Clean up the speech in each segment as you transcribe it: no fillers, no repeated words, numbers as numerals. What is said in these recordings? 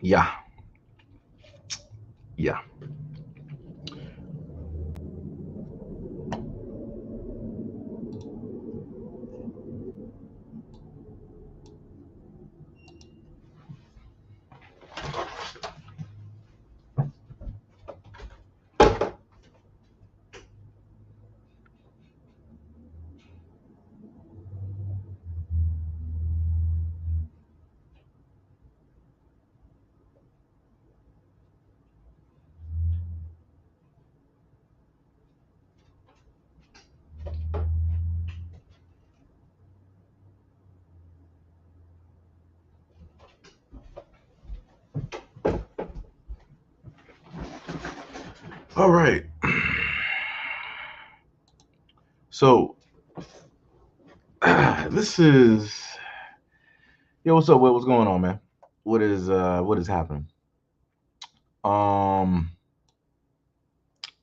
Yeah, yeah. All right. So this is yo. What's up? What's going on, man? What is happening? Um,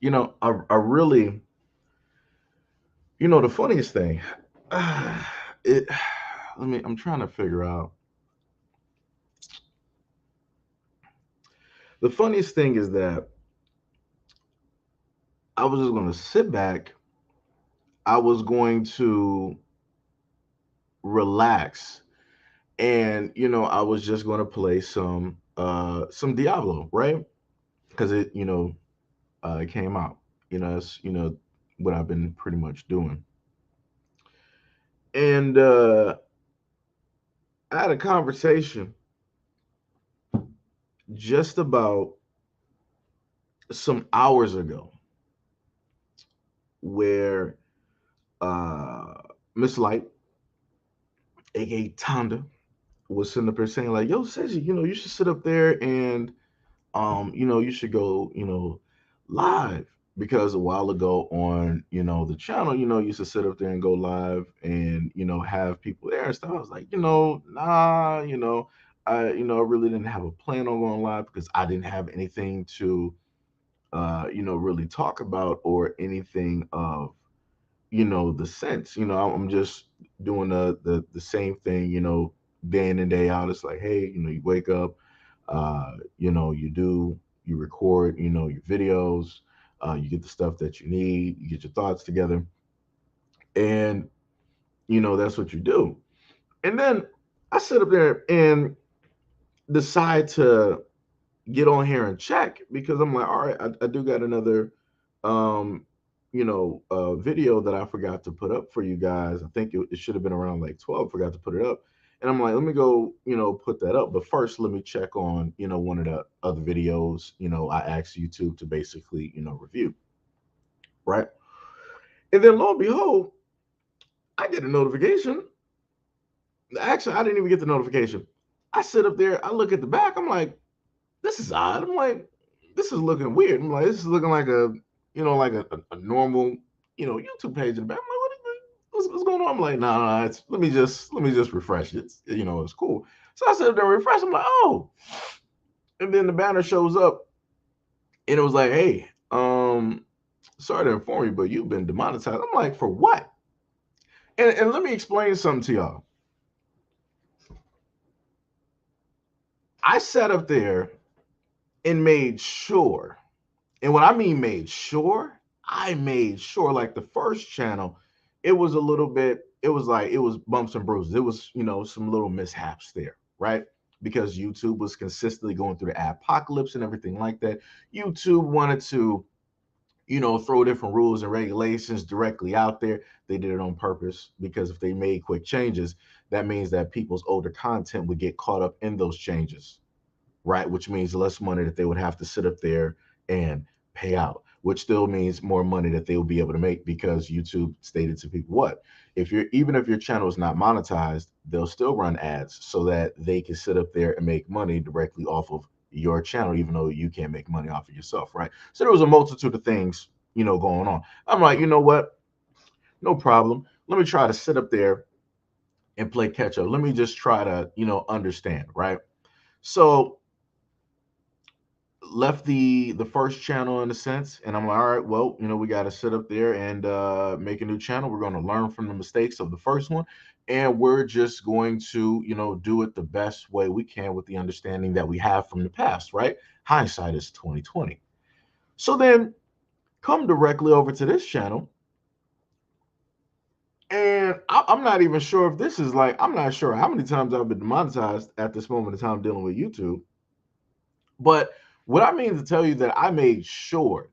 I really, the funniest thing, it. I'm trying to figure out. The funniest thing is that I was just going to sit back. I was going to relax, and I was just going to play some Diablo, right? Because it came out. It's what I've been pretty much doing. And I had a conversation just about some hours ago where uh Miss Light, aka Tonda, was sitting up there saying like, "Yo, Seiji, you should sit up there and you should go, live." Because a while ago on, the channel, you used to sit up there and go live and, have people there and stuff. I was like, nah, I really didn't have a plan on going live because I didn't have anything to, really talk about or anything of, the sense. I'm just doing the same thing, day in and day out. It's like, hey, you wake up, you record, your videos, you get the stuff that you need, you get your thoughts together, and that's what you do. And then I sit up there and decide to get on here and check because I'm like, all right, I do got another um video that I forgot to put up for you guys. I think it should have been around like 12, forgot to put it up. And I'm like, let me go, put that up. But first, let me check on, one of the other videos, I asked YouTube to basically, review, right? And then lo and behold, I get a notification. Actually, I didn't even get the notification. I sit up there, I look at the back, I'm like, this is odd. I'm like, this is looking weird. I'm like, this is looking like a normal, YouTube page in the back. I'm like, what's going on? I'm like, nah, it's let me just refresh it. It's cool. So I said there refresh. I'm like, oh, and then the banner shows up, and it was like, hey, sorry to inform you, but you've been demonetized. I'm like, for what? And let me explain something to y'all. I sat up there and made sure. And when I mean made sure, I made sure like the first channel, it was a little bit, it was like it was bumps and bruises. It was, some little mishaps there, right? Because YouTube was consistently going through the apocalypse and everything like that. YouTube wanted to, throw different rules and regulations directly out there. They did it on purpose because if they made quick changes, that means that people's older content would get caught up in those changes, right? Which means less money that they would have to sit up there and pay out, which still means more money that they will be able to make because YouTube stated to people what? Even if your channel is not monetized, they'll still run ads so that they can sit up there and make money directly off of your channel, even though you can't make money off of yourself, right? So there was a multitude of things, going on. I'm like, you know what? No problem. Let me try to sit up there and play catch up. Let me just try to, understand, right? So left the first channel in a sense, and I'm like, all right, well, we got to sit up there and make a new channel. We're going to learn from the mistakes of the first one, and we're just going to do it the best way we can with the understanding that we have from the past, right? Hindsight is 2020. So then come directly over to this channel, and I'm not even sure if this is like, I'm not sure how many times I've been demonetized at this moment in time dealing with YouTube. But what I mean to tell you that I made sure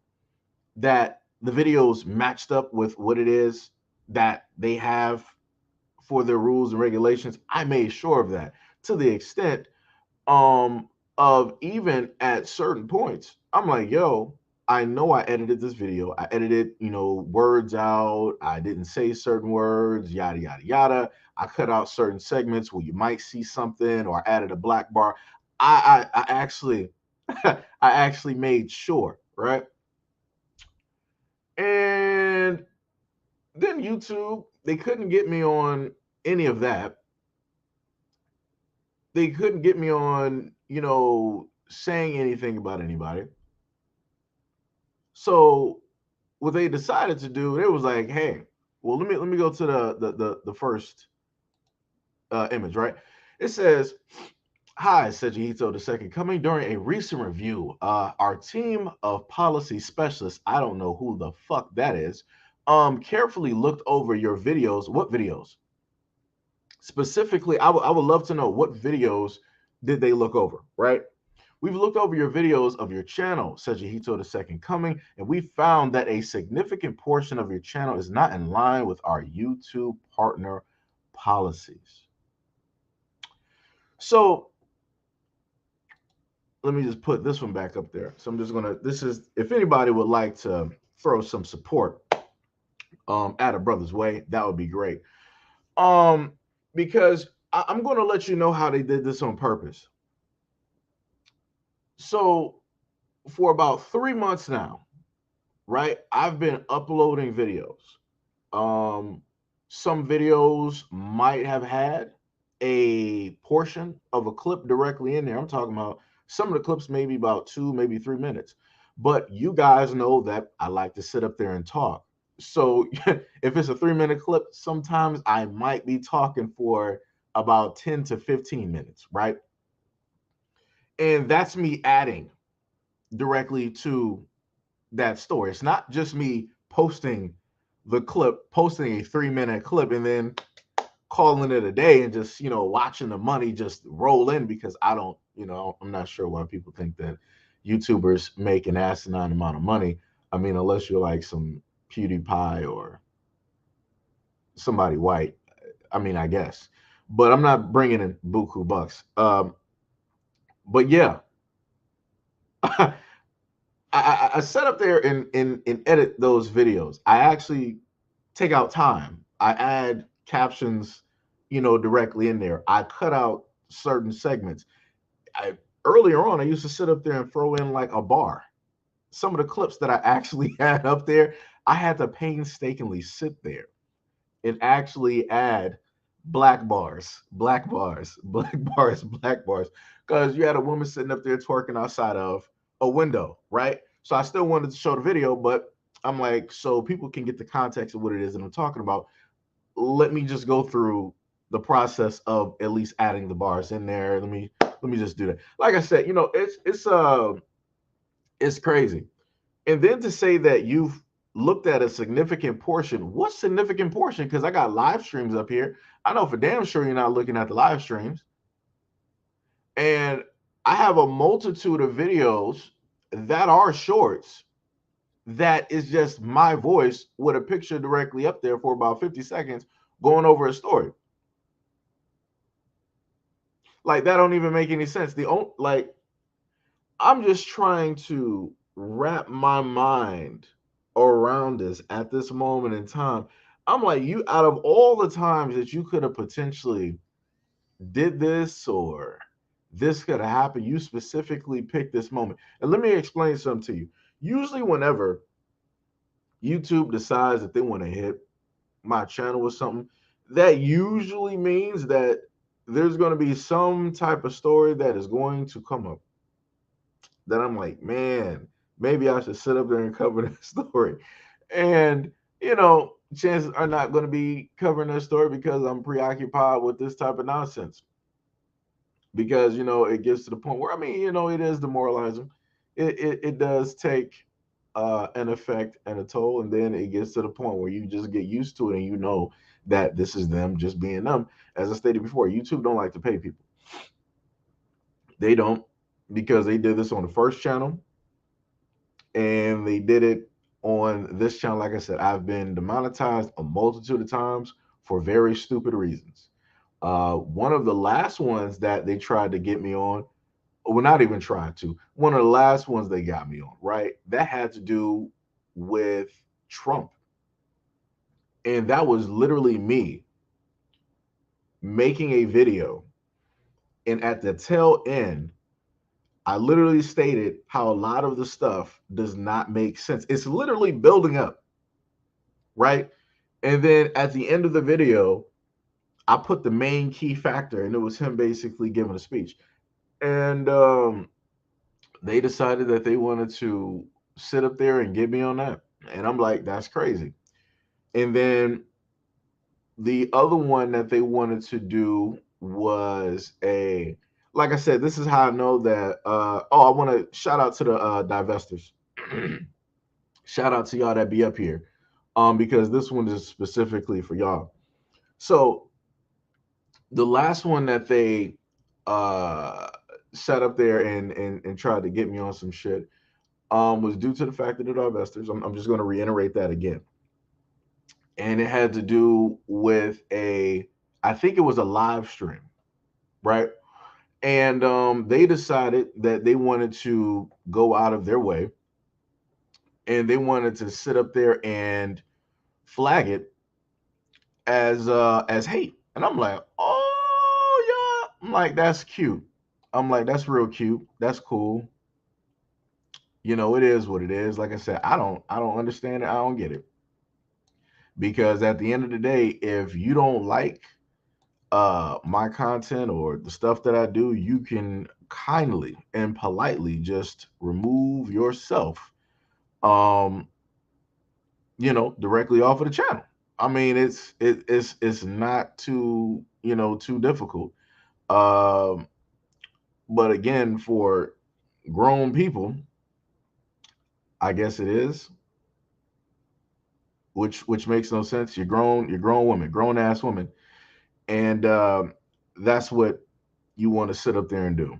that the videos matched up with what it is that they have for their rules and regulations. I made sure of that to the extent of even at certain points, I'm like, yo, I know I edited this video. I edited, words out. I didn't say certain words, yada, yada, yada. I cut out certain segments where you might see something or added a black bar. I actually, I actually made sure, right? And then YouTube, they couldn't get me on any of that. They couldn't get me on, saying anything about anybody. So what they decided to do, it was like, hey, well, let me go to the first image, right? It says, "Hi, SeijiHitoThe2ndComing. During a recent review, our team of policy specialists, I don't know who the fuck that is, carefully looked over your videos." What videos? Specifically, I would love to know what videos did they look over, right? We've looked over your videos of your channel, SeijiHitoThe2ndComing, and we found that a significant portion of your channel is not in line with our YouTube partner policies. So let me just put this one back up there. So I'm just gonna, this is, if anybody would like to throw some support at a brother's way, that would be great. Because I'm gonna let you know how they did this on purpose. So for about 3 months now, right, I've been uploading videos. Some videos might have had a portion of a clip directly in there. I'm talking about some of the clips, maybe about 2, maybe 3 minutes. But you guys know that I like to sit up there and talk. So if it's a 3-minute clip, sometimes I might be talking for about 10 to 15 minutes, right? And that's me adding directly to that story. It's not just me posting the clip, posting a 3-minute clip and then calling it a day and just, watching the money just roll in, because I don't, I'm not sure why people think that YouTubers make an asinine amount of money. I mean, unless you're like some PewDiePie or somebody white, I mean, I guess, but I'm not bringing in buku bucks. But yeah, I set up there and edit those videos. I actually take out time. I add captions, directly in there. I cut out certain segments. Earlier on, I used to sit up there and throw in like a bar. Some of the clips that I actually had up there, I had to painstakingly sit there and actually add black bars, black bars, black bars, black bars, because you had a woman sitting up there twerking outside of a window, right? So I still wanted to show the video, but I'm like, so people can get the context of what it is that I'm talking about. Let me just go through the process of at least adding the bars in there. Let me just do that. Like I said, it's crazy. And then to say that you've looked at a significant portion, what significant portion? Because I got live streams up here. I know for damn sure you're not looking at the live streams. And I have a multitude of videos that are shorts that is just my voice with a picture directly up there for about 50 seconds going over a story. Like, that don't even make any sense. I'm just trying to wrap my mind around this at this moment in time. I'm like, you, out of all the times that you could have potentially did this or this could have happened, you specifically picked this moment. And let me explain something to you. Usually whenever YouTube decides that they want to hit my channel with something, that usually means that there's going to be some type of story that is going to come up. that I'm like, man, maybe I should sit up there and cover that story. And, chances are not going to be covering that story because I'm preoccupied with this type of nonsense. Because, it gets to the point where, I mean, it is demoralizing. It does take an effect and a toll. And then it gets to the point where you just get used to it and you know that this is them just being them. As I stated before, YouTube don't like to pay people. They don't, because they did this on the first channel and they did it on this channel. Like I said, I've been demonetized a multitude of times for very stupid reasons. One of the last ones that they tried to get me on, well, not even tried to, one of the last ones they got me on, right? That had to do with Trump. And that was literally me making a video. And at the tail end, I literally stated how a lot of the stuff does not make sense. It's literally building up, right? And then at the end of the video, I put the main key factor, and it was him basically giving a speech. And they decided that they wanted to sit up there and get me on that. And I'm like, that's crazy. And then the other one that they wanted to do was like I said, this is how I know that I want to shout out to the divestors. Shout out to y'all that be up here. Because this one is specifically for y'all. So the last one that they uh sat up there and tried to get me on some shit was due to the fact that the divestors. I'm just going to reiterate that again. And it had to do with I think it was a live stream, right? And they decided that they wanted to go out of their way and they wanted to sit up there and flag it as hate. And I'm like, oh yeah. I'm like, that's cute. I'm like, that's real cute. That's cool. It is what it is. Like I said, I don't understand it. I don't get it. Because at the end of the day, if you don't like my content or the stuff that I do, you can kindly and politely just remove yourself directly off of the channel. I mean, it's not too difficult. Um but again, for grown people, I guess it is, which makes no sense. You're grown women, grown ass women, and that's what you want to sit up there and do,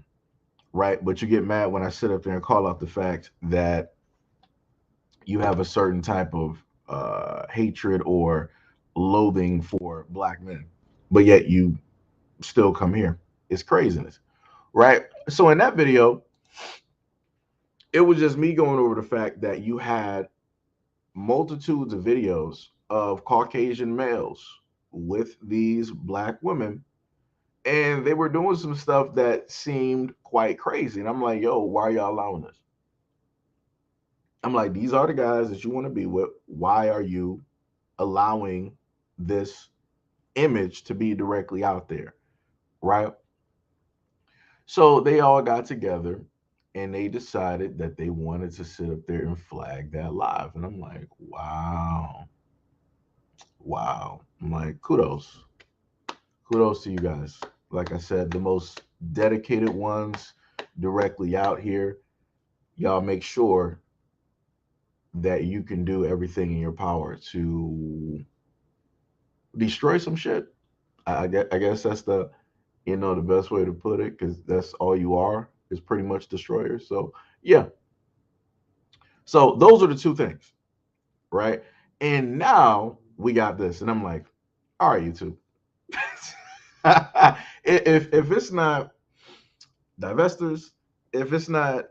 right? But you get mad when I sit up there and call out the fact that you have a certain type of hatred or loathing for black men, but yet you still come here. It's craziness, right? So in that video, it was just me going over the fact that you had multitudes of videos of Caucasian males with these black women, and they were doing some stuff that seemed quite crazy. And I'm like, yo, why are y'all allowing this? I'm like, these are the guys that you want to be with. Why are you allowing this image to be directly out there? Right. So they all got together and they decided that they wanted to sit up there and flag that live. And I'm like, wow. Wow. I'm like, kudos. Kudos to you guys. Like I said, the most dedicated ones directly out here. Y'all make sure that you can do everything in your power to destroy some shit. I guess that's the best way to put it, because that's all you are, is pretty much destroyers. So yeah. So those are the two things, right? And now we got this, and I'm like, all right, YouTube. if it's not divestors, if it's not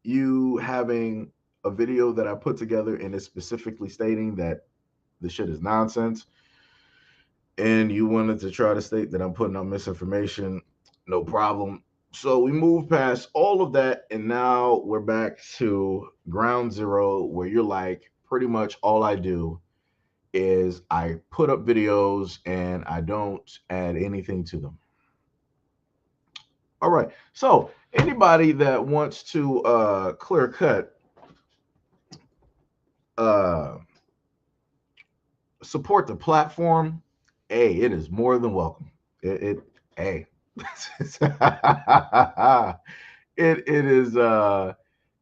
you having a video that I put together and it's specifically stating that the shit is nonsense, and you wanted to try to state that I'm putting out misinformation, no problem. So we move past all of that, and now we're back to ground zero, where you're like, pretty much all I do is I put up videos and I don't add anything to them. All right. So Anybody that wants to clear cut uh support the platform, hey, it is more than welcome. It hey. It is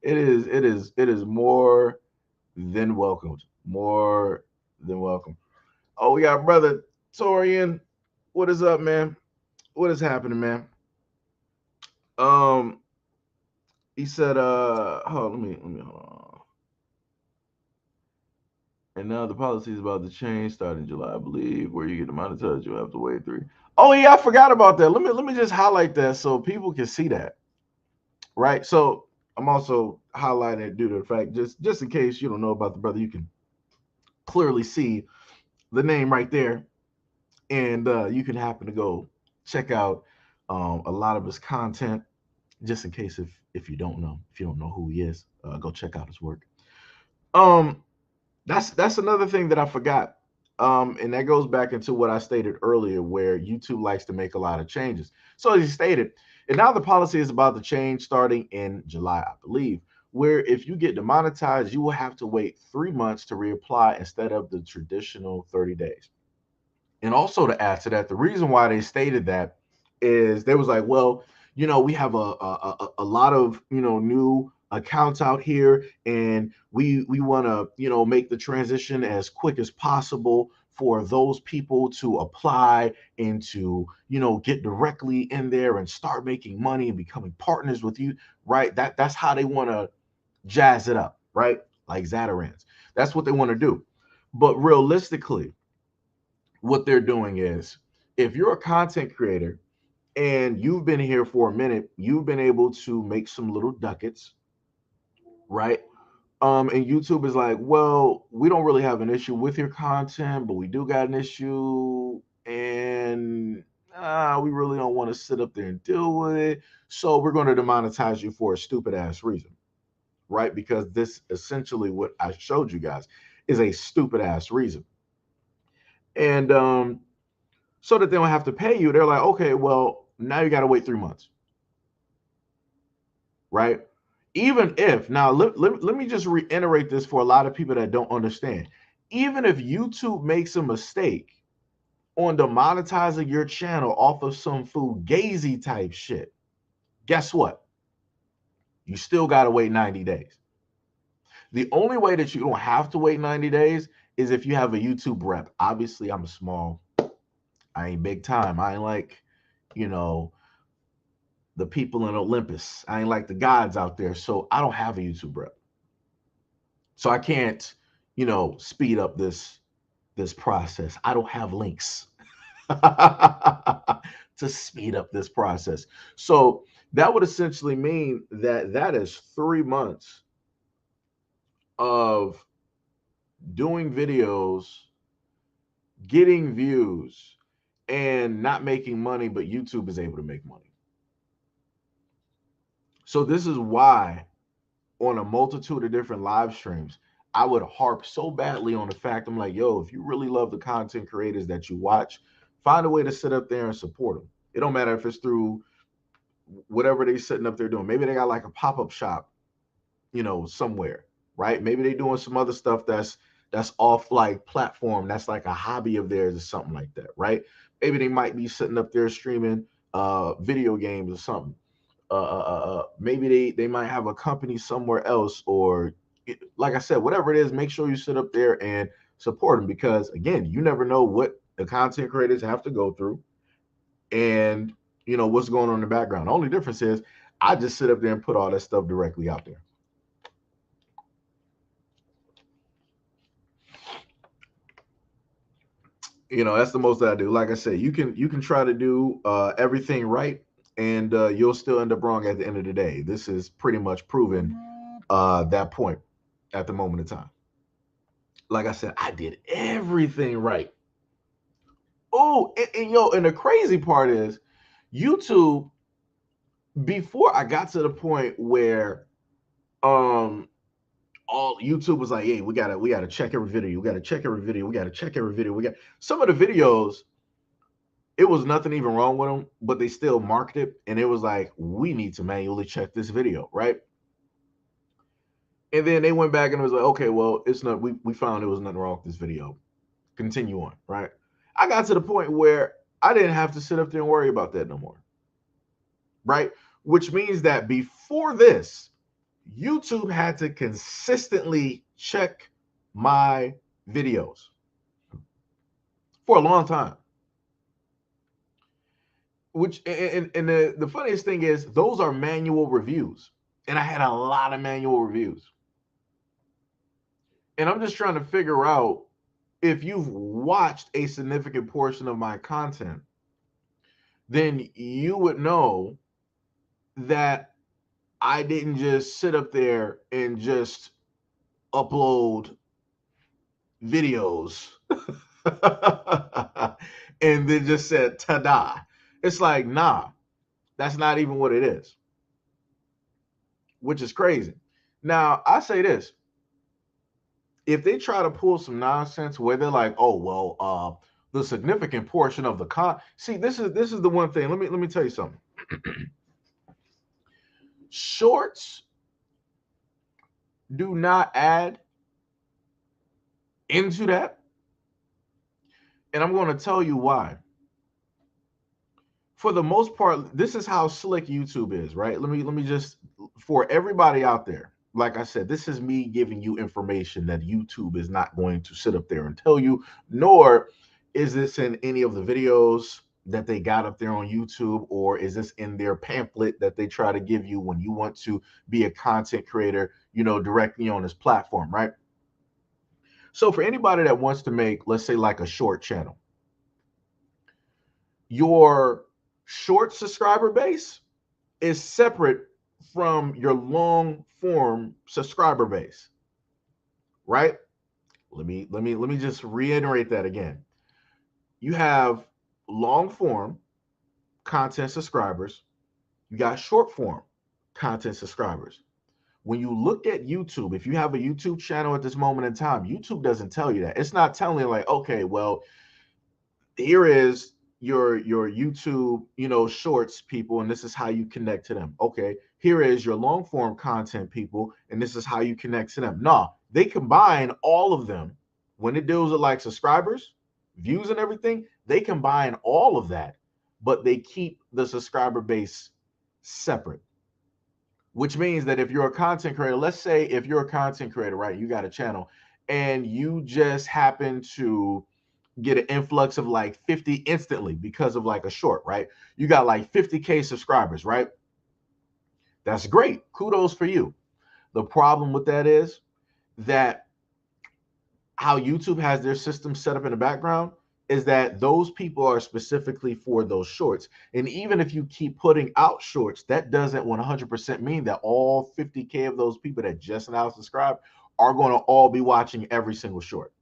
it is more than welcomed. More than welcome. Oh, we got brother Torian. What is up, man? What is happening, man? Um, he said, hold on, let me hold on. And now the policy is about to change starting July, I believe, where you get demonetized, you have to wait 3. Oh yeah, I forgot about that. Let me just highlight that so people can see that. Right. So I'm also highlighting it due to the fact, just in case you don't know about the brother, you can clearly see the name right there, and you can happen to go check out a lot of his content. Just in case if you don't know, if you don't know who he is, go check out his work. Um, that's another thing that I forgot. And that goes back into what I stated earlier, where YouTube likes to make a lot of changes. So as he stated, and now the policy is about to change starting in July, I believe, where if you get demonetized, you will have to wait 3 months to reapply instead of the traditional 30 days. And also to add to that, the reason why they stated that is they was like, well, we have a lot of new accounts out here, and we want to make the transition as quick as possible for those people to apply and to get directly in there and start making money and becoming partners with you, right? That's how they want to jazz it up, right? Like Zatarans. That's what they want to do. But realistically, what they're doing is, if you're a content creator and you've been here for a minute, you've been able to make some little ducats, right? And YouTube is like, well, we don't really have an issue with your content, but we do got an issue, and we really don't want to sit up there and deal with it. So we're going to demonetize you for a stupid ass reason, right? Because this essentially what I showed you guys is a stupid ass reason. And so that they don't have to pay you, they're like, okay, well, now you got to wait 3 months, right? Even if, now let me just reiterate this for a lot of people that don't understand. Even if YouTube makes a mistake on demonetizing your channel off of some fugazi type shit, guess what? You still got to wait 90 days. The only way that you don't have to wait 90 days is if you have a YouTube rep. Obviously, I'm small. I ain't big time. I ain't like, you know, the people in Olympus. I ain't like the gods out there. So I don't have a YouTube rep. So I can't, speed up this process. I don't have links to speed up this process. So that would essentially mean that that is 3 months of doing videos, getting views, and not making money, but YouTube is able to make money. So this is why on a multitude of different live streams, I would harp so badly on the fact, I'm like, yo, if you really love the content creators that you watch, find a way to sit up there and support them. It don't matter if it's through whatever they sitting up there doing. Maybe they got like a pop-up shop, somewhere, right? Maybe they doing some other stuff that's off like platform, that's like a hobby of theirs or something like that, right? Maybe they might be sitting up there streaming video games or something. Maybe they might have a company somewhere else, or like I said, whatever it is, make sure you sit up there and support them, because again, you never know what the content creators have to go through, and what's going on in the background. The only difference is I just sit up there and put all that stuff directly out there. That's the most that I do. Like I said, you can try to do everything right, and you'll still end up wrong at the end of the day. This is pretty much proven that point at the moment in time. Like I said, I did everything right. Oh, and the crazy part is YouTube, before I got to the point where all YouTube was like, hey, we gotta check every video, we gotta check every video, we gotta check every video. We got some of the videos It was nothing even wrong with them, but they still marked it. And it was like, we need to manually check this video, right? And then they went back and it was like, okay, well, it's not, we found there was nothing wrong with this video. Continue on, right? I got to the point where I didn't have to sit up there and worry about that no more, right? Which means that before this, YouTube had to consistently check my videos for a long time. Which and the funniest thing is those are manual reviews. And I had a lot of manual reviews. And I'm just trying to figure out if you've watched a significant portion of my content, then you would know that I didn't just sit up there and just upload videos and then just said ta-da. It's like, nah, that's not even what it is, which is crazy. Now, I say this. If they try to pull some nonsense where they're like, oh, well, the significant portion of the see, this is the one thing. Let me tell you something. Shorts do not add into that. And I'm going to tell you why. For the most part, this is how slick YouTube is, right? Let me just, for everybody out there, like I said, this is me giving you information that YouTube is not going to sit up there and tell you, nor is this in any of the videos that they got up there on YouTube, or is this in their pamphlet that they try to give you when you want to be a content creator, directly on this platform, right? So for anybody that wants to make, let's say, like a short channel, your short subscriber base is separate from your long form subscriber base, right? Let me just reiterate that again. You have long form content subscribers, you got short form content subscribers. When you look at YouTube, if you have a YouTube channel at this moment in time, YouTube doesn't tell you that. It's not telling you like, okay, well, here is your YouTube, shorts people, and this is how you connect to them. Okay, here is your long form content people, and this is how you connect to them. No, they combine all of them when it deals with like subscribers, views, and everything. They combine all of that, but they keep the subscriber base separate. Which means that if you're a content creator, let's say if you're a content creator, right, you got a channel and you just happen to get an influx of like 50 instantly because of like a short, right? You got like 50K subscribers, right? That's great. Kudos for you. The problem with that is that how YouTube has their system set up in the background is that those people are specifically for those shorts. And even if you keep putting out shorts, that doesn't 100% mean that all 50K of those people that just now subscribed are going to all be watching every single short.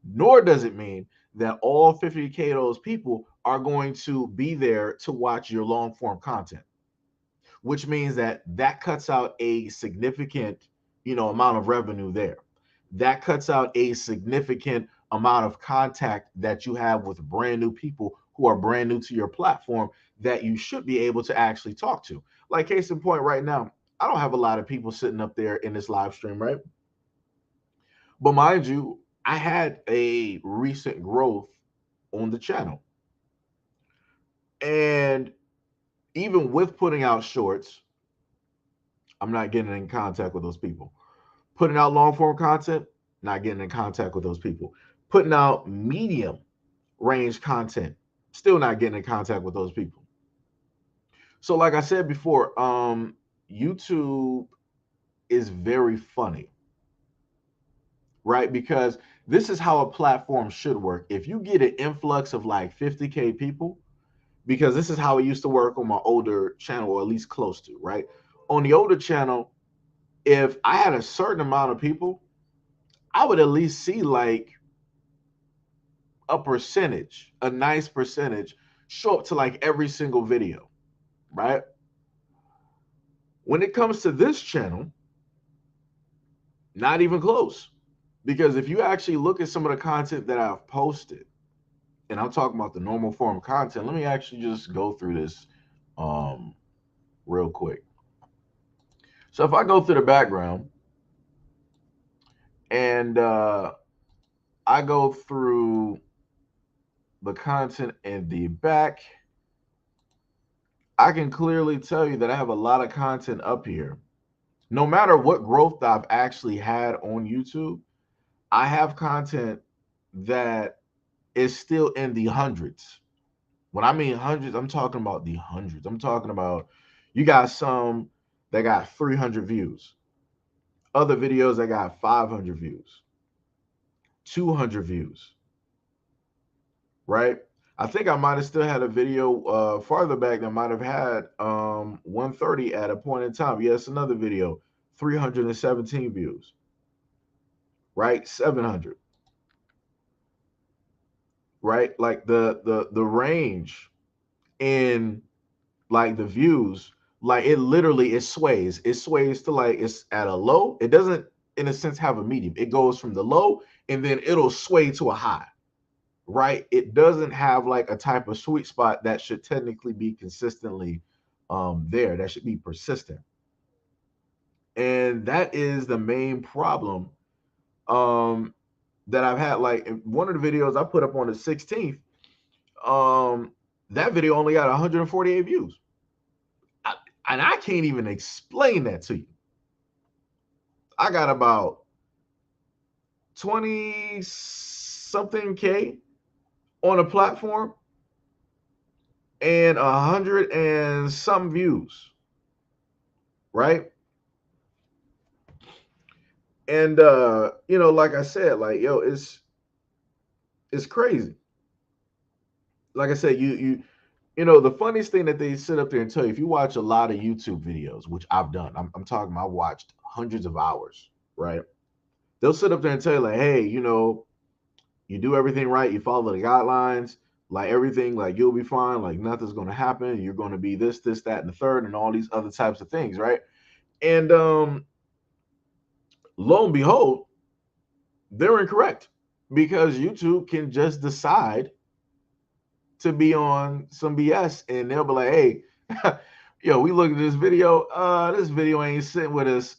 Nor does it mean that all 50K of those people are going to be there to watch your long form content, which means that cuts out a significant, amount of revenue there. That cuts out a significant amount of contact that you have with brand new people who are brand new to your platform that you should be able to actually talk to. Like case in point right now, I don't have a lot of people sitting up there in this live stream, right? But mind you, I had a recent growth on the channel. And even with putting out shorts, I'm not getting in contact with those people. Putting out long form content, not getting in contact with those people. Putting out medium range content, still not getting in contact with those people. So like I said before, YouTube is very funny, right? Because this is how a platform should work. If you get an influx of like 50K people, because this is how it used to work on my older channel, or at least close to, right? On the older channel, if I had a certain amount of people, I would at least see like a percentage, a nice percentage, show up to like every single video, right? When it comes to this channel, not even close. Because if you actually look at some of the content that I've posted, and I'm talking about the normal form content, let me actually just go through this um, real quick. So if I go through the background and I go through the content in the back, I can clearly tell you that I have a lot of content up here. No matter what growth I've actually had on YouTube, I have content that is still in the hundreds. When I mean hundreds, I'm talking about the hundreds. I'm talking about you got some that got 300 views, other videos that got 500 views, 200 views, right? I think I might have still had a video farther back that might have had 130 at a point in time. Yes, another video, 317 views, right? 700, right? Like the range in like the views, like it literally it sways. It sways to like it's at a low. It doesn't in a sense have a medium. It goes from the low and then it'll sway to a high. Right? It doesn't have like a type of sweet spot that should technically be consistently there. That should be persistent. And that is the main problem um that I've had. Like in one of the videos I put up on the 16th, that video only got 148 views. And I can't even explain that to you. I got about 20 something K on a platform and 100 and some views, right? And you know, like I said, like yo, it's crazy. Like I said, you know, the funniest thing that they sit up there and tell you, if you watch a lot of YouTube videos, which I've done, I'm talking, I watched hundreds of hours, right? They'll sit up there and tell you, like, hey, you know, you do everything right, you follow the guidelines, like everything, like you'll be fine, like nothing's gonna happen, you're gonna be this, that, and the third, and all these other types of things, right? And lo and behold, they're incorrect because YouTube can just decide to be on some BS and they'll be like, hey, yo, we looked at this video. This video ain't sitting with us.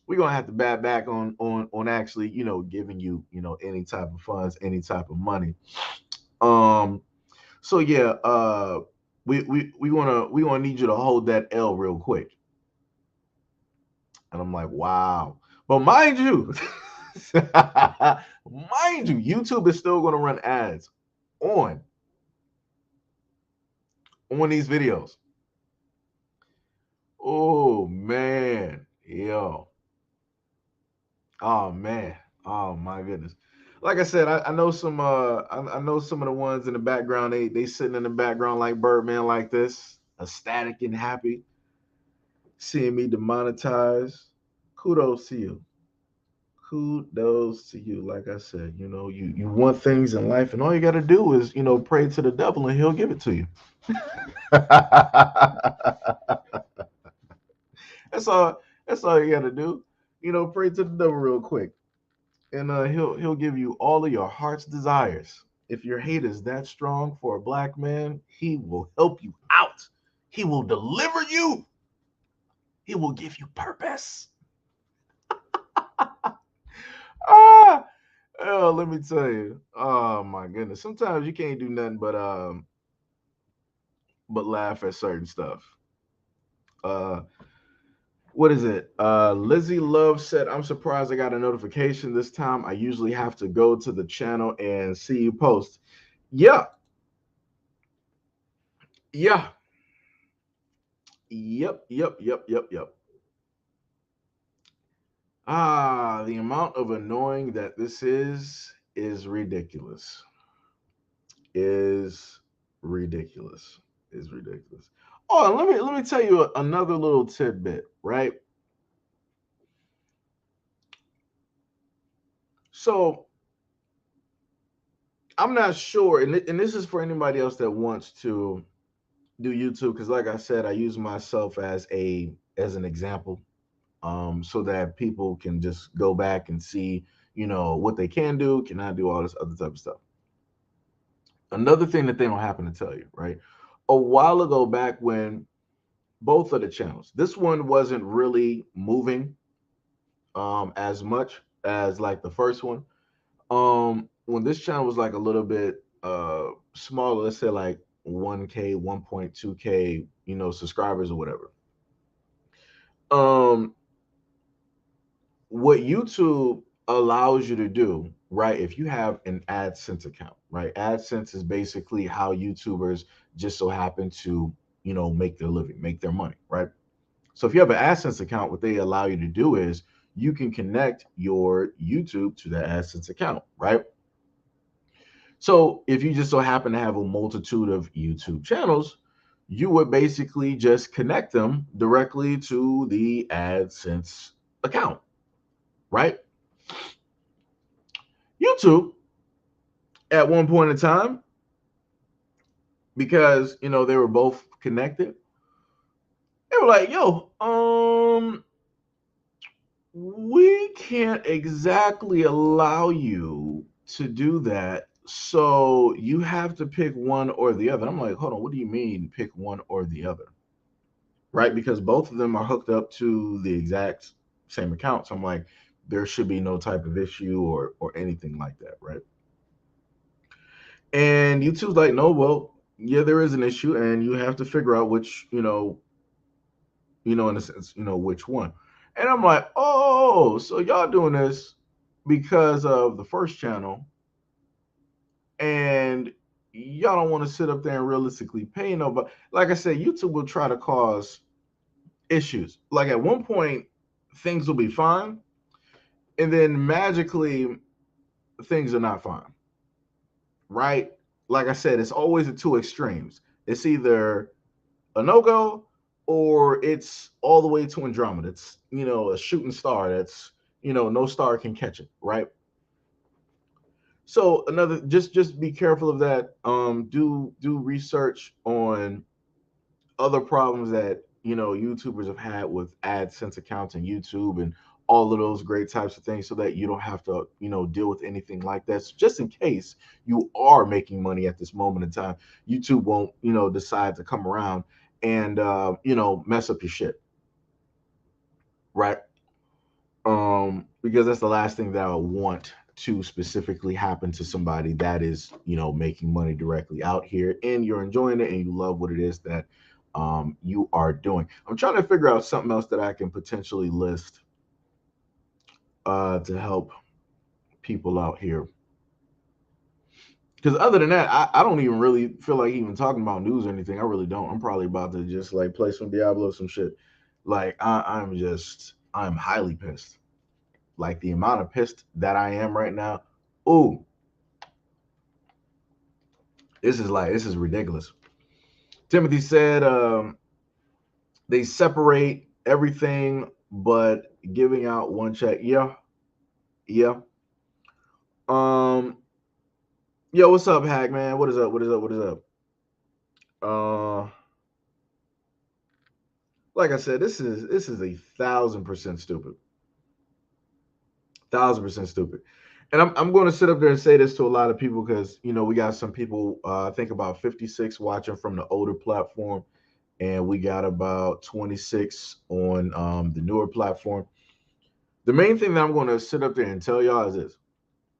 We're gonna have to bat back on actually, you know, giving you, you know, any type of funds, any type of money. Um, so yeah, we gonna need you to hold that L real quick. And I'm like, wow. But mind you, mind you, YouTube is still gonna run ads on these videos. Oh man, yo, oh man, oh my goodness. Like I said, I know some I know some of the ones in the background. They sitting in the background like Birdman, like this, ecstatic and happy, seeing me demonetize. Kudos to you. Kudos to you. Like I said, you know, you want things in life, and all you got to do is, you know, pray to the devil, and he'll give it to you. That's all. That's all you gotta do. You know, pray to the devil real quick, and he'll give you all of your heart's desires. If your hate is that strong for a black man, he will help you out. He will deliver you. He will give you purpose. Ah, oh, let me tell you. Oh my goodness. Sometimes you can't do nothing but laugh at certain stuff. Uh, what is it? Lizzie Love said, I'm surprised I got a notification this time. I usually have to go to the channel and see you post. Yeah. Yeah. Yep. The amount of annoying that this is ridiculous. Is ridiculous. Is ridiculous. Oh, and let me tell you another little tidbit, right? So I'm not sure, and this is for anybody else that wants to do YouTube, because like I said, I use myself as an example, so that people can just go back and see, you know, what they can do, cannot do, all this other type of stuff. Another thing that they don't happen to tell you, right? A while ago, back when both of the channels, this one wasn't really moving as much as like the first one. When this channel was like a little bit smaller, let's say like 1K, 1.2K, subscribers or whatever. Um, what YouTube allows you to do, right? If you have an AdSense account, right? AdSense is basically how YouTubers just so happen to, make their living, make their money, right? So if you have an AdSense account, what they allow you to do is you can connect your YouTube to that AdSense account, right? So if you just so happen to have a multitude of YouTube channels, you would basically just connect them directly to the AdSense account, right? YouTube, at one point in time, because they were both connected, they were like, yo, we can't exactly allow you to do that. So you have to pick one or the other. I'm like, hold on, what do you mean pick one or the other? Right? Because both of them are hooked up to the exact same account. So I'm like, there should be no type of issue or anything like that, right? And YouTube's like, no, well, yeah, there is an issue, and you have to figure out which, in a sense, which one. And I'm like, oh, so y'all doing this because of the first channel, and y'all don't want to sit up there and realistically pay nobody. Like I said, YouTube will try to cause issues. Like at one point, things will be fine, and then magically, things are not fine. Right? Like I said, it's always the two extremes. It's either a no go or it's all the way to Andromeda. It's a shooting star that's no star can catch it. Right? So another, just be careful of that. Do research on other problems that YouTubers have had with AdSense accounts and YouTube and all of those great types of things, so that you don't have to deal with anything like that. So just in case you are making money at this moment in time, YouTube won't decide to come around and mess up your shit, right? Because that's the last thing that I want to specifically happen to somebody that is making money directly out here, and you're enjoying it and you love what it is that you are doing. I'm trying to figure out something else that I can potentially list to help people out here. Because other than that, I don't even really feel like even talking about news or anything. I really don't. I'm probably about to just like play some Diablo, some shit. Like I'm highly pissed. Like the amount of pissed that I am right now. Ooh, this is ridiculous. Timothy said they separate everything but giving out one check. Yeah, yeah. Um, yo, what's up, Hack man? What is up? What is up? What is up? Uh, like I said, this is 1,000% stupid. 1,000% stupid. And I'm going to sit up there and say this to a lot of people because we got some people. I think about 56 watching from the older platform, and we got about 26 on the newer platform. The main thing that I'm going to sit up there and tell y'all is this: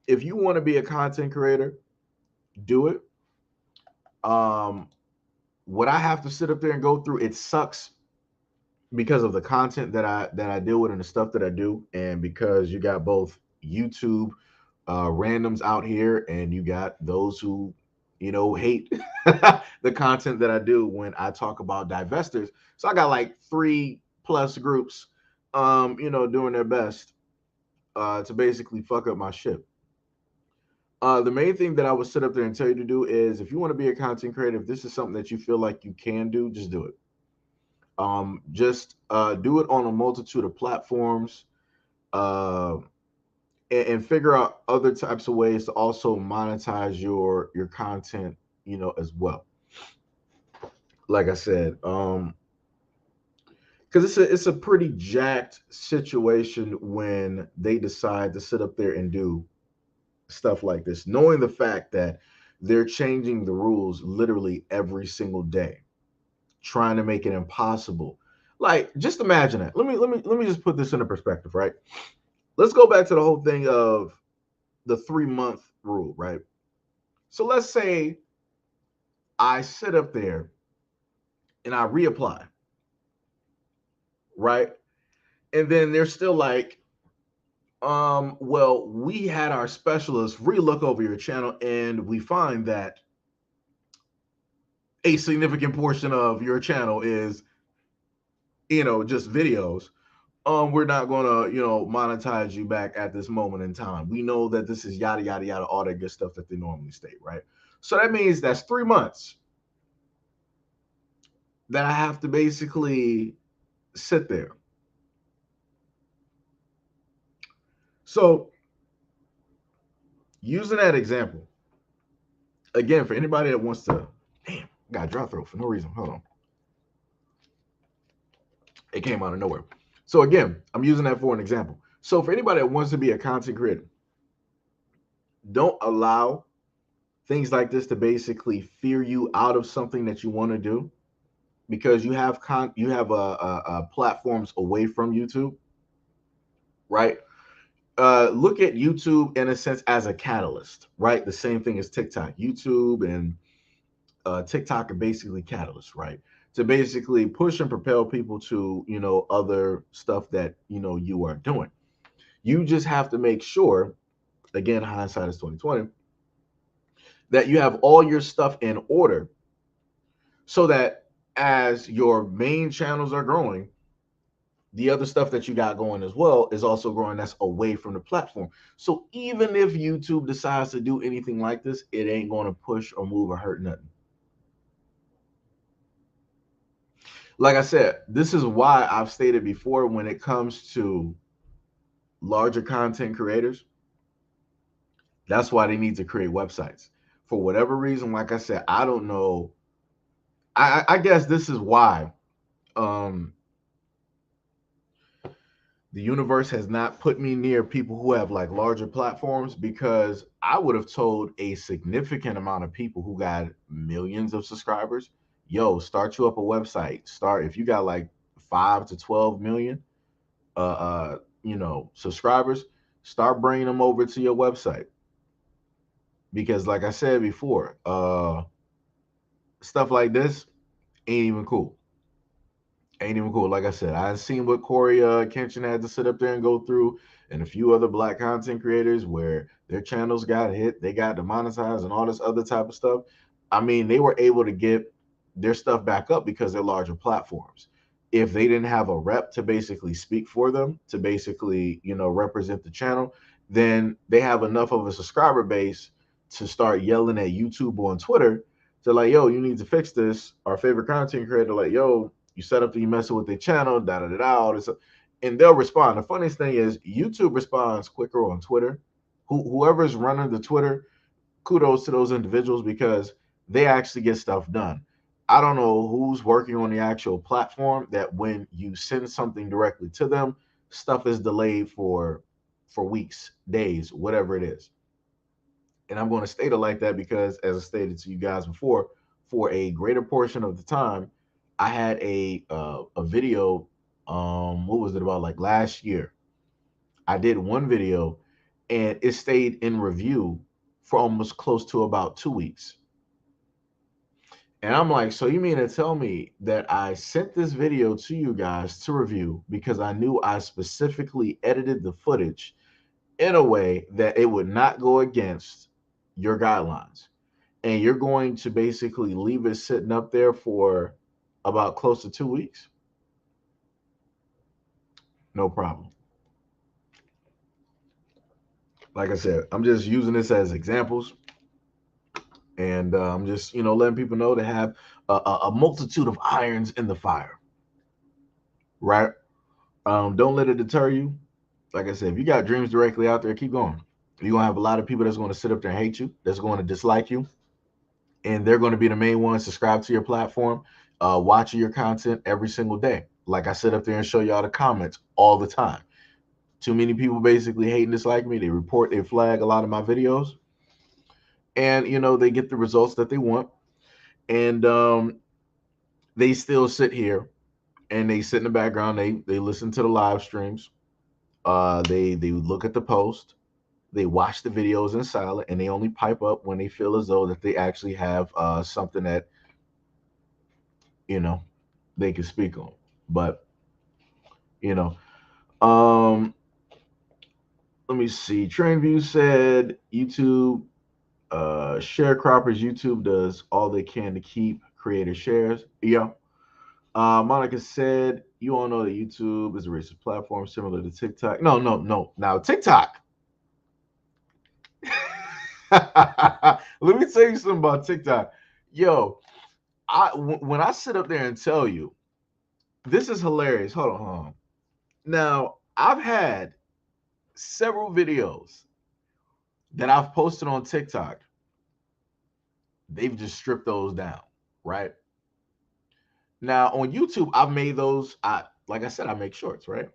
if you want to be a content creator, do it. Um, what I have to sit up there and go through, it sucks because of the content that I deal with and the stuff that I do, and because you got both YouTube randoms out here, and you got those who hate the content that I do when I talk about divestors. So I got like 3+ groups, doing their best to basically fuck up my shit. The main thing that I would sit up there and tell you to do is, if you want to be a content creator, if this is something that you feel like you can do, just do it. Just do it on a multitude of platforms, uh, and figure out other types of ways to also monetize your content, as well. Like I said, because it's a pretty jacked situation when they decide to sit up there and do stuff like this, knowing the fact that They're changing the rules literally every single day, trying to make it impossible. Like, just imagine it. Let me just put this into perspective, right? Let's go back to the whole thing of the 3-month rule, right? So let's say I sit up there and I reapply, right? And then they're still like, well, we had our specialists relook over your channel and we find that a significant portion of your channel is, just videos. We're not gonna, monetize you back at this moment in time. We know that this is yada yada yada, all that good stuff that they normally state, right? So that means that's 3 months that I have to basically sit there. So using that example, again, for anybody that wants to, damn, got a dry throat for no reason. Hold on. It came out of nowhere. So again, I'm using that for an example. So for anybody that wants to be a content creator, don't allow things like this to basically fear you out of something that you want to do, because you have platforms away from YouTube, right? Look at YouTube in a sense as a catalyst, right? The same thing as TikTok. YouTube and TikTok are basically catalysts, right? To basically push and propel people to, other stuff that, you are doing. You just have to make sure, again, hindsight is 2020, that you have all your stuff in order so that as your main channels are growing, the other stuff that you got going as well is also growing, that's away from the platform. So even if YouTube decides to do anything like this, it ain't going to push or move or hurt nothing. Like I said, this is why I've stated before, when it comes to larger content creators, that's why they need to create websites. For whatever reason, like I said, I don't know. I guess this is why um, the universe has not put me near people who have like larger platforms, because I would have told a significant amount of people who got millions of subscribers, yo, start you up a website. Start, if you got like 5 to 12 million subscribers, start bringing them over to your website. Because like I said before, stuff like this ain't even cool. Ain't even cool. Like I said, I've seen what Corey Kenshin had to sit up there and go through, and a few other black content creators where their channels got hit, they got demonetized, and all this other type of stuff. I mean, they were able to get their stuff back up because they're larger platforms. If they didn't have a rep to basically speak for them, to basically, represent the channel, then they have enough of a subscriber base to start yelling at YouTube on Twitter to like, yo, you need to fix this. Our favorite content creator, like, yo, you set up, you messing with their channel, da da da da, all this, and they'll respond. The funniest thing is YouTube responds quicker on Twitter. Whoever's running the Twitter, kudos to those individuals, because they actually get stuff done. I don't know who's working on the actual platform that when you send something directly to them, stuff is delayed for weeks, days, whatever it is. And I'm going to state it like that because, as I stated to you guys before, for a greater portion of the time, I had a video. What was it about? Like last year, I did one video, and it stayed in review for almost close to about 2 weeks. And I'm like, so you mean to tell me that I sent this video to you guys to review because I knew I specifically edited the footage in a way that it would not go against your guidelines, and you're going to basically leave it sitting up there for about close to 2 weeks? No problem. Like I said, I'm just using this as examples, and I'm just, letting people know to have a multitude of irons in the fire, right? Don't let it deter you. Like I said, if you got dreams directly out there, keep going. You're going to have a lot of people that's going to sit up there and hate you, that's going to dislike you, and they're going to be the main ones subscribe to your platform, watching your content every single day. Like I sit up there and show y'all the comments all the time. Too many people basically hate and dislike me. They report, they flag a lot of my videos. and they get the results that they want, and they still sit here and they sit in the background. They listen to the live streams. They look at the post. They watch the videos in silent, and they only pipe up when they feel as though that they actually have something that you know they can speak on. But you know, um, let me see. TrainView said YouTube sharecroppers. YouTube does all they can to keep creator shares. Yeah. Monica said, you all know that YouTube is a racist platform similar to TikTok. No, no, no. Now, TikTok. Let me tell you something about TikTok. Yo, when I sit up there and tell you, this is hilarious. Hold on. Now, I've had several videos that I've posted on TikTok. They've just stripped those down, right? Now, on YouTube, I've made those. Like I said, I make shorts, right?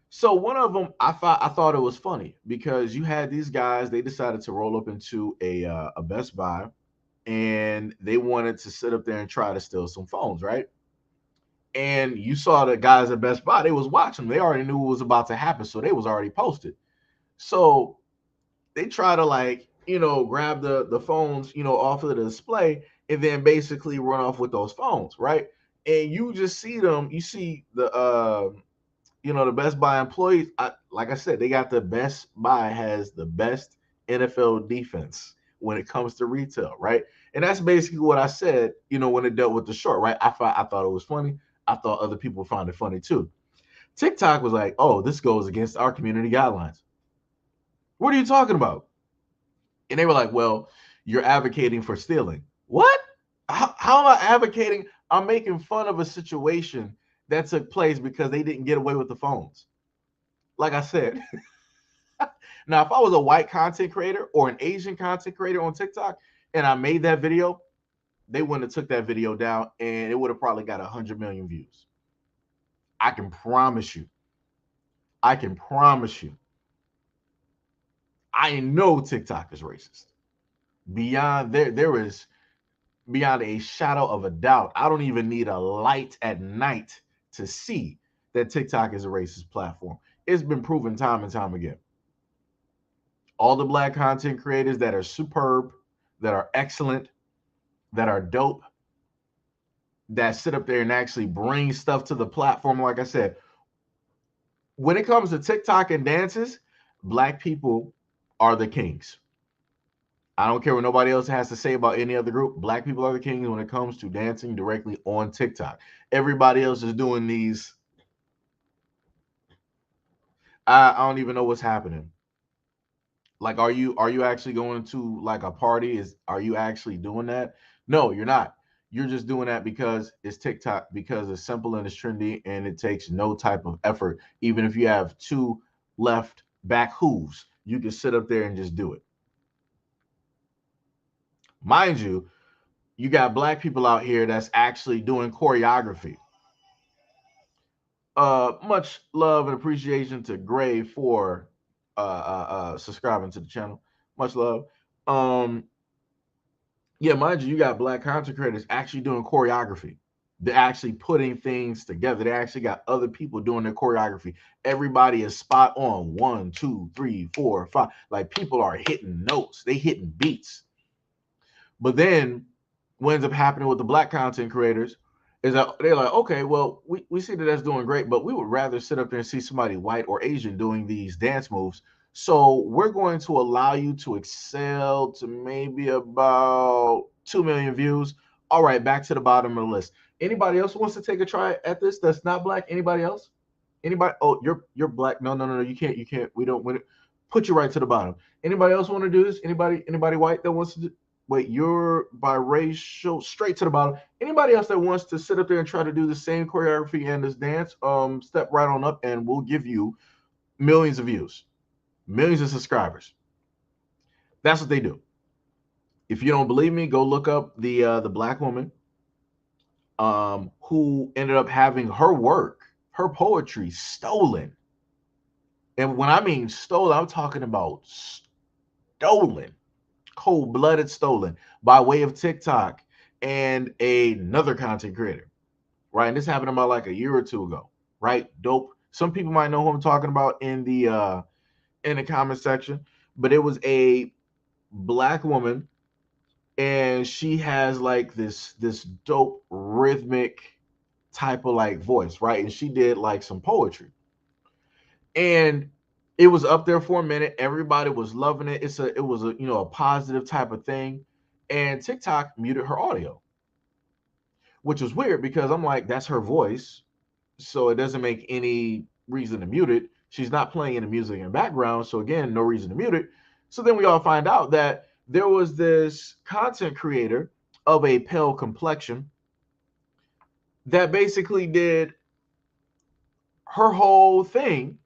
So one of them, I thought it was funny because you had these guys. They decided to roll up into a Best Buy, and they wanted to sit up there and try to steal some phones, right? And you saw the guys at Best Buy. They was watching. They already knew what was about to happen, so they was already posted. So they try to grab the phones off of the display and then basically run off with those phones, right? And you just see them. You see the Best Buy employees, like I said, they got the Best Buy has the best NFL defense when it comes to retail, right? And that's basically what I said, when it dealt with the short, right? I thought it was funny. I thought other people found it funny too. TikTok was like, oh, this goes against our community guidelines. What are you talking about? And they were like, well, you're advocating for stealing. What? How am I advocating? I'm making fun of a situation that took place because they didn't get away with the phones. Like I said, now if I was a white content creator or an Asian content creator on TikTok and I made that video, they wouldn't have took that video down and it would have probably got 100 million views. I can promise you. I can promise you. I know TikTok is racist. Beyond there is beyond a shadow of a doubt. I don't even need a light at night to see that TikTok is a racist platform. It's been proven time and time again. All the black content creators that are superb, that are excellent, that are dope, that sit up there and actually bring stuff to the platform, like I said, when it comes to TikTok and dances, black people are the kings. I don't care what nobody else has to say about any other group. Black people are the kings when it comes to dancing directly on TikTok. Everybody else is doing these. I don't even know what's happening. Like, are you actually going to like a party? Are you actually doing that? No, you're not. You're just doing that because it's TikTok, because it's simple and it's trendy and it takes no type of effort. Even if you have two left back hooves, you can sit up there and just do it. Mind you, you got black people out here that's actually doing choreography. Much love and appreciation to Gray for subscribing to the channel. Much love. Yeah, mind you, you got black content creators actually doing choreography. They're actually putting things together. They actually got other people doing their choreography. Everybody is spot on. 1, 2, 3, 4, 5. Like, people are hitting notes. They hitting beats. But then what ends up happening with the black content creators is that they're like, okay, well, we see that that's doing great, but we would rather sit up there and see somebody white or Asian doing these dance moves. So we're going to allow you to excel to maybe about 2 million views. All right, back to the bottom of the list. Anybody else wants to take a try at this that's not black? Anybody else? Anybody? Oh, you're black. No. You can't. We don't win it. Put you right to the bottom. Anybody else want to do this? Anybody white that wants to do? Wait, you're biracial, straight to the bottom. Anybody else that wants to sit up there and try to do the same choreography and this dance, step right on up and we'll give you millions of views, millions of subscribers. That's what they do. If you don't believe me, go look up the black woman who ended up having her work, her poetry stolen. And when I mean stolen, I'm talking about stolen cold-blooded stolen by way of TikTok and another content creator, right? And this happened about like a year or two ago, right? Dope. Some people might know who I'm talking about in the comment section, but it was a black woman, and she has like this dope rhythmic type of like voice, right? And she did like some poetry, and it was up there for a minute. Everybody was loving it. It was a a positive type of thing, and TikTok muted her audio, which was weird because I'm like, that's her voice, so it doesn't make any reason to mute it. She's not playing any music in the background, so again, no reason to mute it. So then we all find out that there was this content creator of a pale complexion that basically did her whole thing,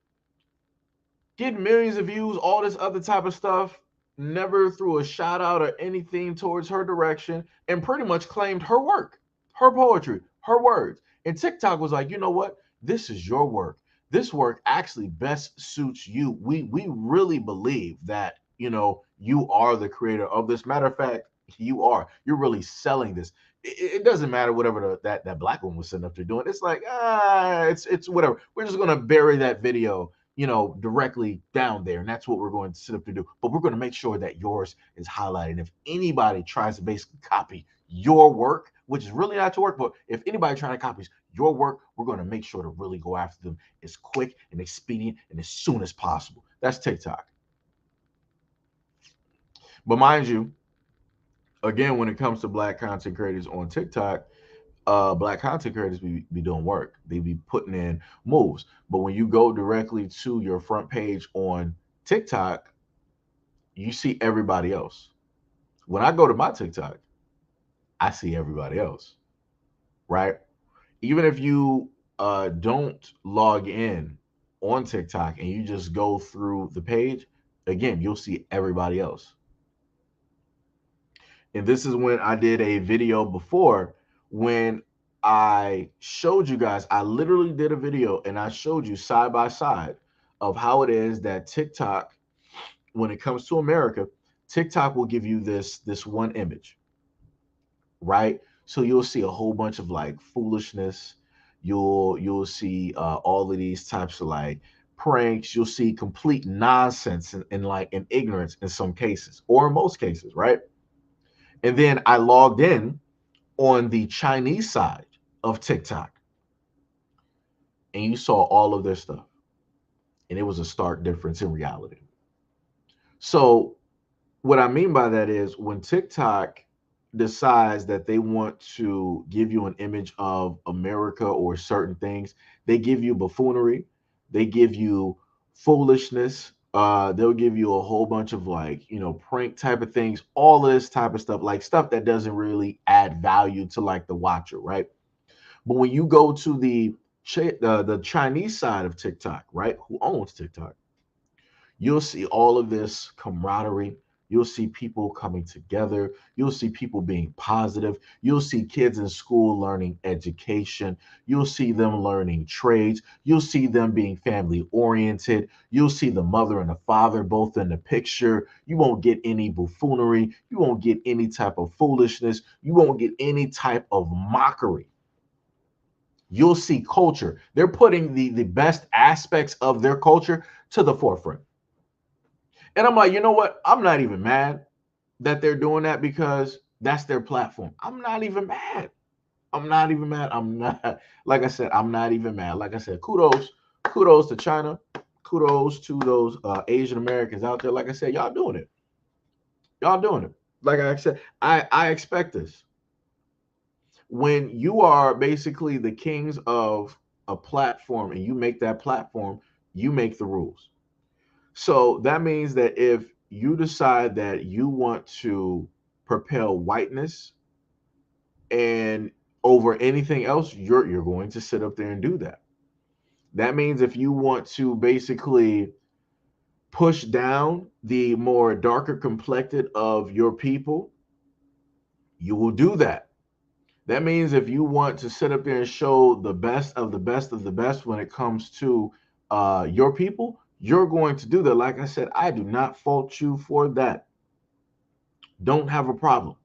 getting millions of views, all this other type of stuff, never threw a shout out or anything towards her direction, and pretty much claimed her work, her poetry, her words. And TikTok was like, you know what? This is your work. This work actually best suits you. We really believe that you are the creator of this. Matter of fact, you are. You're really selling this. It doesn't matter whatever that black woman was sitting up there doing. It's like it's whatever. We're just gonna bury that video directly down there. And that's what we're going to sit up to do. But we're going to make sure that yours is highlighted. And if anybody tries to basically copy your work, which is really not your work, but if anybody trying to copy your work, we're going to make sure to really go after them as quick and expedient and as soon as possible. That's TikTok. But mind you, again, when it comes to black content creators on TikTok, black content creators be doing work. They be putting in moves. But when you go directly to your front page on TikTok, you see everybody else. When I go to my TikTok, I see everybody else, right? Even if you don't log in on TikTok and you just go through the page, again, you'll see everybody else. And this is when I did a video before when I showed you guys, I literally did a video and I showed you side by side of how it is that TikTok, when it comes to America, TikTok will give you this one image, right? So you'll see a whole bunch of like foolishness. You'll see all of these types of like pranks. You'll see complete nonsense and like in ignorance in some cases, or in most cases, right? And then I logged in on the Chinese side of TikTok, and you saw all of their stuff. And it was a stark difference in reality. So, what I mean by that is when TikTok decides that they want to give you an image of America or certain things, they give you buffoonery, they give you foolishness, they'll give you a whole bunch of like, prank type of things, all of this type of stuff, like stuff that doesn't really add value to like the watcher, right? But when you go to the Chinese side of TikTok, right, who owns TikTok, you'll see all of this camaraderie. You'll see people coming together. You'll see people being positive. You'll see kids in school learning education. You'll see them learning trades. You'll see them being family oriented. You'll see the mother and the father both in the picture. You won't get any buffoonery. You won't get any type of foolishness. You won't get any type of mockery. You'll see culture. They're putting the best aspects of their culture to the forefront. And I'm like, you know what? I'm not even mad that they're doing that because that's their platform. I'm not even mad. I'm not even mad. I'm not, like I said, I'm not even mad. Like I said, kudos to China. Kudos to those Asian Americans out there. Like I said, y'all doing it. Y'all doing it. Like I said, I expect this. When you are basically the kings of a platform and you make that platform, you make the rules. So that means that if you decide that you want to propel whiteness and over anything else, you're going to sit up there and do that. That means if you want to basically push down the more darker complected of your people, you will do that. That means if you want to sit up there and show the best of the best of the best when it comes to your people, you're going to do that. Like I said, I do not fault you for that. Don't have a problem.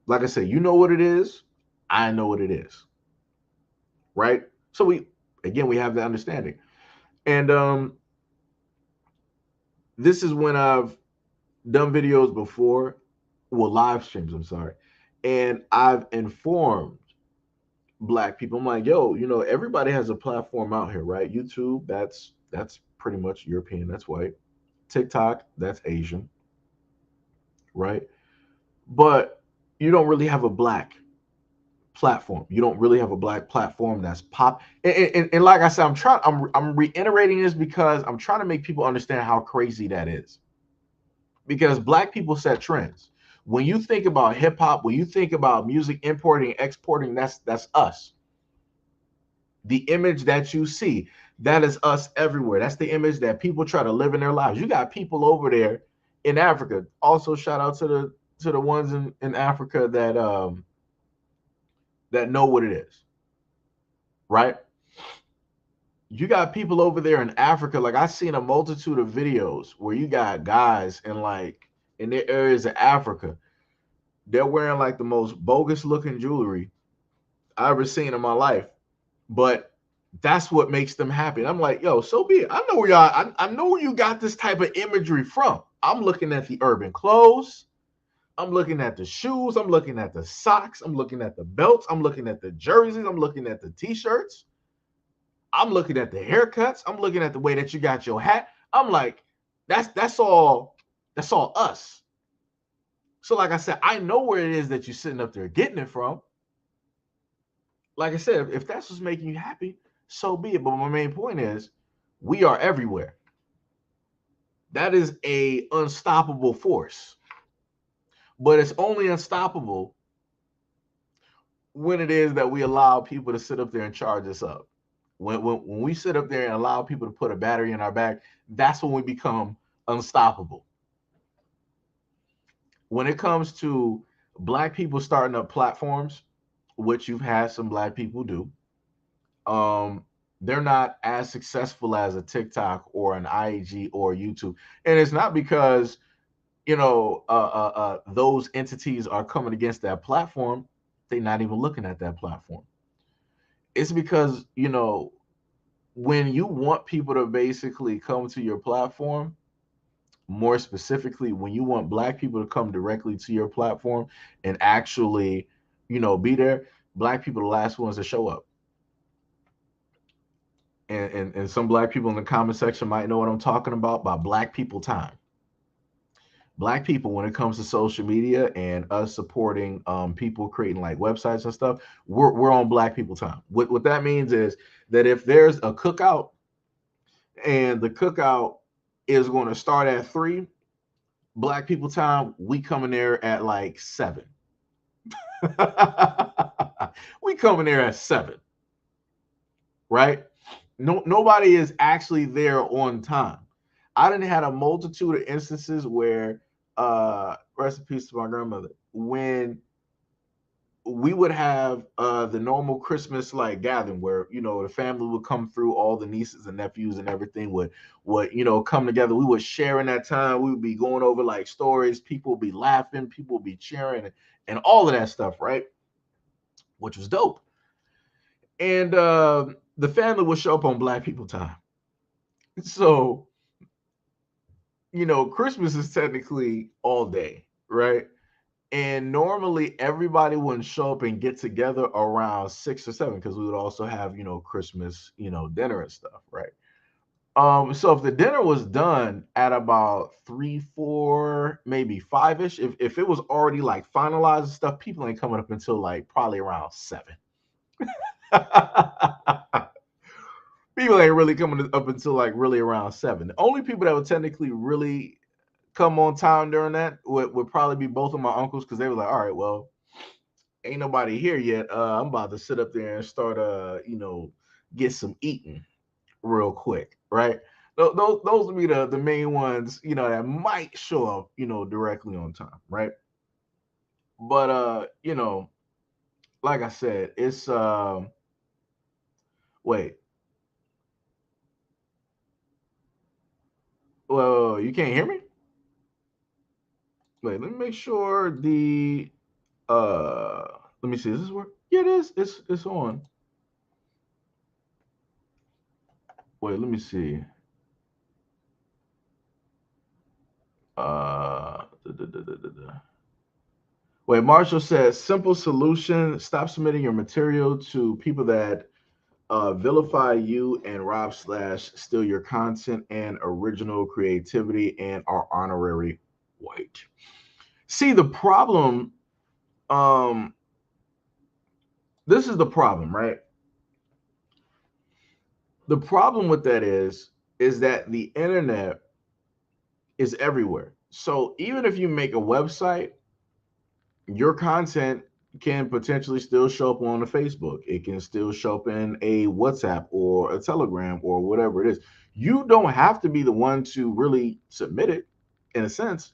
Like I said, you know what it is. I know what it is. Right? So we have the understanding. And this is when I've done videos before, well, live streams, I'm sorry. And I've informed black people. I'm like, yo, everybody has a platform out here, right? YouTube, that's pretty much European, that's white. TikTok, that's Asian, right? But you don't really have a black platform. You don't really have a black platform that's pop. And like I said, I'm reiterating this because I'm trying to make people understand how crazy that is. Because black people set trends. When you think about hip hop, when you think about music importing, exporting, that's us. The image that you see, that is us everywhere. That's the image that people try to live in their lives. You got people over there in Africa. Also, shout out to the ones in Africa that know what it is, right? You got people over there in Africa. Like I seen a multitude of videos where you got guys in their areas of Africa. They're wearing like the most bogus looking jewelry I ever seen in my life, but that's what makes them happy. And I'm like, yo, so be it. I know where y'all. I know where you got this type of imagery from. I'm looking at the urban clothes. I'm looking at the shoes. I'm looking at the socks. I'm looking at the belts. I'm looking at the jerseys. I'm looking at the t-shirts. I'm looking at the haircuts. I'm looking at the way that you got your hat. I'm like, that's all us. So, like I said, I know where it is that you're sitting up there getting it from. Like I said, if that's what's making you happy, so be it. But my main point is, we are everywhere. That is a unstoppable force. But it's only unstoppable when it is that we allow people to sit up there and charge us up. When we sit up there and allow people to put a battery in our back, that's when we become unstoppable. When it comes to black people starting up platforms, which you've had some black people do, um, they're not as successful as a TikTok or an IG or YouTube, and it's not because those entities are coming against that platform. They're not even looking at that platform. It's because when you want people to basically come to your platform, more specifically, when you want black people to come directly to your platform and actually, be there, black people are the last ones to show up. And some black people in the comment section might know what I'm talking about by black people time. Black people, when it comes to social media and us supporting people creating like websites and stuff, we're on black people time. What that means is that if there's a cookout and the cookout is going to start at 3, black people time, we coming there at like 7. We coming there at 7, right? Nobody is actually there on time. I didn't had a multitude of instances where rest in peace to my grandmother, when we would have the normal Christmas like gathering where the family would come through, all the nieces and nephews and everything would come together. We would share in that time. We would be going over like stories. People would be laughing. People would be cheering and all of that stuff, right? Which was dope. And the family would show up on black people time. So Christmas is technically all day, right? And normally everybody wouldn't show up and get together around 6 or 7 because we would also have, Christmas, dinner and stuff, right? So if the dinner was done at about 3, 4, maybe 5-ish, if it was already like finalized and stuff, people ain't coming up until like probably around 7. People ain't really coming up until like really around 7. The only people that would technically really come on time during that would probably be both of my uncles because they were like, all right, well, ain't nobody here yet. I'm about to sit up there and start, get some eating real quick, right? Those would be the main ones, that might show up, directly on time, right? But like I said, it's wait, well, you can't hear me? Wait, let me make sure the let me see. Is this work? Yeah, it is. It's on. Wait, let me see. Wait, Marshall says simple solution: stop submitting your material to people that vilify you and rob slash steal your content and original creativity and are honorary white. See, the problem, um, this is the problem, right? The problem with that is that the internet is everywhere. So even if you make a website, your content can potentially still show up on a Facebook. It can still show up in a WhatsApp or a Telegram or whatever it is. You don't have to be the one to really submit it in a sense.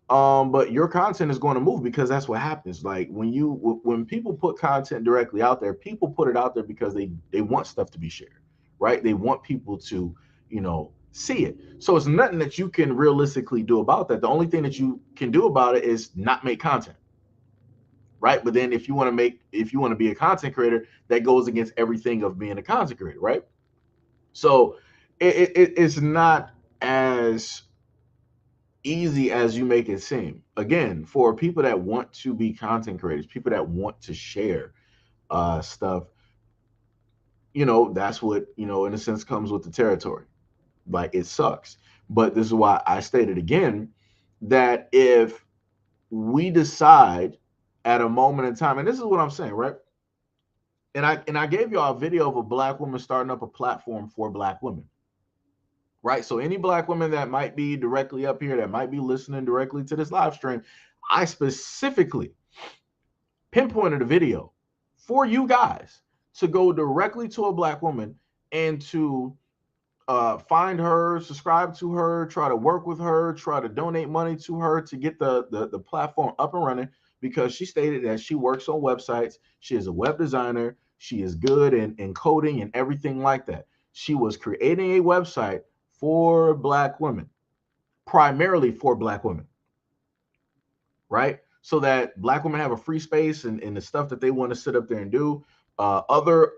But your content is going to move because that's what happens. Like when people put content directly out there, people put it out there because they want stuff to be shared, right? They want people to, see it. So it's nothing that you can realistically do about that. The only thing that you can do about it is not make content, right? But then if you want to be a content creator, that goes against everything of being a content creator, right? So it's not as easy as you make it seem. Again, for people that want to be content creators, people that want to share stuff, that's what, in a sense comes with the territory. Like it sucks. But this is why I stated again that if we decide at a moment in time, and this is what I'm saying, right? And I gave y'all a video of a black woman starting up a platform for black women. Right. So any black women that might be directly up here, that might be listening directly to this live stream, I specifically pinpointed a video for you guys to go directly to a black woman and to find her, subscribe to her, try to work with her, try to donate money to her to get the platform up and running, because she stated that she works on websites. She is a web designer. She is good in coding and everything like that. She was creating a website for black women, primarily for black women, right? So that black women have a free space and the stuff that they want to sit up there and do. Other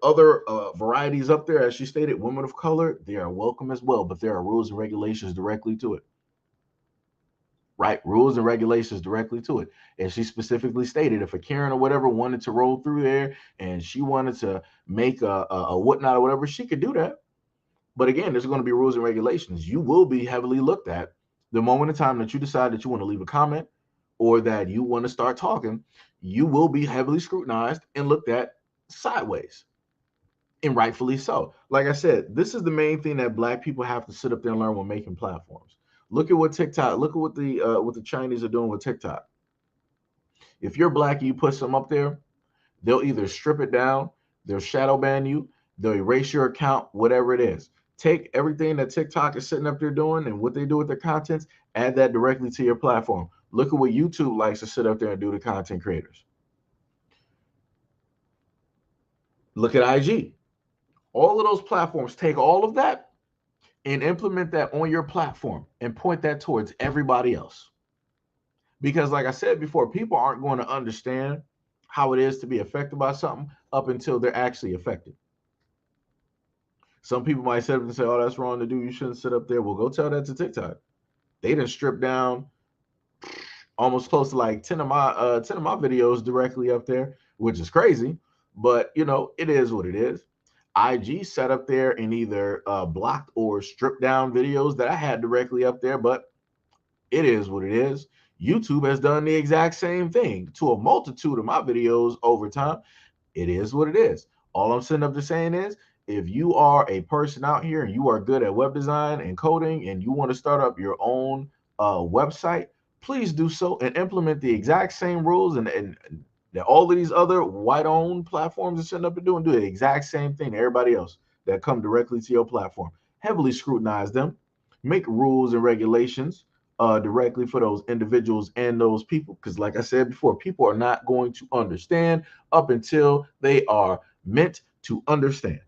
varieties up there, as she stated, women of color, they are welcome as well, but there are rules and regulations directly to it. Right? Rules and regulations directly to it. And she specifically stated if a Karen or whatever wanted to roll through there and she wanted to make a whatnot or whatever, she could do that. But again, there's going to be rules and regulations. You will be heavily looked at the moment in time that you decide that you want to leave a comment or that you want to start talking. You will be heavily scrutinized and looked at sideways, and rightfully so. Like I said, this is the main thing that black people have to sit up there and learn when making platforms. Look at what TikTok, look at what the Chinese are doing with TikTok. If you're black and you put some up there, they'll either strip it down, they'll shadow ban you, they'll erase your account, whatever it is. Take everything that TikTok is sitting up there doing and what they do with their contents, add that directly to your platform. Look at what YouTube likes to sit up there and do to content creators. Look at IG. All of those platforms, take all of that and implement that on your platform and point that towards everybody else. Because like I said before, people aren't going to understand how it is to be affected by something up until they're actually affected. Some people might sit up and say, oh, that's wrong to do. You shouldn't sit up there. Well, go tell that to TikTok. They done stripped down almost close to like 10 of my videos directly up there, which is crazy. But it is what it is. IG sat up there and either blocked or stripped down videos that I had directly up there, but it is what it is. YouTube has done the exact same thing to a multitude of my videos over time. It is what it is. All I'm sitting up there saying is, if you are a person out here and you are good at web design and coding and you want to start up your own website, please do so and implement the exact same rules and that all of these other white-owned platforms are sitting up and do the exact same thing to everybody else that come directly to your platform. Heavily scrutinize them, make rules and regulations directly for those individuals and those people. Because like I said before, people are not going to understand up until they are meant to understand.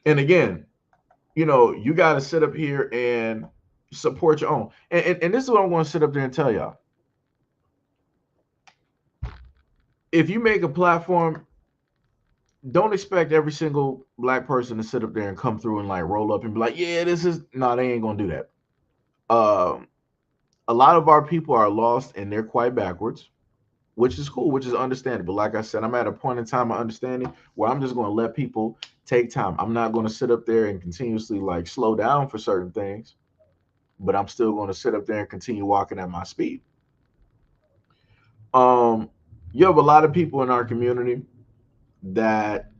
And again, you got to sit up here and Support your own. And this is what I'm going to sit up there and tell y'all. If you make a platform, don't expect every single black person to sit up there and come through and like roll up and be like, yeah, this is no, they ain't gonna do that. Um, a lot of our people are lost and they're quite backwards, which is cool, which is understandable. Like I said, I'm at a point in time of understanding where I'm just going to let people take time. I'm not going to sit up there and continuously like slow down for certain things, but I'm still going to sit up there and continue walking at my speed. Um, you have a lot of people in our community that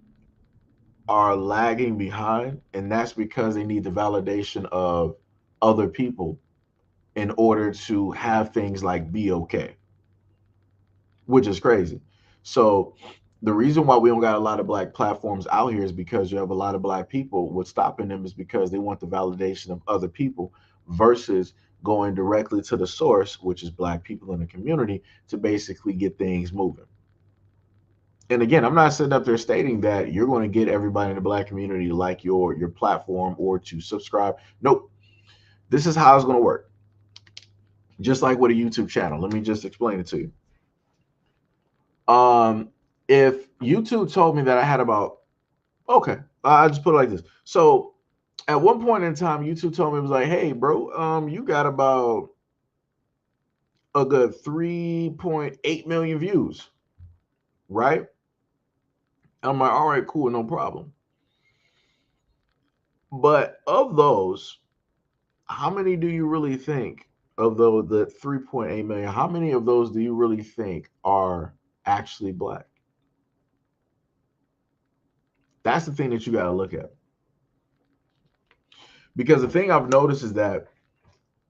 are lagging behind, and that's because they need the validation of other people in order to have things like be okay, which is crazy. So the reason why we don't got a lot of black platforms out here is because you have a lot of black people. What's stopping them is because they want the validation of other people versus going directly to the source, which is black people in the community, to basically get things moving. And again, I'm not sitting up there stating that you're going to get everybody in the black community to like your platform or to subscribe. Nope. This is how it's going to work. Just like with a YouTube channel. Let me just explain it to you. If YouTube told me that I had about, okay, I just put it like this. So at one point in time, YouTube told me, it was like, hey, bro, you got about a good 3.8 million views, right? I'm like, all right, cool, no problem. But of those, how many do you really think of those, the 3.8 million, how many of those do you really think are actually black? That's the thing that you got to look at. Because the thing I've noticed is that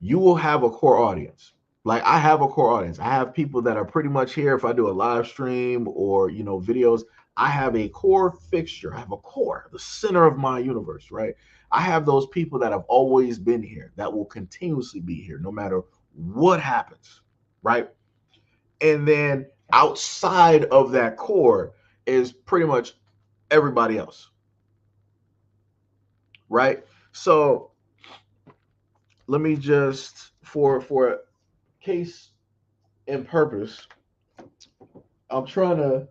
you will have a core audience. Like I have a core audience. I have people that are pretty much here. If I do a live stream or videos, I have a core fixture. I have a core, the center of my universe, right? I have those people that have always been here that will continuously be here no matter what happens, right? And then outside of that core is pretty much everybody else, right? So let me just for case and purpose, I'm trying to.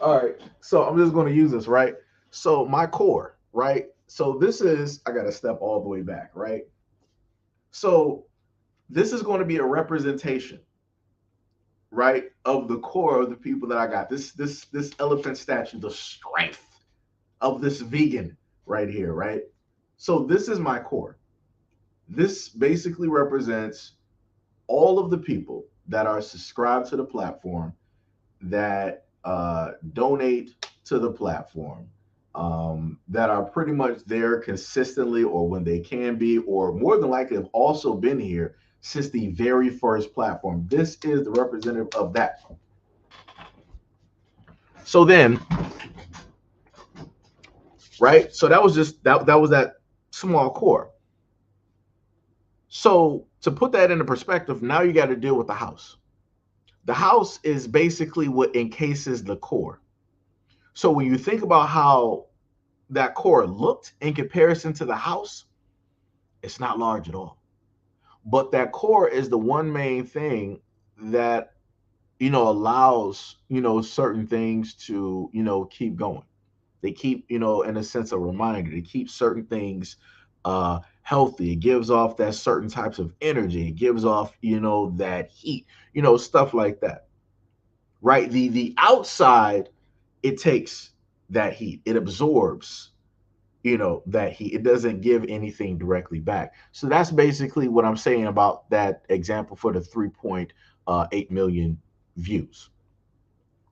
All right, so I'm just going to use this, right? So my core, right? So this is, I got to step all the way back, right? So this is going to be a representation, right, of the core of the people that I got. This elephant statue, the strength of this vegan right here, right? So this is my core. This basically represents all of the people that are subscribed to the platform, that donate to the platform, that are pretty much there consistently or when they can be, or more than likely have also been here since the very first platform. This is the representative of that. So then, right? So that was just that was that small core. So to put that into perspective, now you got to deal with the house. The house is basically what encases the core. So when you think about how that core looked in comparison to the house, it's not large at all. But that core is the one main thing that allows certain things to keep going. They keep in a sense a reminder. They keep certain things healthy. It gives off that certain types of energy. It gives off that heat. Stuff like that. Right. The outside, it takes that heat. It absorbs that it doesn't give anything directly back. So that's basically what I'm saying about that example for the 3.8 million views,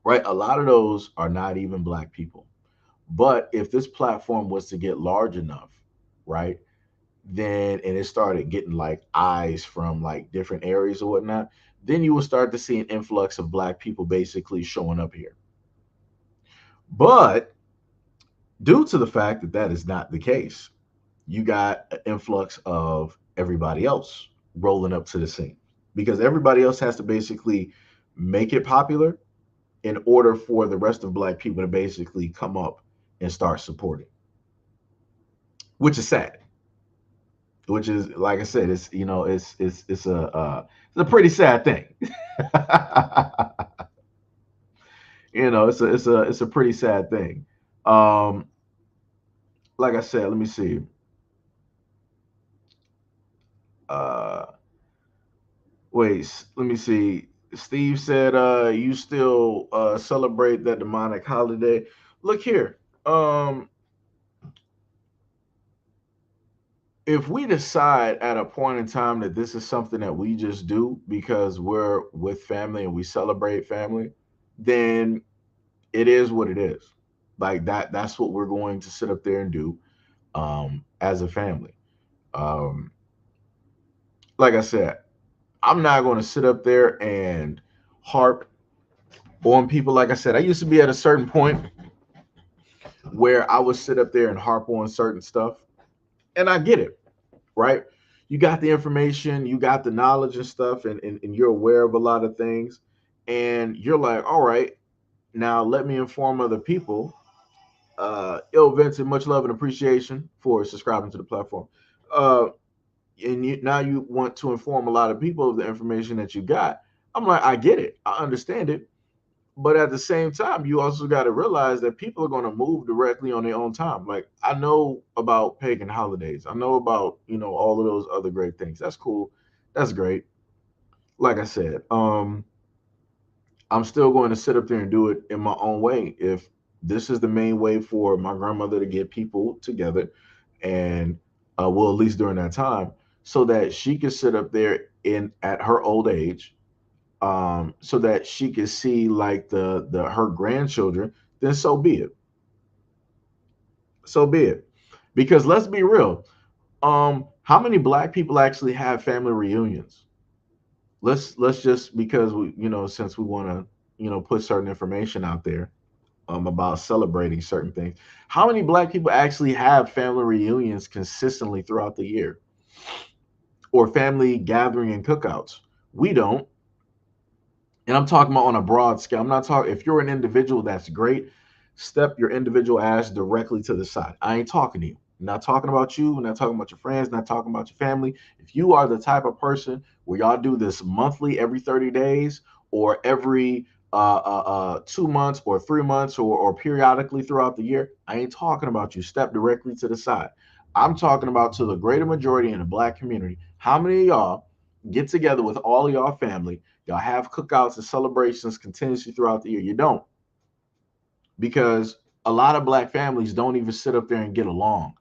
right? A lot of those are not even black people. But if this platform was to get large enough, right, then and it started getting like eyes from like different areas or whatnot, then you will start to see an influx of black people basically showing up here. But due to the fact that that is not the case, you got an influx of everybody else rolling up to the scene because everybody else has to basically make it popular in order for the rest of black people to basically come up and start supporting, which is sad. which is, like I said, it's, it's a pretty sad thing. It's a pretty sad thing. Um, like I said, let me see. Uh, let me see. Steve said, you still celebrate that demonic holiday. Look here. If we decide at a point in time that this is something that we just do because we're with family and we celebrate family, then it is what it is. Like that's what we're going to sit up there and do as a family. Um, like I said, I'm not going to sit up there and harp on people. Like I said, I used to be at a certain point where I would sit up there and harp on certain stuff, and I get it, right? You got the information, you got the knowledge and stuff, and you're aware of a lot of things, and you're like, all right, now let me inform other people. Ill Vincent, much love and appreciation for subscribing to the platform. Uh, and now you want to inform a lot of people of the information that you got. I'm like, I get it, I understand it, but at the same time, you also got to realize that people are going to move directly on their own time. Like I know about pagan holidays, I know about all of those other great things. That's cool, that's great. Like I said, I'm still going to sit up there and do it in my own way. If this is the main way for my grandmother to get people together, and well, at least during that time, so that she can sit up there in at her old age, so that she can see like the her grandchildren, then so be it. So be it. Because let's be real, how many black people actually have family reunions? Let's just, because we, since we want to, put certain information out there about celebrating certain things. How many black people actually have family reunions consistently throughout the year, or family gathering and cookouts? We don't. And I'm talking about on a broad scale. I'm not talking, if you're an individual, that's great. Step your individual ass directly to the side. I ain't talking to you. I'm not talking about you. I'm not talking about your friends. Not talking about your family. If you are the type of person where y'all do this monthly, every 30 days, or every 2 months or 3 months, or periodically throughout the year, I ain't talking about you. Step directly to the side. I'm talking about to the greater majority in the black community. How many of y'all get together with all of y'all family? Y'all have cookouts and celebrations continuously throughout the year. You don't, because a lot of black families don't even sit up there and get along,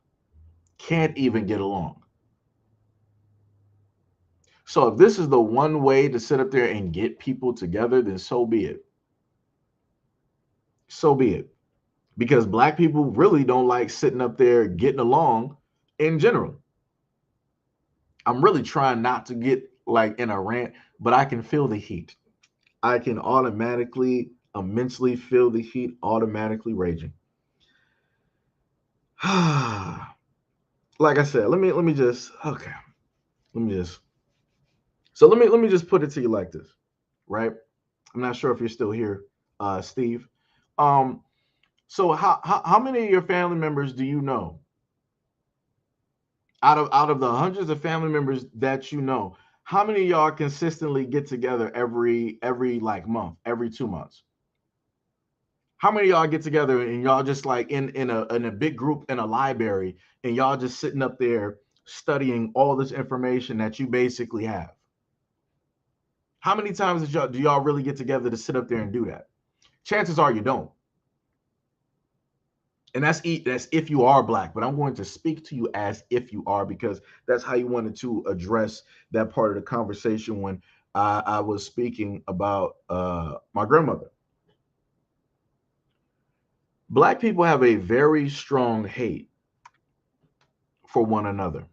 can't even get along. So if this is the one way to sit up there and get people together, then so be it. So be it. Because black people really don't like sitting up there getting along in general. I'm really trying not to get like in a rant, but I can feel the heat. I can automatically, immensely feel the heat automatically raging. Like I said, let me just, okay. Let me just, so let me just put it to you like this, right? I'm not sure if you're still here, Steve. Um, so how many of your family members do you know, out of the hundreds of family members that you know? How many of y'all consistently get together every like month, every 2 months? How many of y'all get together and y'all just like in a big group in a library, and y'all just sitting up there studying all this information that you basically have? How many times do y'all really get together to sit up there and do that? Chances are you don't. And that's if you are black, but I'm going to speak to you as if you are, because that's how you wanted to address that part of the conversation when I was speaking about my grandmother. Black people have a very strong hate for one another.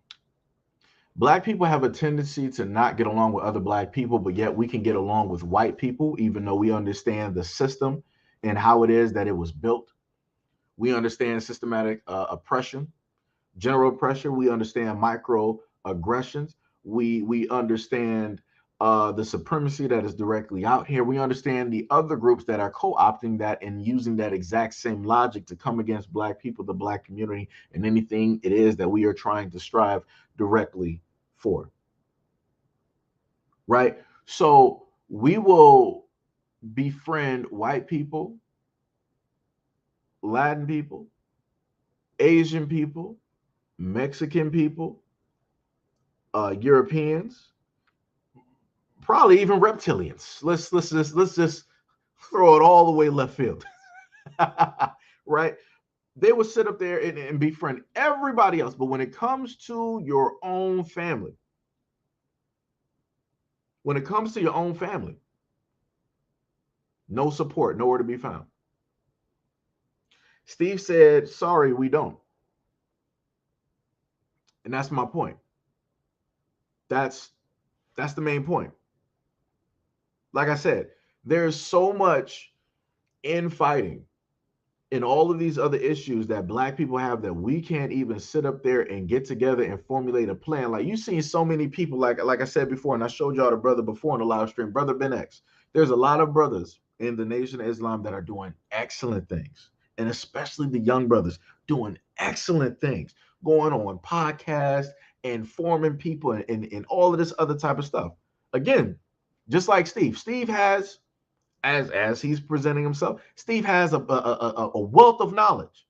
Black people have a tendency to not get along with other black people, but yet we can get along with white people, even though we understand the system and how it is that it was built. We understand systematic oppression, general oppression. We understand microaggressions. We understand the supremacy that is directly out here. We understand the other groups that are co-opting that and using that exact same logic to come against Black people, the Black community, and anything it is that we are trying to strive directly for. Right? So we will befriend white people, Latin people, Asian people, Mexican people, Europeans, probably even reptilians. Let's just throw it all the way left field. Right? They will sit up there and befriend everybody else. But when it comes to your own family, no support, nowhere to be found. Steve said, sorry, we don't. And that's my point. That's the main point. Like I said, there's so much infighting in all of these other issues that Black people have that we can't even sit up there and get together and formulate a plan. Like you've seen so many people, like I said before, and I showed y'all the brother before in the live stream, Brother Ben X. There's a lot of brothers in the Nation of Islam that are doing excellent things, and especially the young brothers doing excellent things, going on podcasts and forming people and all of this other type of stuff. Again, just like Steve has, as he's presenting himself, Steve has a wealth of knowledge,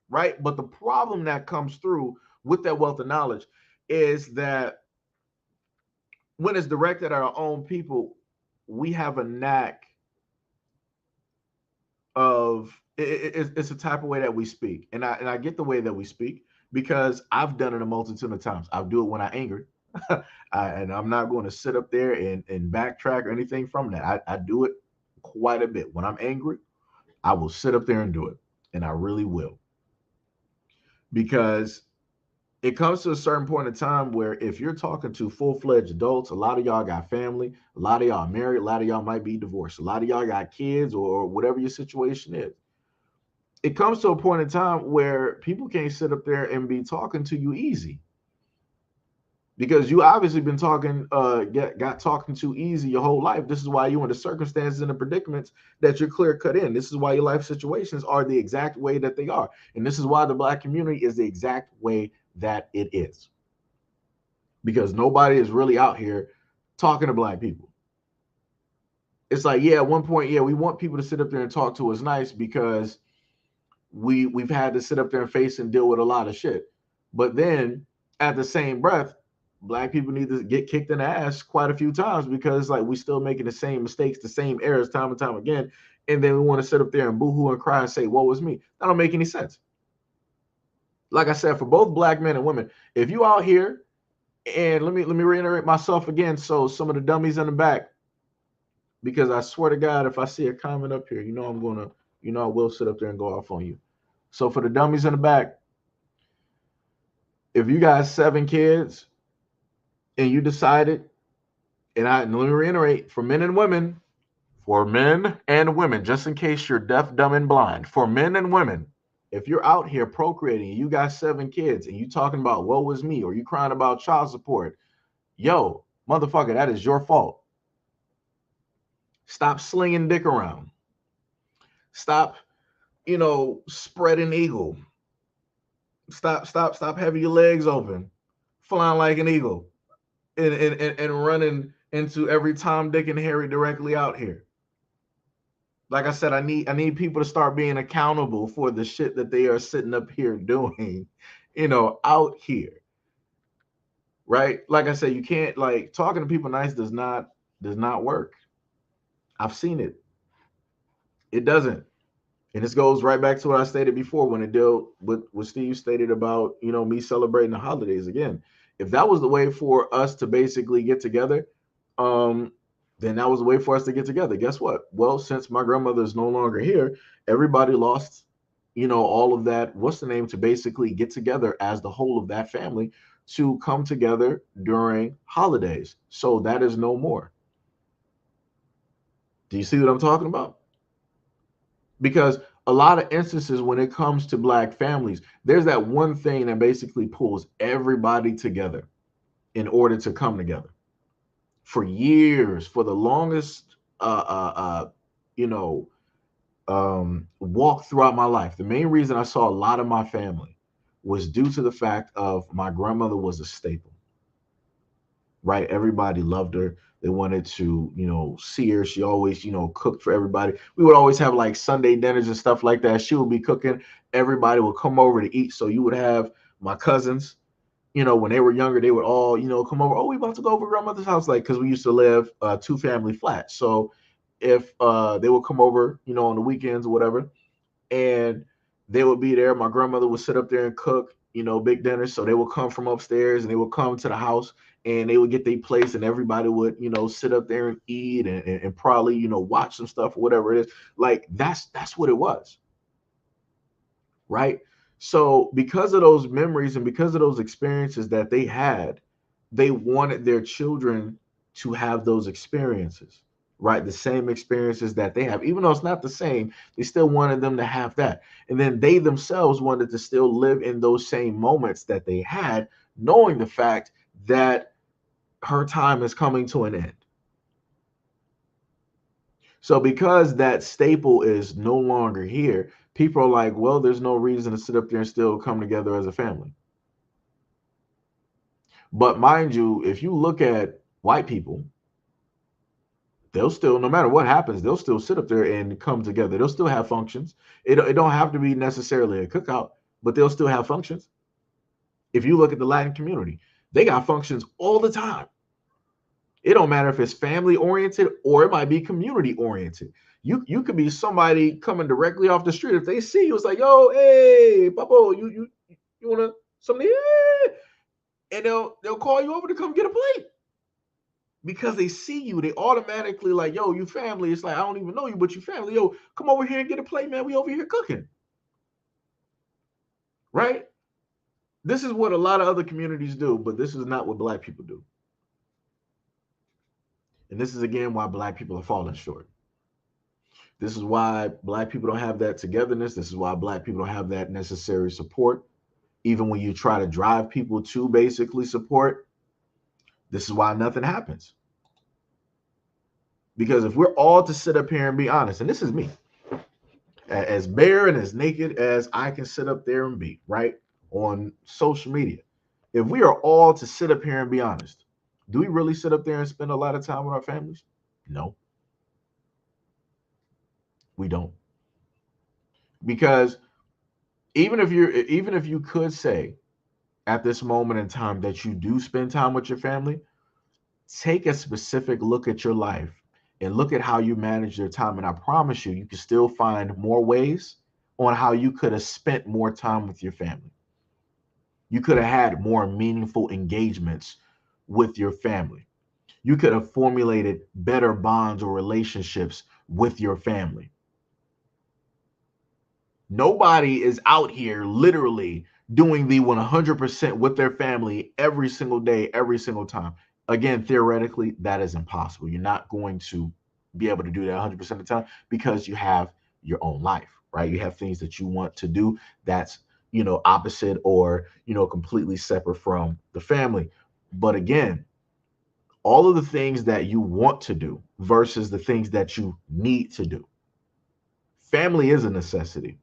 right? But the problem that comes through with that wealth of knowledge is that when it's directed at our own people, we have a knack of it's a type of way that we speak, and I get the way that we speak because I've done it a multitude of times. I'll do it when I'm angry. And I'm not going to sit up there and backtrack or anything from that. I do it quite a bit. When I'm angry, I will sit up there and do it. And I really will. Because it comes to a certain point in time where if you're talking to full-fledged adults, a lot of y'all got family, a lot of y'all married, a lot of y'all might be divorced, a lot of y'all got kids or whatever your situation is. It comes to a point in time where people can't sit up there and be talking to you easy. Because you obviously been talking, got talking too easy your whole life. This is why you're in the circumstances and the predicaments that you're clear cut in. This is why your life situations are the exact way that they are. And this is why the Black community is the exact way that it is. Because nobody is really out here talking to Black people. It's like, yeah, at one point, yeah, we want people to sit up there and talk to us nice because we've had to sit up there and face and deal with a lot of shit. But then at the same breath, Black people need to get kicked in the ass quite a few times because like we still making the same mistakes, the same errors time and time again. And then we want to sit up there and boohoo and cry and say, woe is me. That don't make any sense. Like I said, for both Black men and women, if you out here, and let me reiterate myself again, so some of the dummies in the back, because I swear to God, if I see a comment up here, I will sit up there and go off on you. So for the dummies in the back, if you got 7 kids, and you decided, and let me reiterate, for men and women, just in case you're deaf, dumb, and blind, for men and women, if you're out here procreating, and you got 7 kids, and you talking about woe was me, or you crying about child support, yo, motherfucker, that is your fault. Stop slinging dick around. Stop, spreading eagle. Stop having your legs open, flying like an eagle. And running into every Tom, Dick, and Harry directly out here. Like I said, I need people to start being accountable for the shit that they are sitting up here doing, out here. Right? Like I said, you can't talking to people nice does not work. I've seen it. It doesn't. And this goes right back to what I stated before when it dealt with what Steve stated about, me celebrating the holidays again. If that was the way for us to basically get together, then that was the way for us to get together. Guess what? Well, since my grandmother is no longer here, everybody lost, all of that, to basically get together as the whole of that family to come together during holidays. So that is no more. Do you see what I'm talking about? Because a lot of instances when it comes to Black families, there's that one thing that basically pulls everybody together in order to come together. for years, for the longest, you know, walk throughout my life. The main reason I saw a lot of my family was due to the fact of my grandmother was a staple, right? Everybody loved her. They wanted to, see her. She always, cooked for everybody. We would always have like Sunday dinners and stuff like that. She would be cooking. Everybody would come over to eat. So you would have my cousins, when they were younger, they would all, come over. Oh, we about to go over grandmother's house, like, because we used to live two-family flat. So if they would come over, on the weekends or whatever, and they would be there. My grandmother would sit up there and cook, big dinners. So they would come from upstairs and they would come to the house and they would get their place and everybody would, sit up there and eat and probably, watch some stuff or whatever it is. Like that's what it was. Right. So because of those memories and because of those experiences that they had, they wanted their children to have those experiences, right? The same experiences that they have, even though it's not the same, they still wanted them to have that. And then they themselves wanted to still live in those same moments that they had, knowing the fact that her time is coming to an end. So because that staple is no longer here, people are like, well, there's no reason to sit up there and still come together as a family. But mind you, if you look at white people, they'll still, no matter what happens, they'll still sit up there and come together. They'll still have functions. It don't have to be necessarily a cookout, but they'll still have functions. If you look at the Latin community, they got functions all the time. It don't matter if it's family oriented or it might be community oriented. You could be somebody coming directly off the street. If they see you, it's like, yo, hey, Papo, you wanna something? Yeah. And they'll call you over to come get a plate. Because they see you, they automatically like, yo, you family. It's like, I don't even know you, but you family. Yo, come over here and get a plate, man. We over here cooking. Right? This is what a lot of other communities do, but this is not what Black people do. And this is again why Black people are falling short. This is why Black people don't have that togetherness. This is why Black people don't have that necessary support. Even when you try to drive people to basically support, this is why nothing happens. Because if we're all to sit up here and be honest, and this is me, as bare and as naked as I can sit up there and be, right, on social media, if we are all to sit up here and be honest, do we really sit up there and spend a lot of time with our families? No, we don't. Because even if you could say at this moment in time that you do spend time with your family, take a specific look at your life and look at how you manage your time. And I promise you, you can still find more ways on how you could have spent more time with your family. You could have had more meaningful engagements with your family. You could have formulated better bonds or relationships with your family. Nobody is out here literally doing the 100% with their family every single day, every single time. Again, theoretically, that is impossible. You're not going to be able to do that 100% of the time because you have your own life, right? You have things that you want to do that's, opposite or, completely separate from the family. But again, all of the things that you want to do versus the things that you need to do. Family is a necessity,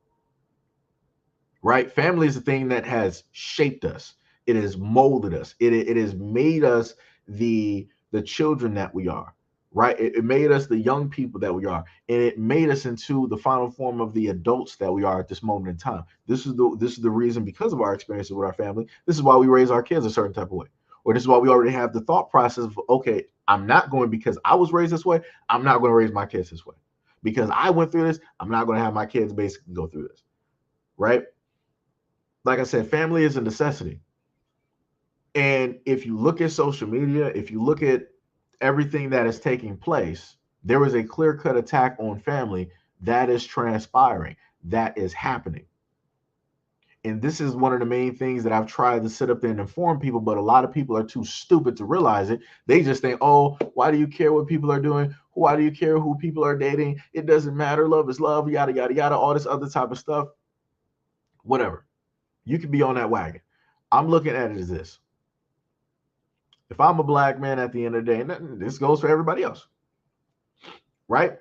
right? Family is the thing that has shaped us. It has molded us. It has made us the children that we are, right? It made us the young people that we are, and it made us into the final form of the adults that we are at this moment in time. This is the reason, because of our experiences with our family. This is why we raise our kids a certain type of way, or this is why we already have the thought process of, okay, I'm not going, because I was raised this way, I'm not going to raise my kids this way. Because I went through this, I'm not going to have my kids basically go through this, right? Like I said, family is a necessity. And if you look at social media, if you look at everything that is taking place, there is a clear-cut attack on family that is transpiring, that is happening. And this is one of the main things that I've tried to sit up there and inform people, but a lot of people are too stupid to realize it. They just think, oh, why do you care what people are doing? Why do you care who people are dating? It doesn't matter. Love is love, yada, yada, yada, all this other type of stuff. Whatever. You can be on that wagon. I'm looking at it as this. If I'm a black man at the end of the day, and this goes for everybody else, right?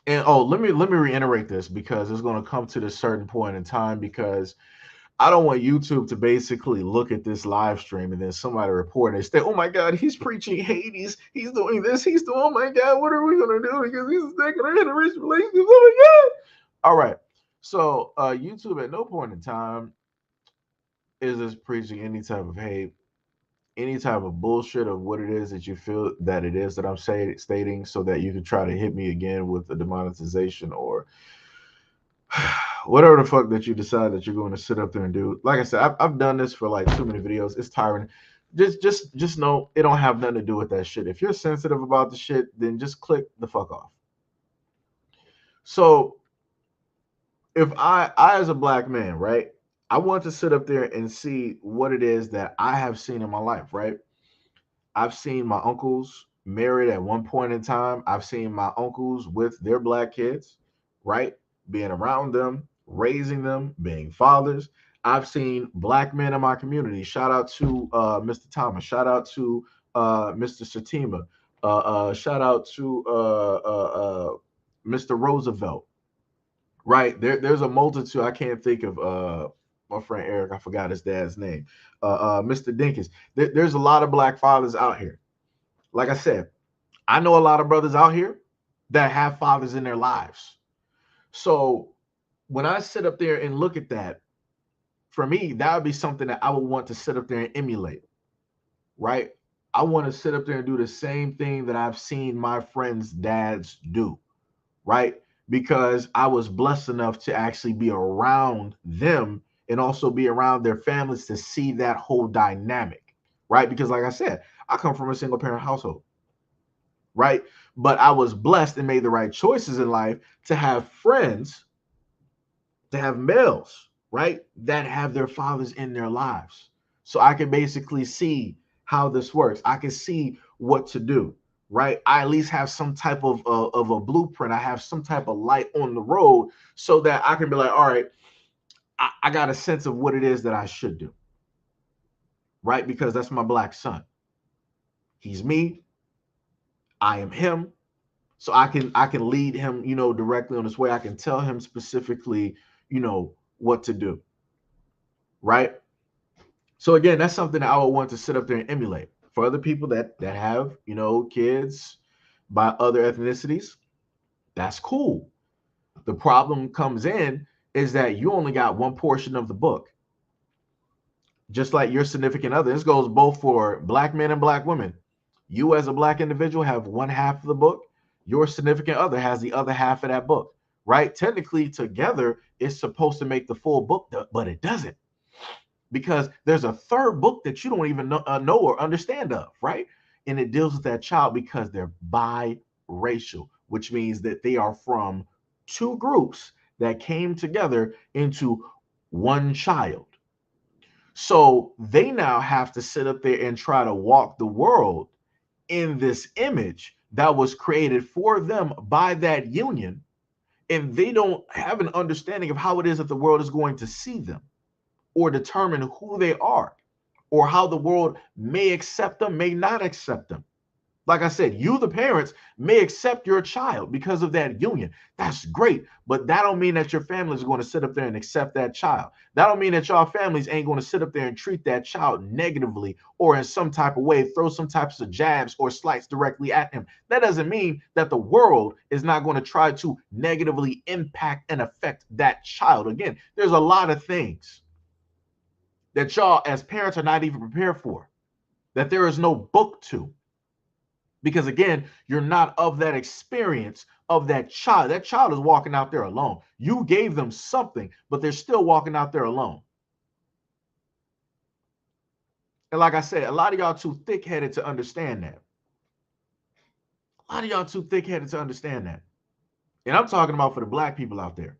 And oh, let me reiterate this because it's going to come to this certain point in time because I don't want YouTube to basically look at this live stream and then somebody report and say, "Oh my God, he's preaching hate. He's doing this. He's doing. Oh my God, what are we gonna do? Because he's attacking our interracial relationships. Oh my God!" All right. So YouTube at no point in time is this preaching any type of hate, any type of bullshit of what it is that you feel that it is that I'm stating, so that you can try to hit me again with the demonetization or whatever the fuck that you decide that you're going to sit up there and do. Like I said, I've done this for like too many videos. It's tiring. Just know it don't have nothing to do with that shit. If you're sensitive about the shit, then just click the fuck off. So if I as a black man, right, I want to sit up there and see what it is that I have seen in my life, right? I've seen my uncles married at one point in time. I've seen my uncles with their black kids, right? Being around them, raising them, being fathers. I've seen black men in my community. Shout out to Mr. Thomas. Shout out to Mr. Satima. Shout out to Mr. Roosevelt. Right there's a multitude. I can't think of my friend Eric. I forgot his dad's name. Mr. Dinkins. There's a lot of black fathers out here. Like I said, I know a lot of brothers out here that have fathers in their lives. So when I sit up there and look at that, for me, that would be something that I would want to sit up there and emulate, right? I want to sit up there and do the same thing that I've seen my friends' dads do, right? Because I was blessed enough to actually be around them and also be around their families to see that whole dynamic, right? Because, like I said, I come from a single parent household, right? But I was blessed and made the right choices in life to have friends, to have males, right, that have their fathers in their lives. So I can basically see how this works. I can see what to do, right? I at least have some type of a blueprint. I have some type of light on the road so that I can be like, all right, I got a sense of what it is that I should do, right? Because that's my black son. He's me. I am him. So I can lead him, directly on his way. I can tell him specifically, what to do, right? So again, that's something that I would want to sit up there and emulate for other people that have, kids by other ethnicities. That's cool. The problem comes in is that you only got one portion of the book. Just like your significant other, this goes both for black men and black women. You as a black individual have one half of the book. Your significant other has the other half of that book, right? Technically, together, it's supposed to make the full book, but it doesn't, because there's a third book that you don't even know or understand of, right? And it deals with that child because they're biracial, which means that they are from two groups that came together into one child. So they now have to sit up there and try to walk the world in this image that was created for them by that union. And they don't have an understanding of how it is that the world is going to see them or determine who they are or how the world may accept them, may not accept them. Like I said, you, the parents, may accept your child because of that union. That's great. But that don't mean that your family is going to sit up there and accept that child. That don't mean that y'all families ain't going to sit up there and treat that child negatively or in some type of way, throw some types of jabs or slights directly at him. That doesn't mean that the world is not going to try to negatively impact and affect that child. Again, there's a lot of things that y'all as parents are not even prepared for, that there is no book to. Because again, you're not of that experience of that child. That child is walking out there alone. You gave them something, but they're still walking out there alone. And like I said, a lot of y'all too thick-headed to understand that. A lot of y'all too thick-headed to understand that. And I'm talking about for the black people out there.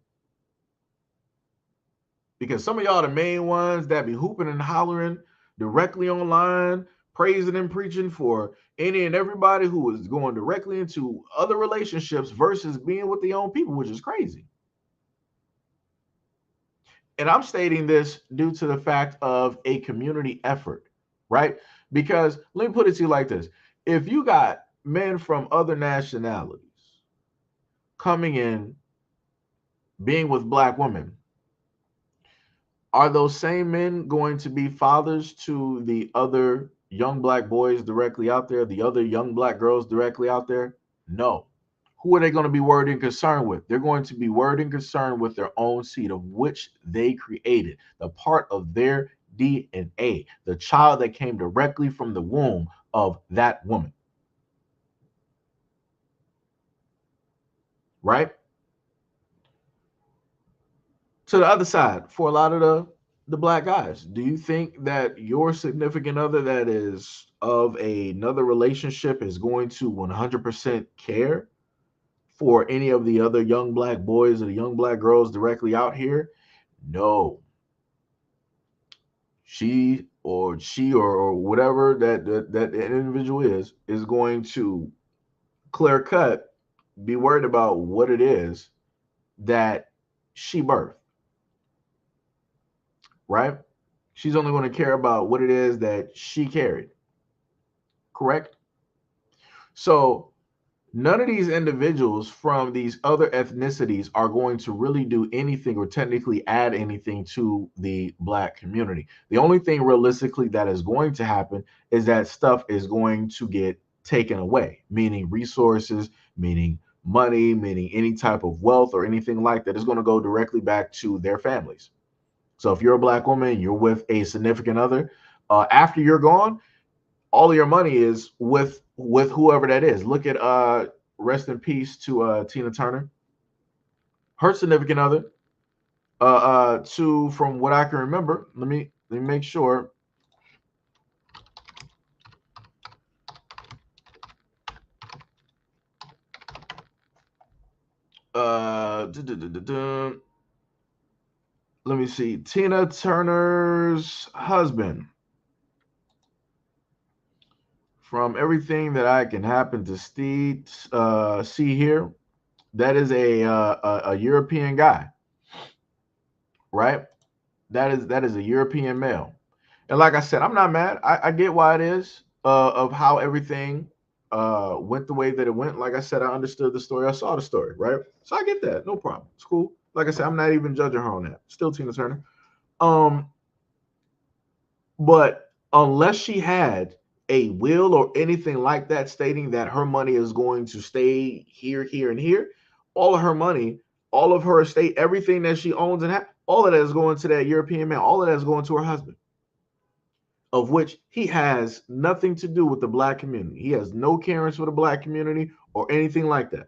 Because some of y'all the main ones that be hooping and hollering directly online, praising and preaching for any and everybody who is going directly into other relationships versus being with their own people, which is crazy. And I'm stating this due to the fact of a community effort, right? Because let me put it to you like this. If you got men from other nationalities coming in, being with black women, are those same men going to be fathers to the other young black boys directly out there, the other young black girls directly out there? No. Who are they going to be worried and concerned with? They're going to be worried and concerned with their own seed, of which they created, the part of their DNA, the child that came directly from the womb of that woman. Right? To the other side, for a lot of the black guys, do you think that your significant other that is of another relationship is going to 100% care for any of the other young black boys or the young black girls directly out here? No. She or whatever that individual is going to clear cut be worried about what it is that she birthed, right? She's only going to care about what it is that she carried, correct? So none of these individuals from these other ethnicities are going to really do anything or technically add anything to the black community. The only thing realistically that is going to happen is that stuff is going to get taken away, meaning resources, meaning money, meaning any type of wealth or anything like that is going to go directly back to their families. So if you're a black woman, you're with a significant other, after you're gone, all of your money is with whoever that is. Look at rest in peace to Tina Turner, her significant other. To from what I can remember, let me make sure. Let me see. Tina Turner's husband. From everything that I can happen to see here, that is a European guy, right? That is a European male. And like I said, I'm not mad. I get why it is of how everything went the way that it went. Like I said, I understood the story. I saw the story, right? So I get that. No problem. It's cool. Like I said, I'm not even judging her on that. Still Tina Turner. Um, but unless she had a will or anything like that stating that her money is going to stay here, here, and here, all of her money, all of her estate, everything that she owns and all of that is going to that European man. All of that is going to her husband, of which he has nothing to do with the black community. He has no cares for the black community or anything like that.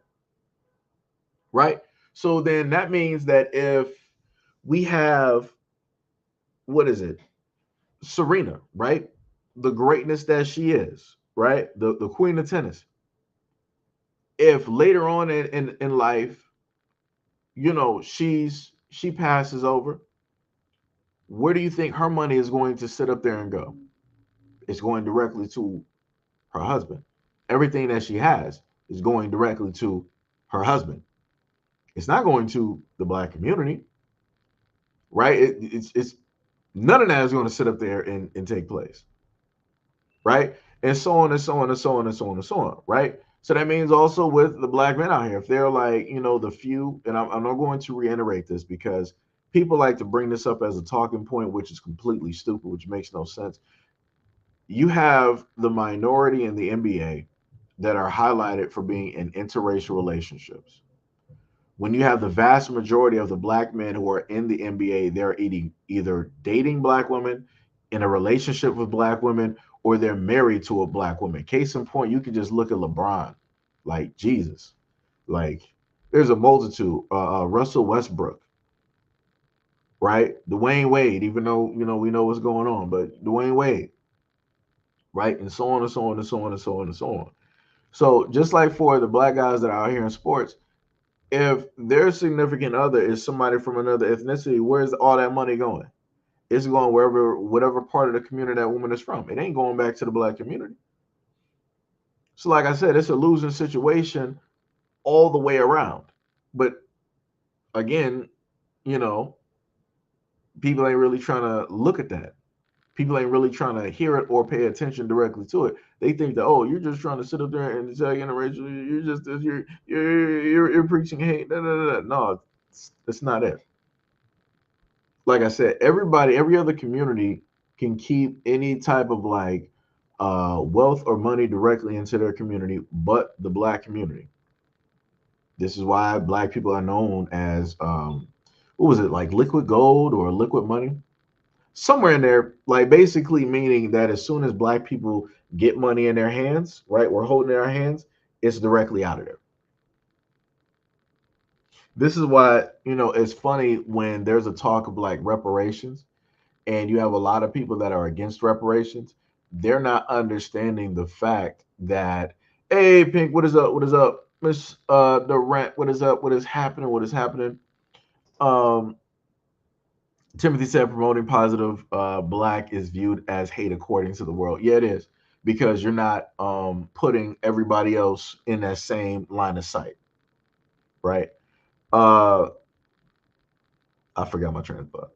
Right? So then that means that if we have, what is it? Serena, right? The greatness that she is, right? The queen of tennis. If later on in life, she passes over, where do you think her money is going to sit up there and go? It's going directly to her husband. Everything that she has is going directly to her husband. It's not going to the black community, right? It's none of that is going to sit up there and take place, right? And so on and so on and so on and so on and so on, right? So that means also with the black men out here, if they're like, the few, and I'm not going to reiterate this because people like to bring this up as a talking point, which is completely stupid, which makes no sense. You have the minority in the NBA that are highlighted for being in interracial relationships. When you have the vast majority of the black men who are in the NBA, they're either dating black women, in a relationship with black women, or they're married to a black woman. Case in point, you can just look at LeBron, like Jesus, like there's a multitude. Russell Westbrook, right? Dwayne Wade, even though we know what's going on, but Dwayne Wade, right? And so on and so on and so on and so on and so on. So just like for the black guys that are out here in sports, if their significant other is somebody from another ethnicity, where's all that money going? It's going whatever part of the community that woman is from. It ain't going back to the black community. So, like I said, it's a losing situation all the way around. But again, you know, people ain't really trying to look at that. People ain't really trying to hear it or pay attention directly to it. They think that, oh, you're just trying to sit up there and tell interracial. You're just you're preaching hate. No, it's not it. Like I said, everybody, every other community can keep any type of like wealth or money directly into their community, but the black community. This is why black people are known as what was it, like liquid gold or liquid money? Somewhere in there, like basically meaning that as soon as black people get money in their hands, right, we're holding in our hands, it's directly out of there. This is why, it's funny when there's a talk of like reparations and you have a lot of people that are against reparations. They're not understanding the fact that, hey, Pink, what is up? What is up? Miss the rent, what is up? What is happening? What is happening? Um, Timothy said promoting positive black is viewed as hate according to the world. Yeah, it is. Because you're not putting everybody else in that same line of sight, right? Uh I forgot my train of thought.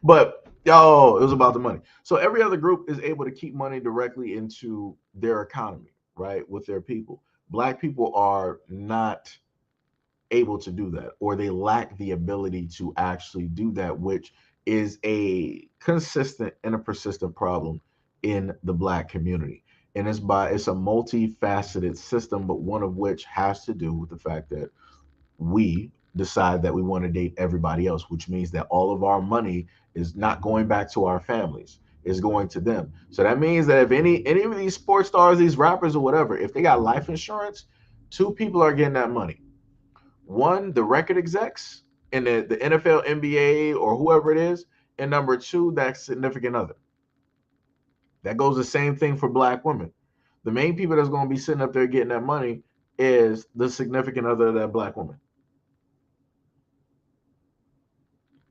But yo, it was about the money. So every other group is able to keep money directly into their economy, right? With their people. Black people are not able to do that, or they lack the ability to actually do that, which is a consistent and a persistent problem in the black community. And it's a multifaceted system, but one of which has to do with the fact that we decide that we want to date everybody else, which means that all of our money is not going back to our families, is going to them. So that means that if any of these sports stars, these rappers or whatever, if they got life insurance, two people are getting that money. One, the record execs in the NFL, NBA, or whoever it is, and number two, that significant other. That goes the same thing for black women. The main people that's going to be sitting up there getting that money is the significant other of that black woman.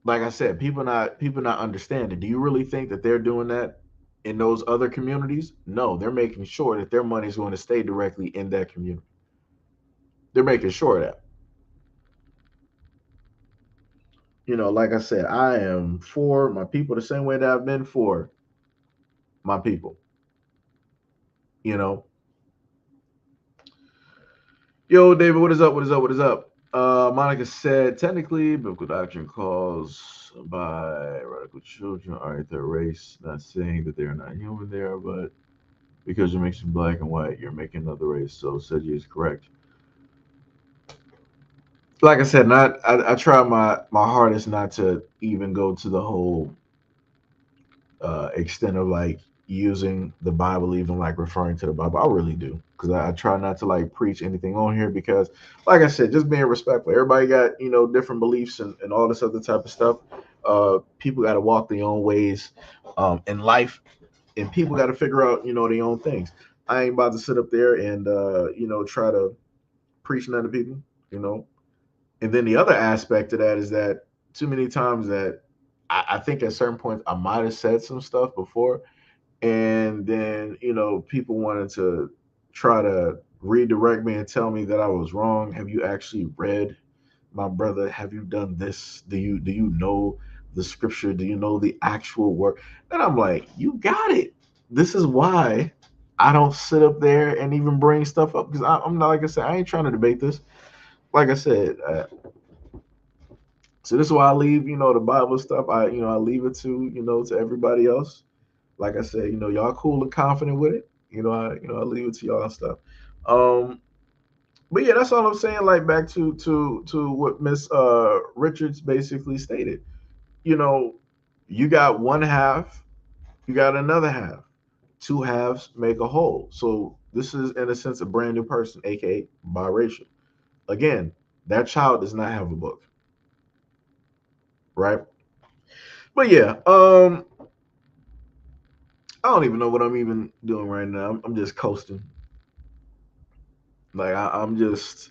Like I said, people not understanding. Do you really think that they're doing that in those other communities? No, they're making sure that their money is going to stay directly in that community. They're making sure of that. Like I said, I am for my people the same way that I've been for my people. You know, yo, David, what is up? What is up? What is up? Monica said, technically, biblical doctrine calls by radical children are their race, not saying that they're not human there, but because you're mixing black and white, you're making another race. So Seiji is correct. Like I said, I try my hardest not to even go to the whole extent of like using the Bible, even like referring to the Bible. I really do because I try not to like preach anything on here because, like I said, just being respectful. Everybody got different beliefs and all this other type of stuff. People got to walk their own ways in life, and people got to figure out their own things. I ain't about to sit up there and try to preach to other people. You know, and then the other aspect of that is that too many times that I think at certain points I might have said some stuff before, and then people wanted to try to redirect me and tell me that I was wrong. Have you actually read, my brother? Have you done this? Do you know the scripture? Do you know the actual word? And I'm like, you got it. This is why I don't sit up there and even bring stuff up because I'm not, like I said, I ain't trying to debate this. Like I said, so this is why I leave, the Bible stuff. I leave it to everybody else. Like I said, y'all cool and confident with it. I leave it to y'all and stuff. Um, but yeah, that's all I'm saying. Like back to what Miss Richards basically stated. You know, you got one half, you got another half. Two halves make a whole. So this is in a sense a brand new person, aka biracial. Again, that child does not have a book, right? But yeah, I don't even know what I'm even doing right now. I'm just coasting. Like I'm just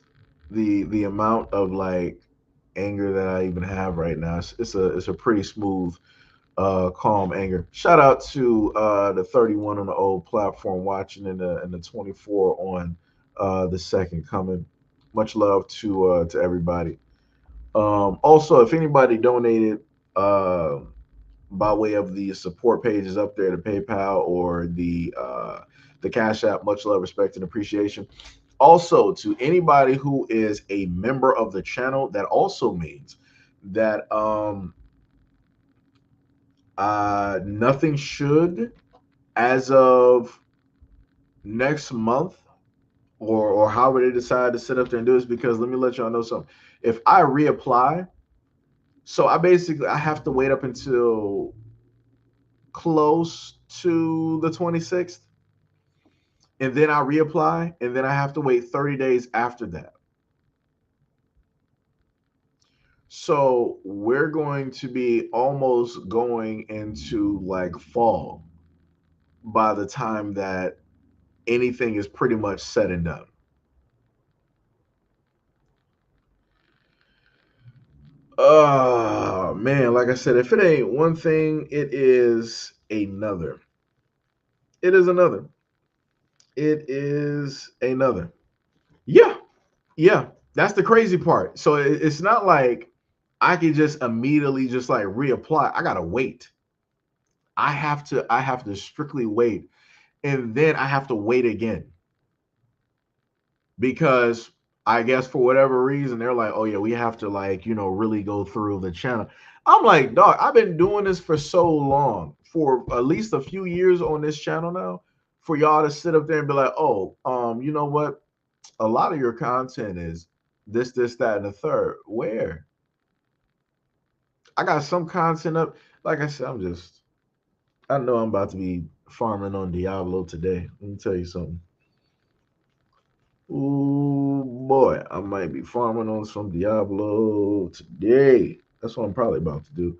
the amount of like anger that I even have right now. It's a pretty smooth, calm anger. Shout out to the 31 on the old platform watching and the 24 on the second coming. Much love to everybody. Also, if anybody donated. by way of the support pages up there, the PayPal or the Cash App. Much love, respect, and appreciation. Also, to anybody who is a member of the channel, that also means that nothing should, as of next month, or however they decide to sit up there and do this, because let me let y'all know something. If I reapply, so I have to wait up until close to the 26th, and then I reapply, and then I have to wait 30 days after that. So we're going to be almost going into like fall by the time that anything is pretty much said and done. Oh man, like I said, if it ain't one thing, it is another. It is another. It is another. Yeah, yeah. That's the crazy part. So it's not like I can just immediately just like reapply. I gotta wait. I have to strictly wait. And then I have to wait again. Because I guess for whatever reason they're like, oh yeah, we have to like, really go through the channel. I'm like, dog, I've been doing this for so long, for at least a few years on this channel now, for y'all to sit up there and be like, oh, you know what? A lot of your content is this, that, and the third. Where? I got some content up. Like I said, I know I'm about to be farming on Diablo today. Let me tell you something. Ooh boy, I might be farming on some Diablo today. That's what I'm probably about to do.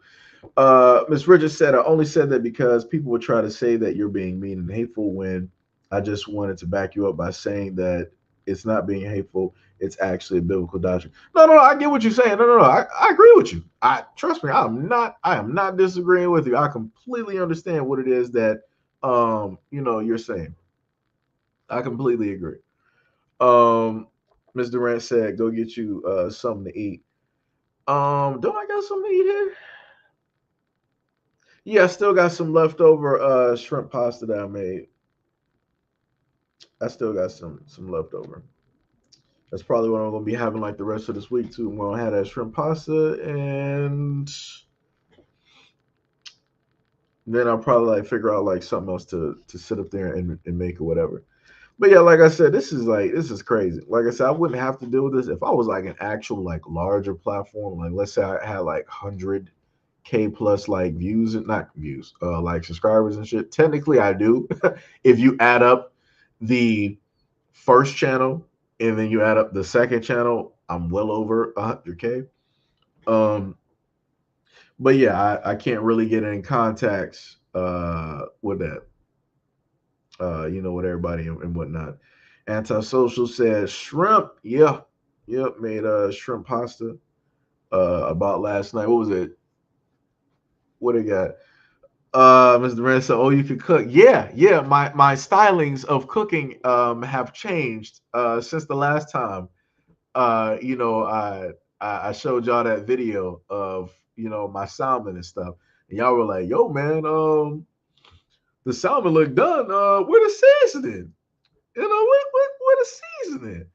Miss Richards said, I only said that because people would try to say that you're being mean and hateful, when I just wanted to back you up by saying that it's not being hateful. It's actually a biblical doctrine. No, no, no. I get what you're saying. No, no, no. I agree with you. I trust me. I am not disagreeing with you. I completely understand what it is that you're saying. I completely agree. Um, Ms. Durant said, "Go get you something to eat." Don't I got something to eat here? Yeah, I still got some leftover shrimp pasta that I made. I still got some leftover. That's probably what I'm gonna be having like the rest of this week too. I'm gonna have that shrimp pasta, and then I'll probably like figure out like something else to sit up there and make or whatever. But yeah, like I said, this is crazy. Like I said, I wouldn't have to deal with this if I was like an actual like larger platform. Like let's say I had like 100K plus like views, and not views, like subscribers and shit. Technically, I do. If you add up the first channel and then you add up the second channel, I'm well over 100K. Um, but yeah, I can't really get in contacts with that. With everybody and whatnot. Antisocial says shrimp. Yeah, yep. Made shrimp pasta about last night. What was it? What it got? Mr. Durant said, "Oh, you can cook." Yeah, yeah. My stylings of cooking have changed since the last time. I showed y'all that video of my salmon and stuff, and y'all were like, "Yo, man, the salmon look done. Where the seasoning? What the seasoning?"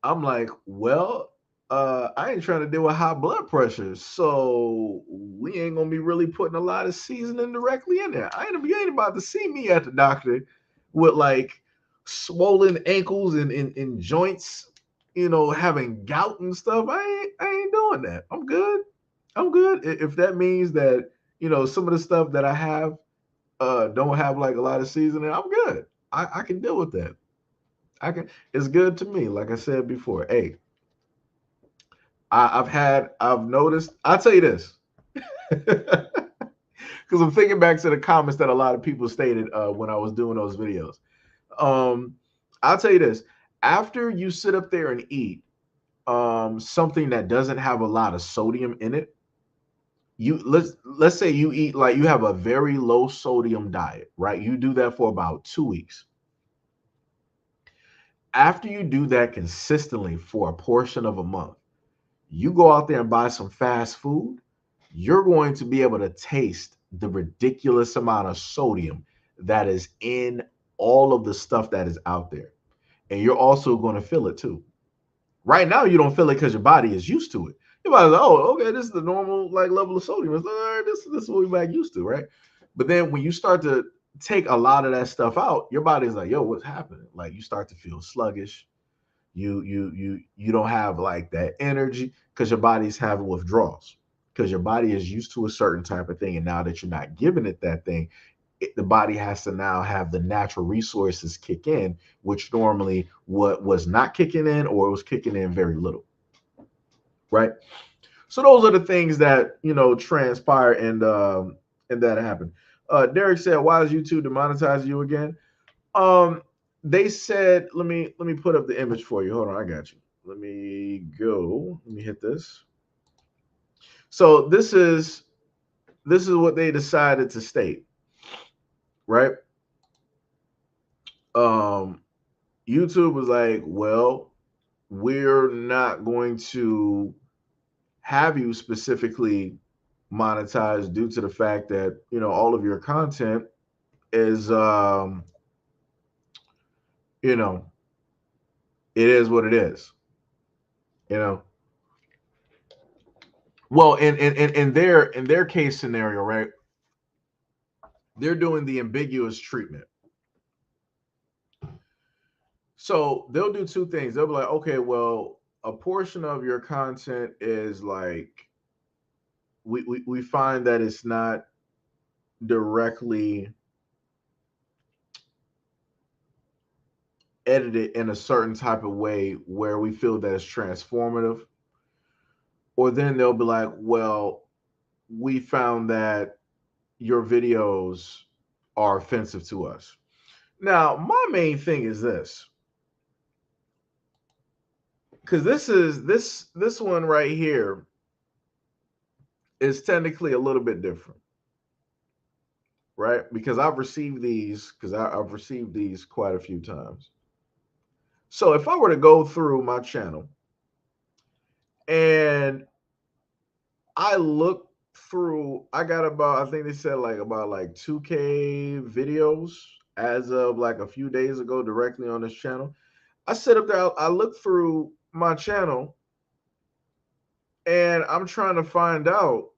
I'm like, well, I ain't trying to deal with high blood pressure, so we ain't gonna be really putting a lot of seasoning directly in there. You ain't about to see me at the doctor with like swollen ankles and joints, having gout and stuff. I ain't doing that. I'm good. I'm good. If that means that some of the stuff that I have don't have like a lot of seasoning, I'm good. I can deal with that. I can. It's good to me. Like I said before, hey, I've noticed. I'll tell you this, because I'm thinking back to the comments that a lot of people stated when I was doing those videos. Um, I'll tell you this: after you sit up there and eat something that doesn't have a lot of sodium in it, let's say you eat like you have a very low sodium diet, right? You do that for about 2 weeks. After you do that consistently for a portion of a month, you go out there and buy some fast food, you're going to be able to taste the ridiculous amount of sodium that is in all of the stuff that is out there. And you're also going to feel it too. Right now, you don't feel it because your body is used to it. Your body's like, oh, okay, this is the normal like level of sodium. It's like, all right, this is what we're back used to, right? But then when you start to take a lot of that stuff out, your body's like, yo, what's happening? Like you start to feel sluggish. You don't have like that energy because your body's having withdrawals because your body is used to a certain type of thing, and now that you're not giving it that thing, the body has to now have the natural resources kick in, which normally what was not kicking in or it was kicking in very little, right? So those are the things that transpire and that happen. Derek said, "Why is YouTube demonetizing you again?" Um, they said, let me put up the image for you. Hold on, I got you. Let me go. Let me hit this. So this is what they decided to state, right? Um, YouTube was like, well, we're not going to have you specifically monetized due to the fact that all of your content is you know it is what it is. You know, well, in their case scenario, right? They're doing the ambiguous treatment. So they'll do two things. They'll be like, okay, well, a portion of your content is like we find that it's not directly edited in a certain type of way where we feel that it's transformative. Or then they'll be like, well, we found that your videos are offensive to us. Now, my main thing is this, because this one right here is technically a little bit different, right? Because I've received these quite a few times. So if I were to go through my channel and I look through, I got about, I think they said like about like 2K videos as of like a few days ago directly on this channel. I sit up there, I look through my channel and I'm trying to find out.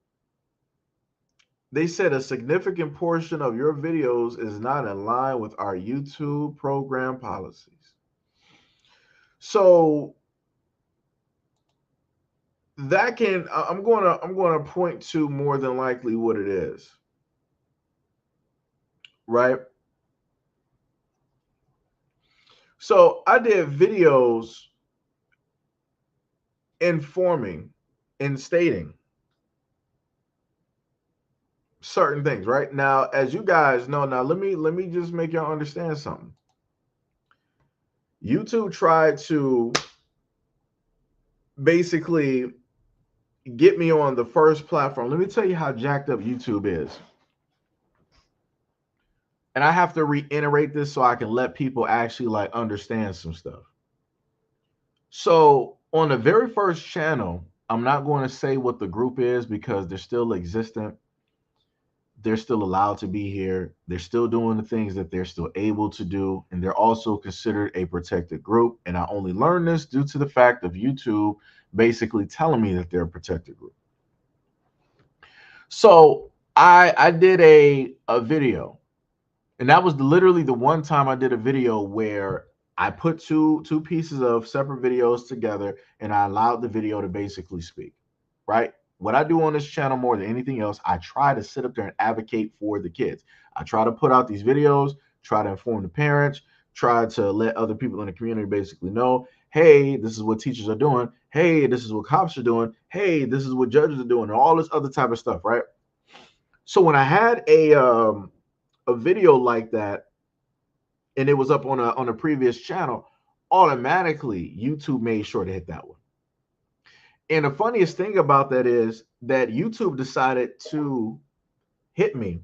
They said a significant portion of your videos is not in line with our YouTube program policies. So that can I'm gonna point to more than likely what it is, right? So I did videos informing and stating certain things, right? Now, as you guys know, now let me just make y'all understand something. YouTube tried to basically get me on the first platform. Let me tell you how jacked up YouTube is. And I have to reiterate this so I can let people actually like understand some stuff. So on the very first channel, I'm not going to say what the group is because they're still existent. They're still allowed to be here. They're still doing the things that they're still able to do. And they're also considered a protected group. And I only learned this due to the fact of YouTube basically telling me that they're a protected group. So I did a video, and that was literally the one time I did a video where I put two pieces of separate videos together and I allowed the video to basically speak, right? What I do on this channel more than anything else, I try to sit up there and advocate for the kids. I try to put out these videos, try to inform the parents, try to let other people in the community basically know, hey, this is what teachers are doing. Hey, this is what cops are doing. Hey, this is what judges are doing, and all this other type of stuff, right? So when I had a video like that and it was up on a previous channel, automatically YouTube made sure to hit that one. And the funniest thing about that is that YouTube decided to hit me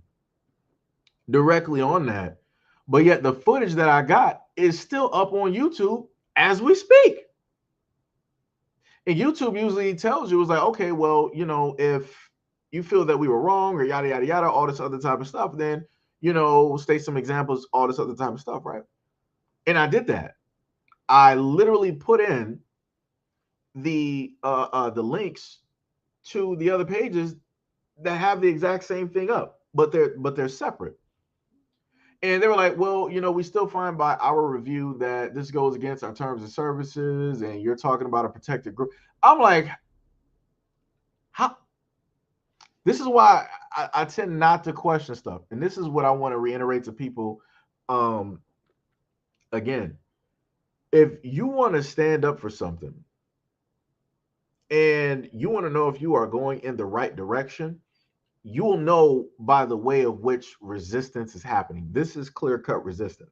directly on that. But yet the footage that I got is still up on YouTube as we speak. And YouTube usually tells you, it's like, okay, well, if you feel that we were wrong or yada yada yada, all this other type of stuff, then state some examples, all this other type of stuff, right? And I did that. I literally put in the links to the other pages that have the exact same thing up, but they're separate. And they were like, well, we still find by our review that this goes against our terms of services, and you're talking about a protected group. I'm like, how? This is why I tend not to question stuff, and this is what I want to reiterate to people. Again, if you want to stand up for something, and you want to know if you are going in the right direction, you will know by the way of which resistance is happening. This is clear-cut resistance.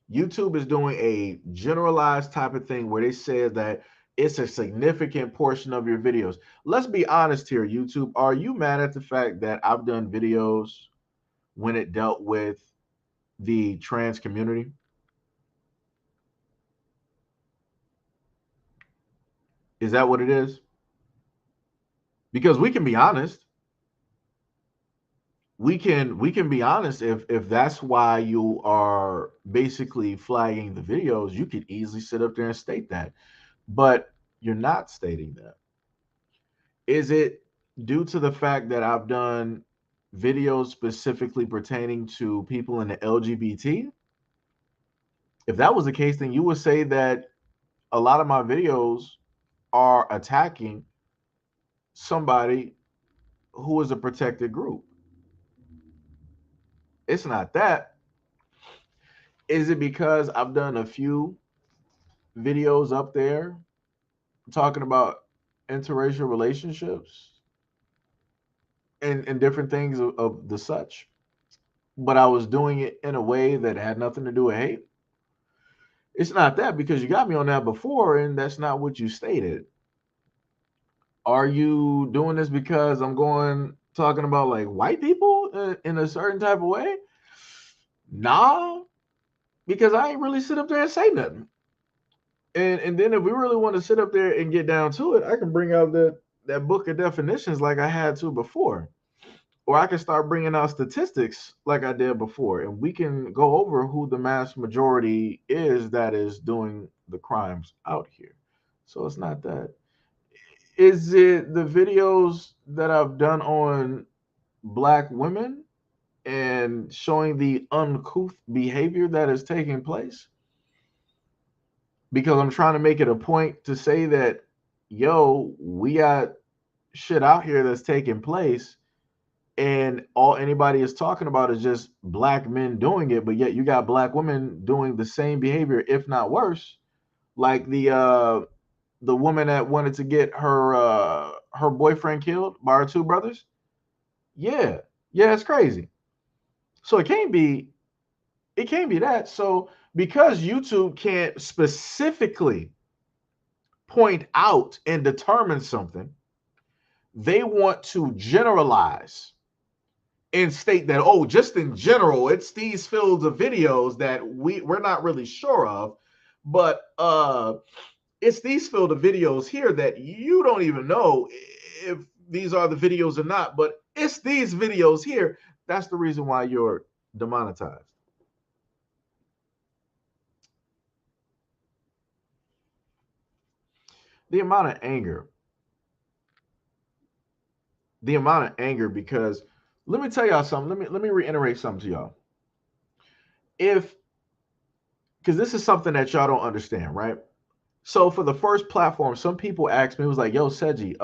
YouTube is doing a generalized type of thing where they say that it's a significant portion of your videos. Let's be honest here, YouTube. Are you mad at the fact that I've done videos when it dealt with the trans community? Is that what it is? Because we can be honest. We can be honest. If that's why you are basically flagging the videos, you could easily sit up there and state that. But you're not stating that. Is it due to the fact that I've done videos specifically pertaining to people in the LGBT? If that was the case, then you would say that a lot of my videos are attacking somebody who is a protected group. It's not that. Is it because I've done a few videos up there talking about interracial relationships and different things of the such, but I was doing it in a way that had nothing to do with hate? It's not that, because you got me on that before and that's not what you stated. Are you doing this because I'm going talking about like white people in a certain type of way? Nah, because I ain't really sit up there and say nothing. And then if we really want to sit up there and get down to it, I can bring out that book of definitions like I had to before. Or I can start bringing out statistics like I did before, and we can go over who the mass majority is that is doing the crimes out here. So it's not that. Is it the videos that I've done on black women and showing the uncouth behavior that is taking place? Because I'm trying to make it a point to say that, yo, we got shit out here that's taking place, and all anybody is talking about is just black men doing it, but yet you got black women doing the same behavior, if not worse. Like the woman that wanted to get her boyfriend killed by her two brothers. Yeah, yeah, it's crazy. So it can't be that. So because YouTube can't specifically point out and determine something, they want to generalize and state that, oh, just in general, it's these fields of videos that we're not really sure of, but it's these field of videos here that you don't even know if these are the videos or not, but it's these videos here. That's the reason why you're demonetized. The amount of anger, because let me tell y'all something. Let me reiterate something to y'all. If Because this is something that y'all don't understand, right? So for the first platform, some people asked me, it was like, yo, Seji,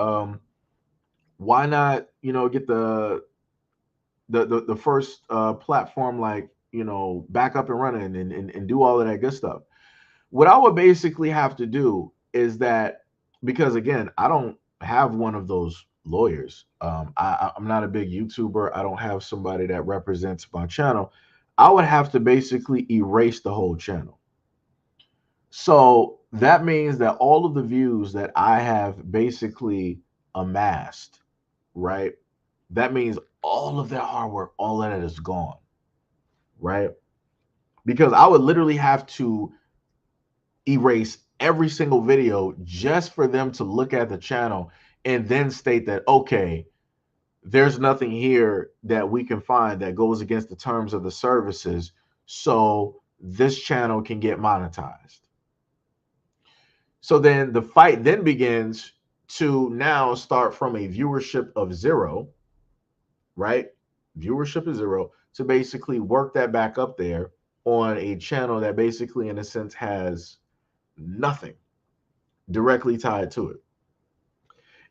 why not, get the first platform, like, back up and running and do all of that good stuff. What I would basically have to do is that, because again, I don't have one of those lawyers. I'm not a big YouTuber. I don't have somebody that represents my channel. I would have to basically erase the whole channel. So that means that all of the views that I have basically amassed, right? That means all of that hard work, all of that is gone, right? Because I would literally have to erase every single video just for them to look at the channel and then state that, okay, there's nothing here that we can find that goes against the terms of the services, so this channel can get monetized. So then the fight then begins to now start from a viewership of zero, right? Viewership is zero, to basically work that back up there on a channel that basically, in a sense, has nothing directly tied to it.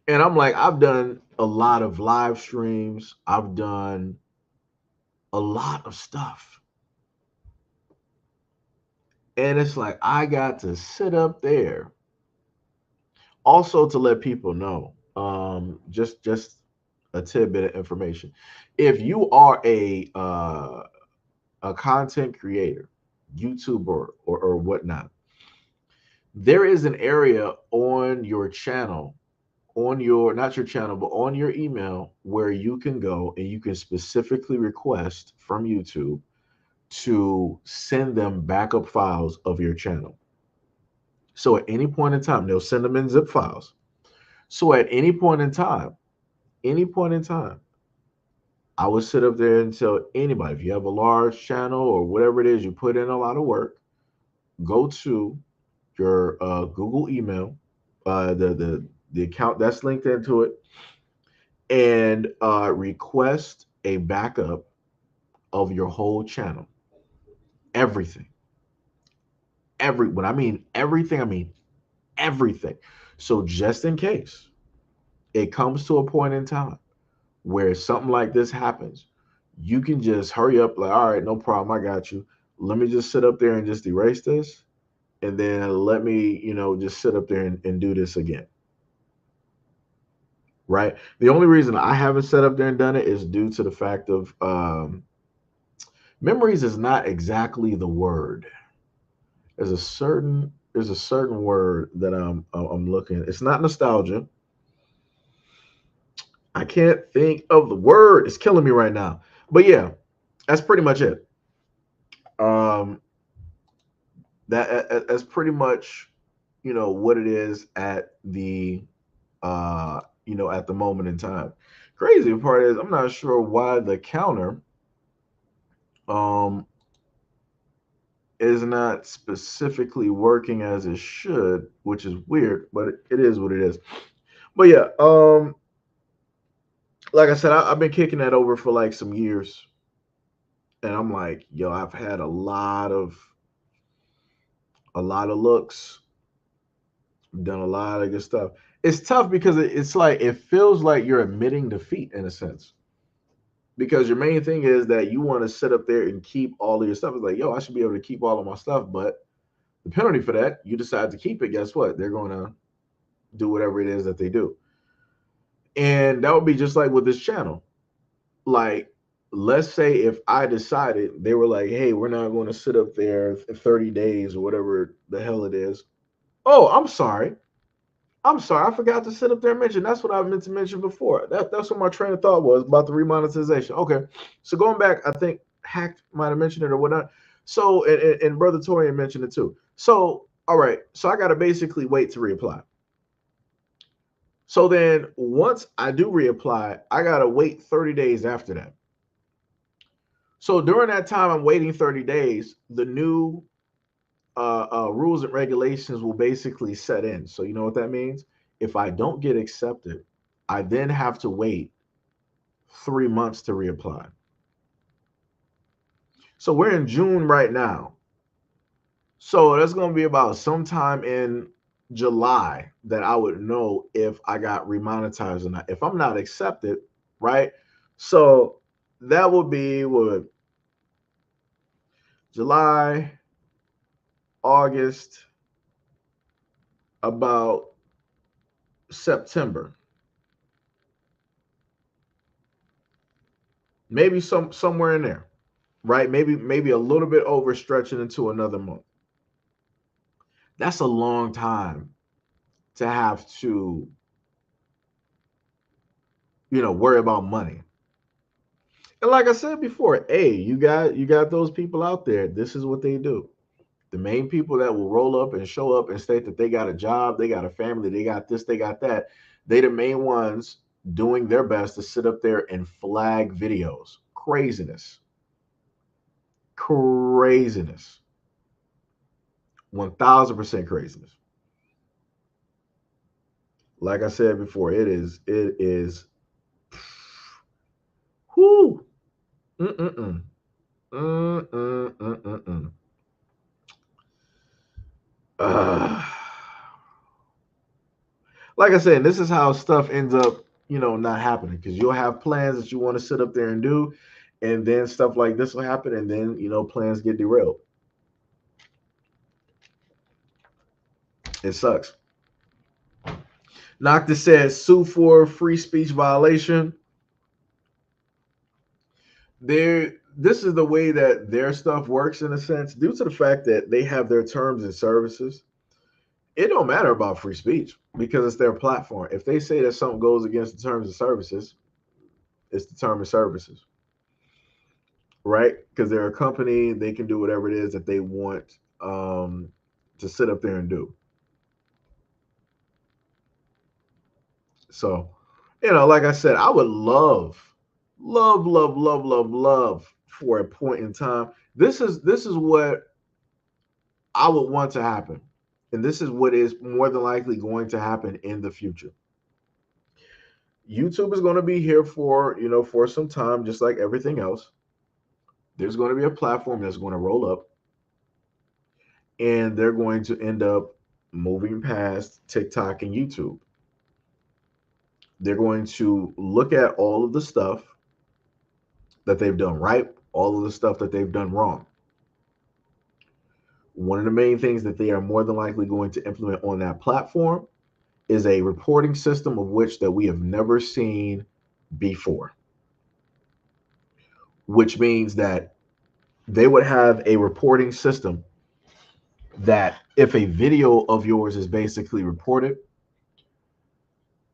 And I'm like, I've done a lot of live streams, I've done a lot of stuff. And it's like, I got to sit up there. Also, to let people know, just a tidbit of information. If you are a content creator, YouTuber, or whatnot, there is an area on your channel, on your, not your channel, but on your email, where you can go and you can specifically request from YouTube to send them backup files of your channel. So at any point in time, they'll send them in zip files. So at any point in time, I would sit up there and tell anybody, if you have a large channel or whatever it is, you put in a lot of work, go to your Google email, the account that's linked into it, and request a backup of your whole channel. Everything. When I mean everything, I mean everything. So just in case it comes to a point in time where something like this happens, you can just hurry up, like, all right, no problem, I got you. Let me just sit up there and just erase this, and then let me, just sit up there and do this again. Right? The only reason I haven't sat up there and done it is due to the fact of memories is not exactly the word. There's a certain word that I'm looking. It's not nostalgia. I can't think of the word. It's killing me right now. But yeah, that's pretty much it. Um, that's pretty much what it is at the at the moment in time. Crazy part is I'm not sure why the counter um is not specifically working as it should, which is weird, but it is what it is. But yeah, like I said, I've been kicking that over for like some years, and I'm like, yo, I've had a lot of looks, done a lot of good stuff. It's tough because it's like it feels like you're admitting defeat in a sense, because your main thing is that you want to sit up there and keep all of your stuff. It's like, yo, I should be able to keep all of my stuff, but the penalty for that, you decide to keep it. Guess what? They're going to do whatever it is that they do. And that would be just like with this channel. Like, let's say if I decided, they were like, hey, we're not going to sit up there 30 days or whatever the hell it is. Oh, I'm sorry. I forgot to sit up there and mention. That's what I meant to mention before. That's what my train of thought was about the remonetization. Okay. So going back, I think Hacked might have mentioned it or whatnot. So, and Brother Torian mentioned it too. So, all right. So I got to basically wait to reapply. So then once I do reapply, I got to wait 30 days after that. So during that time, I'm waiting 30 days, the new rules and regulations will basically set in. So you know what that means? If I don't get accepted, I then have to wait 3 months to reapply. So we're in June right now. So that's going to be about sometime in July that I would know if I got remonetized or not. If I'm not accepted, right? So that would be what, July, August, about September. Maybe somewhere in there, right? Maybe a little bit overstretching into another month. That's a long time to have to, worry about money. And like I said before, hey, you got those people out there. This is what they do. The main people that will roll up and show up and state that they got a job, they got a family, they got this, they got that. They the main ones doing their best to sit up there and flag videos. Craziness. Craziness. 1000% craziness. Like I said before, it is whoo. Mm-mm-mm. Mm-mm-mm-mm-mm. Uh, like I said, this is how stuff ends up, not happening because you'll have plans that you want to sit up there and do, and then stuff like this will happen, and then plans get derailed. It sucks. Nocta says sue for free speech violation. This is the way that their stuff works in a sense, due to the fact that they have their terms and services. It don't matter about free speech because it's their platform. If they say that something goes against the terms and services, it's the terms and services, right? Because they're a company, they can do whatever it is that they want to sit up there and do. So, like I said, I would love for a point in time. This is what I would want to happen, and this is what is more than likely going to happen in the future. YouTube is going to be here for some time, just like everything else. There's going to be a platform that's going to roll up, and they're going to end up moving past TikTok and YouTube. They're going to look at all of the stuff that they've done right, all of the stuff that they've done wrong. One of the main things that they are more than likely going to implement on that platform is a reporting system of which that we have never seen before, which means that they would have a reporting system that if a video of yours is basically reported,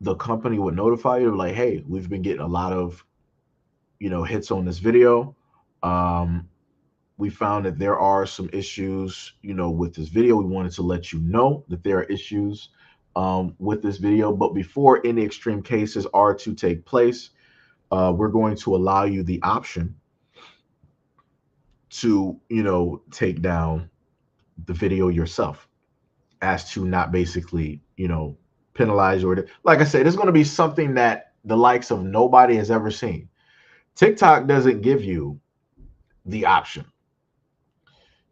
the company would notify you like, hey, we've been getting a lot of hits on this video. um we found that there are some issues with this video. We wanted to let you know that there are issues with this video, but before any extreme cases are to take place, we're going to allow you the option to take down the video yourself, as to not basically penalize you. Like I said, it's going to be something that the likes of nobody has ever seen. TikTok doesn't give you the option.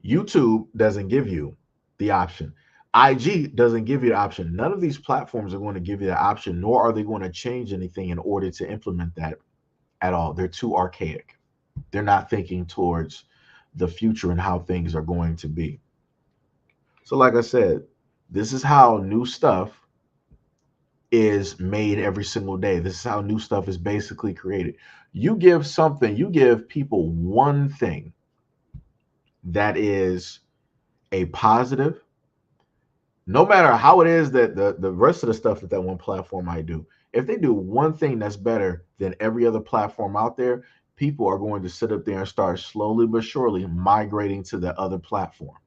YouTube doesn't give you the option. IG doesn't give you the option. None of these platforms are going to give you the option, nor are they going to change anything in order to implement that at all. They're too archaic. They're not thinking towards the future and how things are going to be. So, like I said, this is how new stuff is made every single day. This is how new stuff is basically created. You give people one thing that is a positive, no matter how it is that the rest of the stuff that one platform might do. If they do one thing that's better than every other platform out there, people are going to sit up there and start slowly but surely migrating to the other platform.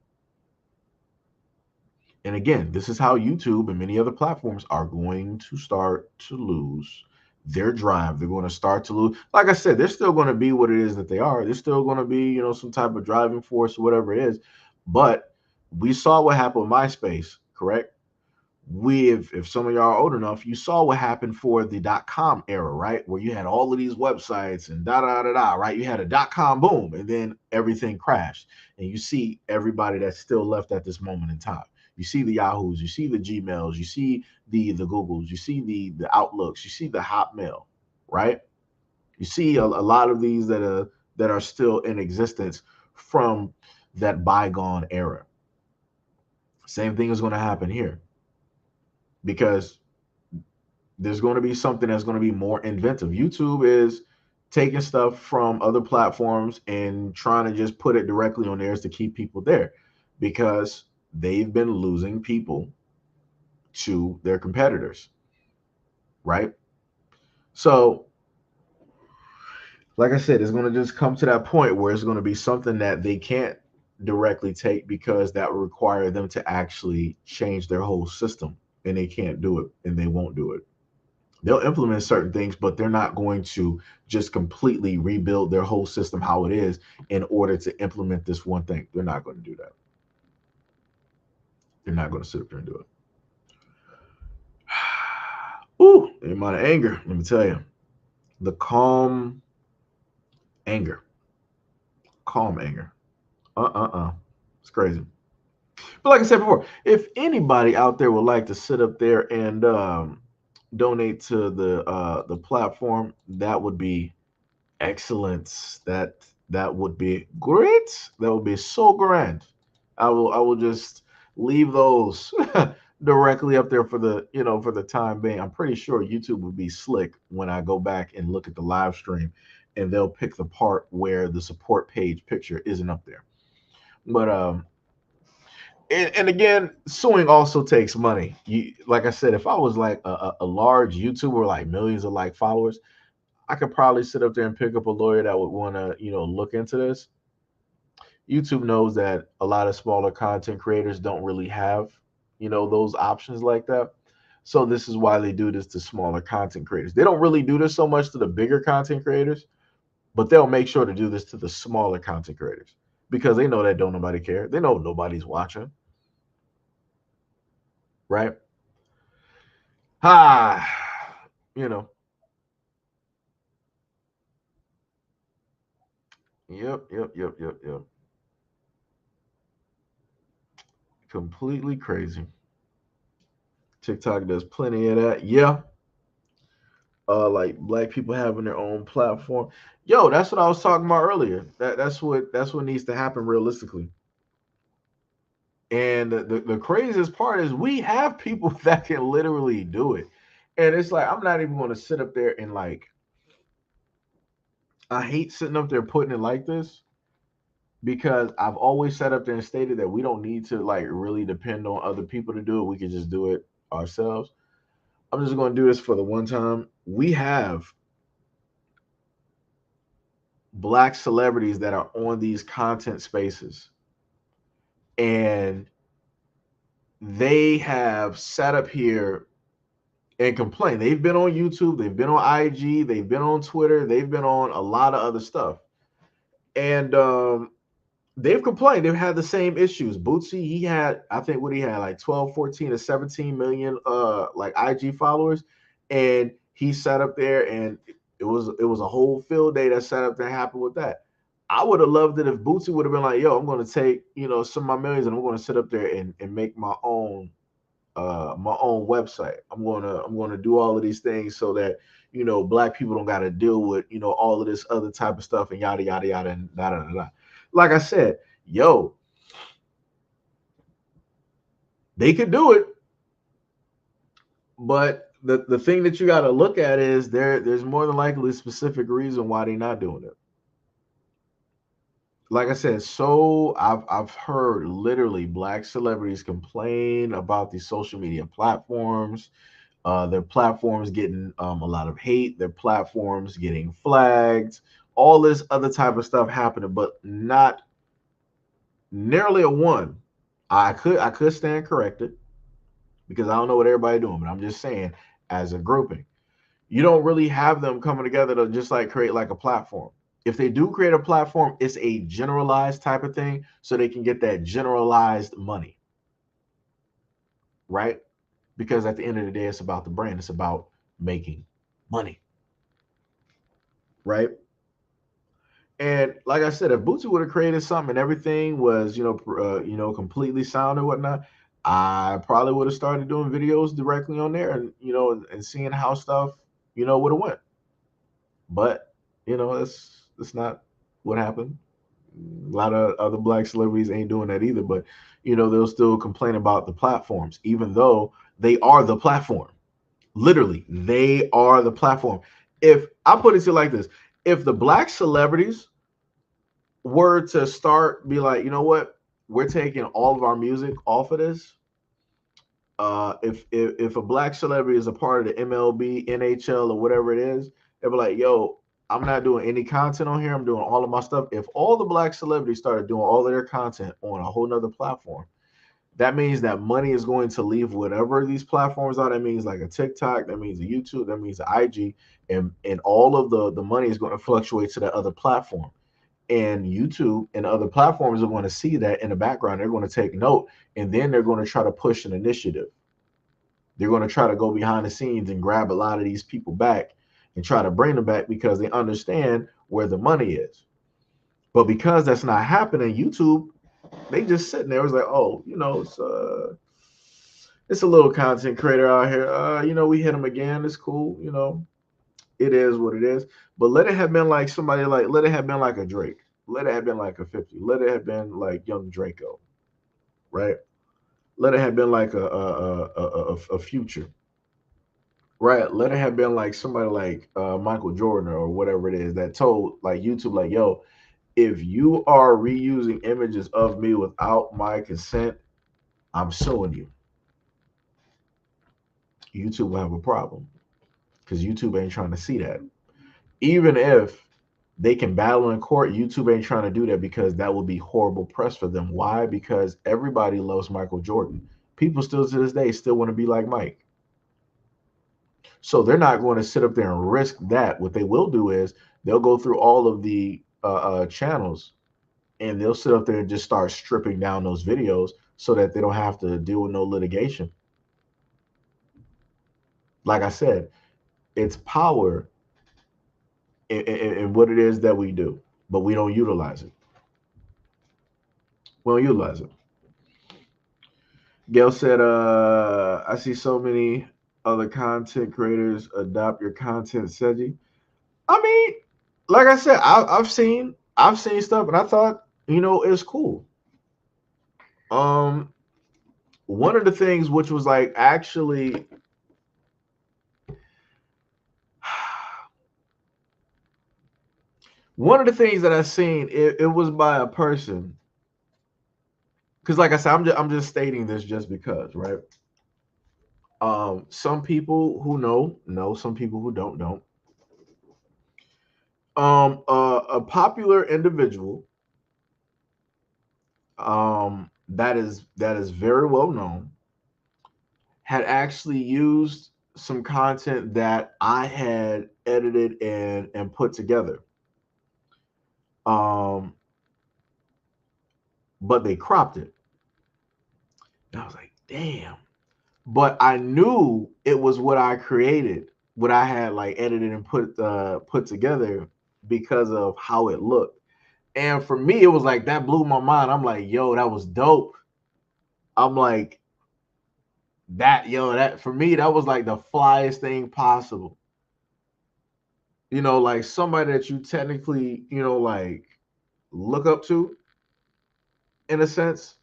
And again, this is how YouTube and many other platforms are going to start to lose their drive. They're going to start to lose. Like I said, they're still going to be what it is that they are. They're still going to be, some type of driving force or whatever it is. But we saw what happened with MySpace, correct? If some of y'all are old enough, you saw what happened for the .com era, right? Where you had all of these websites and da da da da, right? You had a .com boom, and then everything crashed. And you see everybody that's still left at this moment in time. You see the Yahoos, you see the Gmails, you see the Googles, you see the Outlooks, you see the Hotmail, right? You see a lot of these that are still in existence from that bygone era. Same thing is going to happen here, because there's going to be something that's going to be more inventive. YouTube is taking stuff from other platforms and trying to just put it directly on theirs to keep people there, because they've been losing people to their competitors, right? So, like I said, it's going to just come to that point where it's going to be something that they can't directly take, because that will require them to actually change their whole system, and they can't do it, and they won't do it. They'll implement certain things, but they're not going to just completely rebuild their whole system how it is in order to implement this one thing. They're not going to do that. They're not going to sit up there and do it. Ooh, the amount of anger, let me tell you. The anger, calm anger. It's crazy. But like I said before, if anybody out there would like to sit up there and donate to the platform, that would be excellent. That would be great. That would be so grand. I will just leave those directly up there for the for the time being. I'm pretty sure YouTube would be slick when I go back and look at the live stream, and they'll pick the part where the support page picture isn't up there. But and again, suing also takes money. You, like I said, if I was like a large YouTuber, like millions of like followers, I could probably sit up there and pick up a lawyer that would want to, look into this. YouTube knows that a lot of smaller content creators don't really have, those options like that. So this is why they do this to smaller content creators. They don't really do this so much to the bigger content creators, but they'll make sure to do this to the smaller content creators because they know that don't nobody care. They know nobody's watching, right? Ah, you know. Yep. Completely crazy. TikTok does plenty of that. Yeah. Like black people having their own platform. Yo, that's what I was talking about earlier. That's what needs to happen realistically. And the craziest part is we have people that can literally do it. And it's like I'm not even going to sit up there and like I hate sitting up there putting it like this because I've always sat up there and stated that we don't need to like really depend on other people to do it. We can just do it ourselves. I'm just going to do this for the one time. We have black celebrities that are on these content spaces and they have sat up here and complained. They've been on YouTube, they've been on IG, they've been on Twitter, they've been on a lot of other stuff. And they've complained. They've had the same issues. Bootsy, he had, I think what he had, like 12, 14 to 17 million like IG followers. And he sat up there and it was a whole field day that sat up there happened with that. I would have loved it if Bootsy would have been like, yo, I'm gonna take, some of my millions and I'm gonna sit up there and make my own website. I'm gonna do all of these things so that black people don't gotta deal with all of this other type of stuff and yada yada yada and da da da da. Like I said, yo, they could do it, but the thing that you got to look at is there's more than likely a specific reason why they're not doing it. Like I said, so I've heard literally black celebrities complain about these social media platforms. Their platforms getting a lot of hate. Their platforms getting flagged. All this other type of stuff happening, but not nearly a one. I could stand corrected because I don't know what everybody doing, but I'm just saying as a grouping, you don't really have them coming together to just like create like a platform. If they do create a platform, it's a generalized type of thing so they can get that generalized money, right? Because at the end of the day, it's about the brand. It's about making money, right? And like I said, if Bootsy would have created something and everything was, completely sound and whatnot, I probably would have started doing videos directly on there and and seeing how stuff would have went. But that's not what happened. A lot of other black celebrities ain't doing that either. But they'll still complain about the platforms, even though they are the platform. Literally, they are the platform. If I put it to you like this, if the black celebrities were to start be like, you know what, we're taking all of our music off of this. If a black celebrity is a part of the MLB, NHL, or whatever it is, they'll be like, yo, I'm not doing any content on here. I'm doing all of my stuff. If all the black celebrities started doing all of their content on a whole nother platform, that means that money is going to leave whatever these platforms are. That means like a TikTok, that means a YouTube, that means a IG, and all of the money is going to fluctuate to that other platform. And YouTube and other platforms are going to see that in the background. They're going to take note, and then they're going to try to push an initiative. They're going to try to go behind the scenes and grab a lot of these people back and try to bring them back because they understand where the money is. But because that's not happening, YouTube, they just sitting there. It's like, oh, it's a little content creator out here. We hit him again. It's cool. It is what it is. But let it have been like somebody like, let it have been like a Drake. Let it have been like a 50. Let it have been like young Draco, right? Let it have been like a Future, right? Let it have been like somebody like Michael Jordan or whatever it is that told like YouTube, like, yo, if you are reusing images of me without my consent, I'm suing you. YouTube will have a problem because YouTube ain't trying to see that. Even if they can battle in court, YouTube ain't trying to do that because that would be horrible press for them. Why? Because everybody loves Michael Jordan. People still to this day still want to be like Mike. So they're not going to sit up there and risk that. What they will do is they'll go through all of the channels and they'll sit up there and just start stripping down those videos so that they don't have to deal with no litigation. Like I said, it's power in what it is that we do, but we don't utilize it. We don't utilize it. Gail said, I see so many other content creators adopt your content, Seji. I mean, like I said, I've seen stuff and I thought, it's cool. One of the things which was like actually one of the things that I seen, it was by a person. Because like I said, I'm just stating this just because, right? Some people who know, some people who don't. A popular individual, that is very well known, had actually used some content that I had edited and put together. But they cropped it. And I was like, damn. But I knew it was what I created, what I had like edited and put together because of how it looked. And for me, it was like that blew my mind. I'm like, yo, that was dope. I'm like, that for me, that was like the flyest thing possible. Like somebody that you technically, like look up to in a sense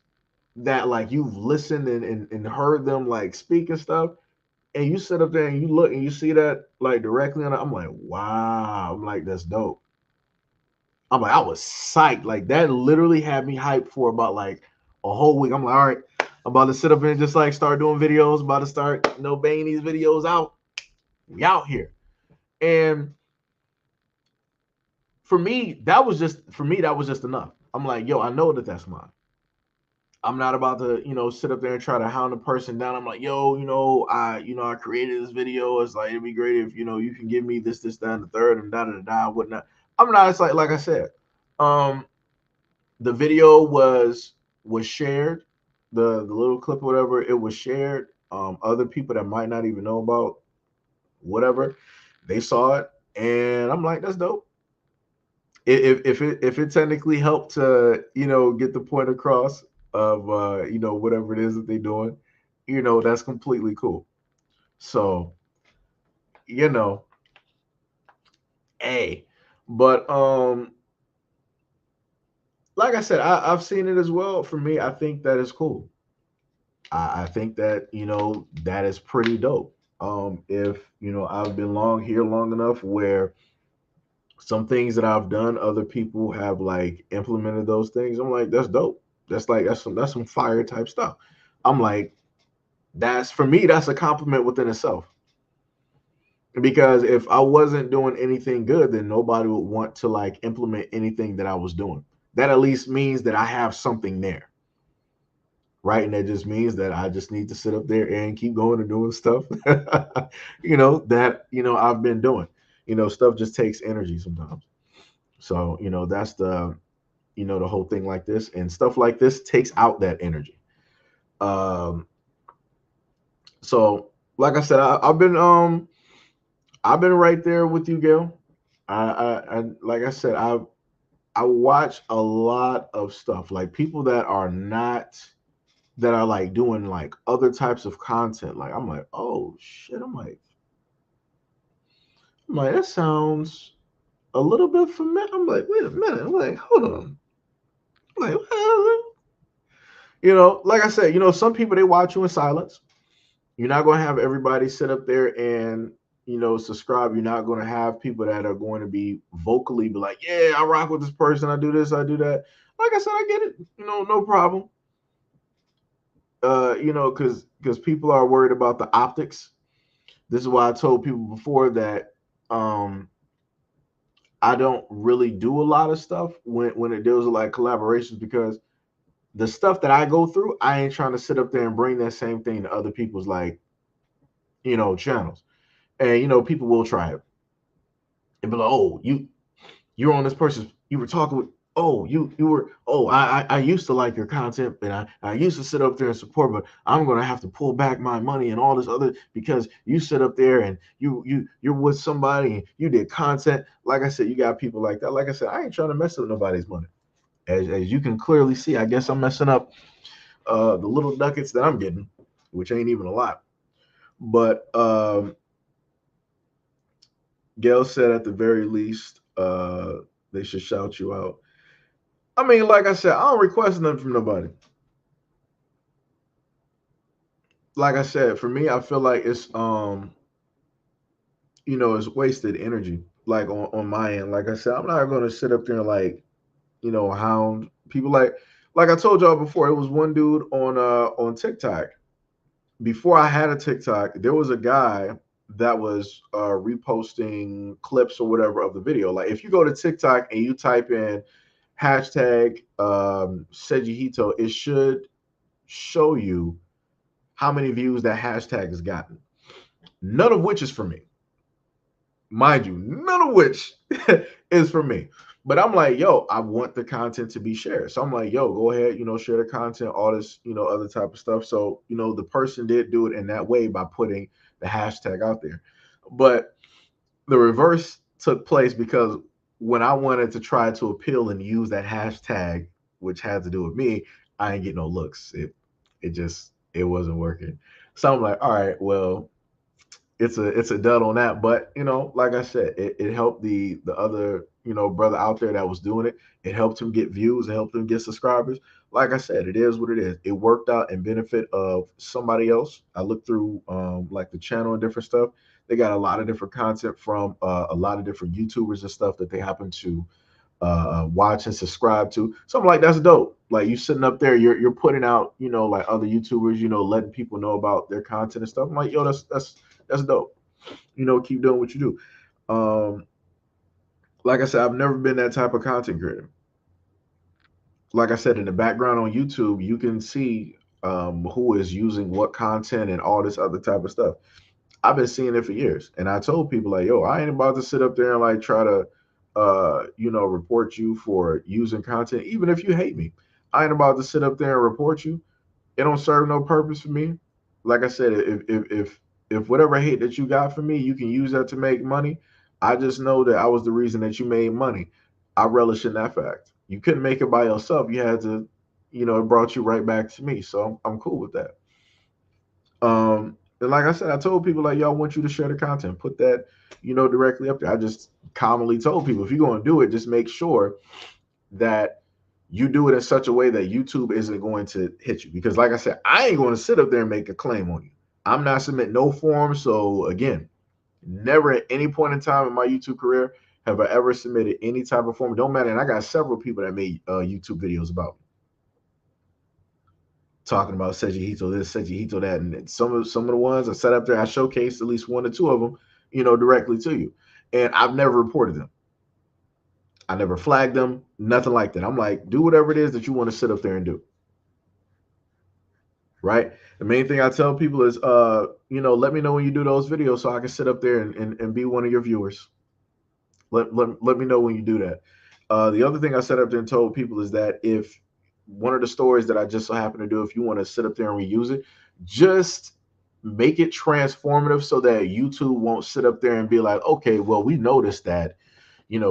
that like you've listened and heard them like speak and stuff. And you sit up there and you look and you see that like directly on it. I'm like, wow. I'm like, that's dope. I'm like, I was psyched. Like that literally had me hyped for about like a whole week. I'm like, all right, I'm about to sit up and just like start doing videos, about to start, banging these videos out. We out here. And for me, that was just enough. I'm like, yo, I know that that's mine. I'm not about to, sit up there and try to hound a person down. I'm like, yo, I created this video. It's like, it'd be great if, you can give me this, that, and the third, and da da da, whatnot. I'm not. It's like I said, the video was shared, the little clip, or whatever. It was shared. Other people that might not even know about whatever, they saw it, and I'm like, that's dope. If it technically helped to get the point across of whatever it is that they're doing, that's completely cool. So but like I said, I've seen it as well. For me, I think that is cool. I think that that is pretty dope. If I've been long enough where some things that I've done, other people have like implemented those things. I'm like, that's dope. That's some fire type stuff. I'm like, that's for me, that's a compliment within itself. Because if I wasn't doing anything good, then nobody would want to like implement anything that I was doing. That at least means that I have something there. right? And that just means that I just need to sit up there and keep going and doing stuff, that, I've been doing. Stuff just takes energy sometimes. So, that's the whole thing like this, and stuff like this takes out that energy. Um, so like I said, I've been right there with you, Gail. I like I said, I watch a lot of stuff, like people that are not, that are like doing like other types of content. Like I'm like, oh shit, I'm like that sounds a little bit familiar. I'm like, wait a minute. I'm like, hold on. I'm like, what? Like I said, some people, they watch you in silence. You're not going to have everybody sit up there and, subscribe. You're not going to have people that are going to be vocally be like, yeah, I rock with this person. I do this, I do that. Like I said, I get it. No problem. Because people are worried about the optics. This is why I told people before that um I don't really do a lot of stuff when it deals with like collaborations, because the stuff that I go through, I ain't trying to sit up there and bring that same thing to other people's like, channels. And people will try it and be like, oh, you're on this person's, you were talking with, oh, you were, oh, I used to like your content, and I used to sit up there and support, but I'm gonna have to pull back my money and all this other, because you sit up there and you're with somebody and you did content. Like I said, you got people like that. Like I said, I ain't trying to mess up nobody's money. As you can clearly see, I guess I'm messing up the little ducats that I'm getting, which ain't even a lot. But Gail said at the very least, they should shout you out. I mean, like I said, I don't request nothing from nobody. Like I said, for me, I feel like it's wasted energy. Like on my end. Like I said, I'm not gonna sit up there and like, hound people. Like I told y'all before, it was one dude on TikTok. Before I had a TikTok, there was a guy that was reposting clips or whatever of the video. Like if you go to TikTok and you type in hashtag SeijiHito, it should show you how many views that hashtag has gotten. None of which is for me, mind you, none of which is for me. But I'm like, yo, I want the content to be shared. So I'm like, yo, go ahead, share the content, all this, other type of stuff. So, the person did do it in that way by putting the hashtag out there. But the reverse took place, because when I wanted to try to appeal and use that hashtag, which had to do with me, I ain't get no looks. It wasn't working. So I'm like, all right, well, it's a dud on that. But like I said, it helped the other brother out there that was doing it. It helped him get views. It helped him get subscribers. Like I said, it is what it is. It worked out in benefit of somebody else. I looked through like the channel and different stuff. They got a lot of different content from a lot of different YouTubers and stuff that they happen to watch and subscribe to. So I'm like, that's dope. Like you sitting up there, you're putting out, like other YouTubers, letting people know about their content and stuff. I'm like, yo, that's dope. Keep doing what you do. Like I said, I've never been that type of content creator. Like I said, in the background on YouTube, you can see who is using what content and all this other type of stuff. I've been seeing it for years, and I told people like, "Yo, I ain't about to sit up there and like try to, report you for using content, even if you hate me. I ain't about to sit up there and report you. It don't serve no purpose for me. Like I said, if whatever hate that you got for me, you can use that to make money. I just know that I was the reason that you made money. I relish in that fact. You couldn't make it by yourself. You had to, it brought you right back to me. So I'm cool with that. And like I said, I told people like, y'all want you to share the content, put that, directly up there. I just commonly told people, if you're going to do it, just make sure that you do it in such a way that YouTube isn't going to hit you. Because like I said, I ain't going to sit up there and make a claim on you. I'm not submitting no form. So again, never at any point in time in my YouTube career have I ever submitted any type of form. It don't matter. And I got several people that made YouTube videos about me, talking about SeijiHito this, SeijiHito that, and some of the ones I set up there, I showcased at least one or two of them, directly to you, and I've never reported them. I never flagged them, nothing like that. I'm like, do whatever it is that you want to sit up there and do. right? The main thing I tell people is, let me know when you do those videos so I can sit up there and be one of your viewers. Let me know when you do that. The other thing I set up there and told people is that if one of the stories that I just so happen to do, if you want to sit up there and reuse it, just make it transformative so that YouTube won't sit up there and be like, okay, well, we noticed that,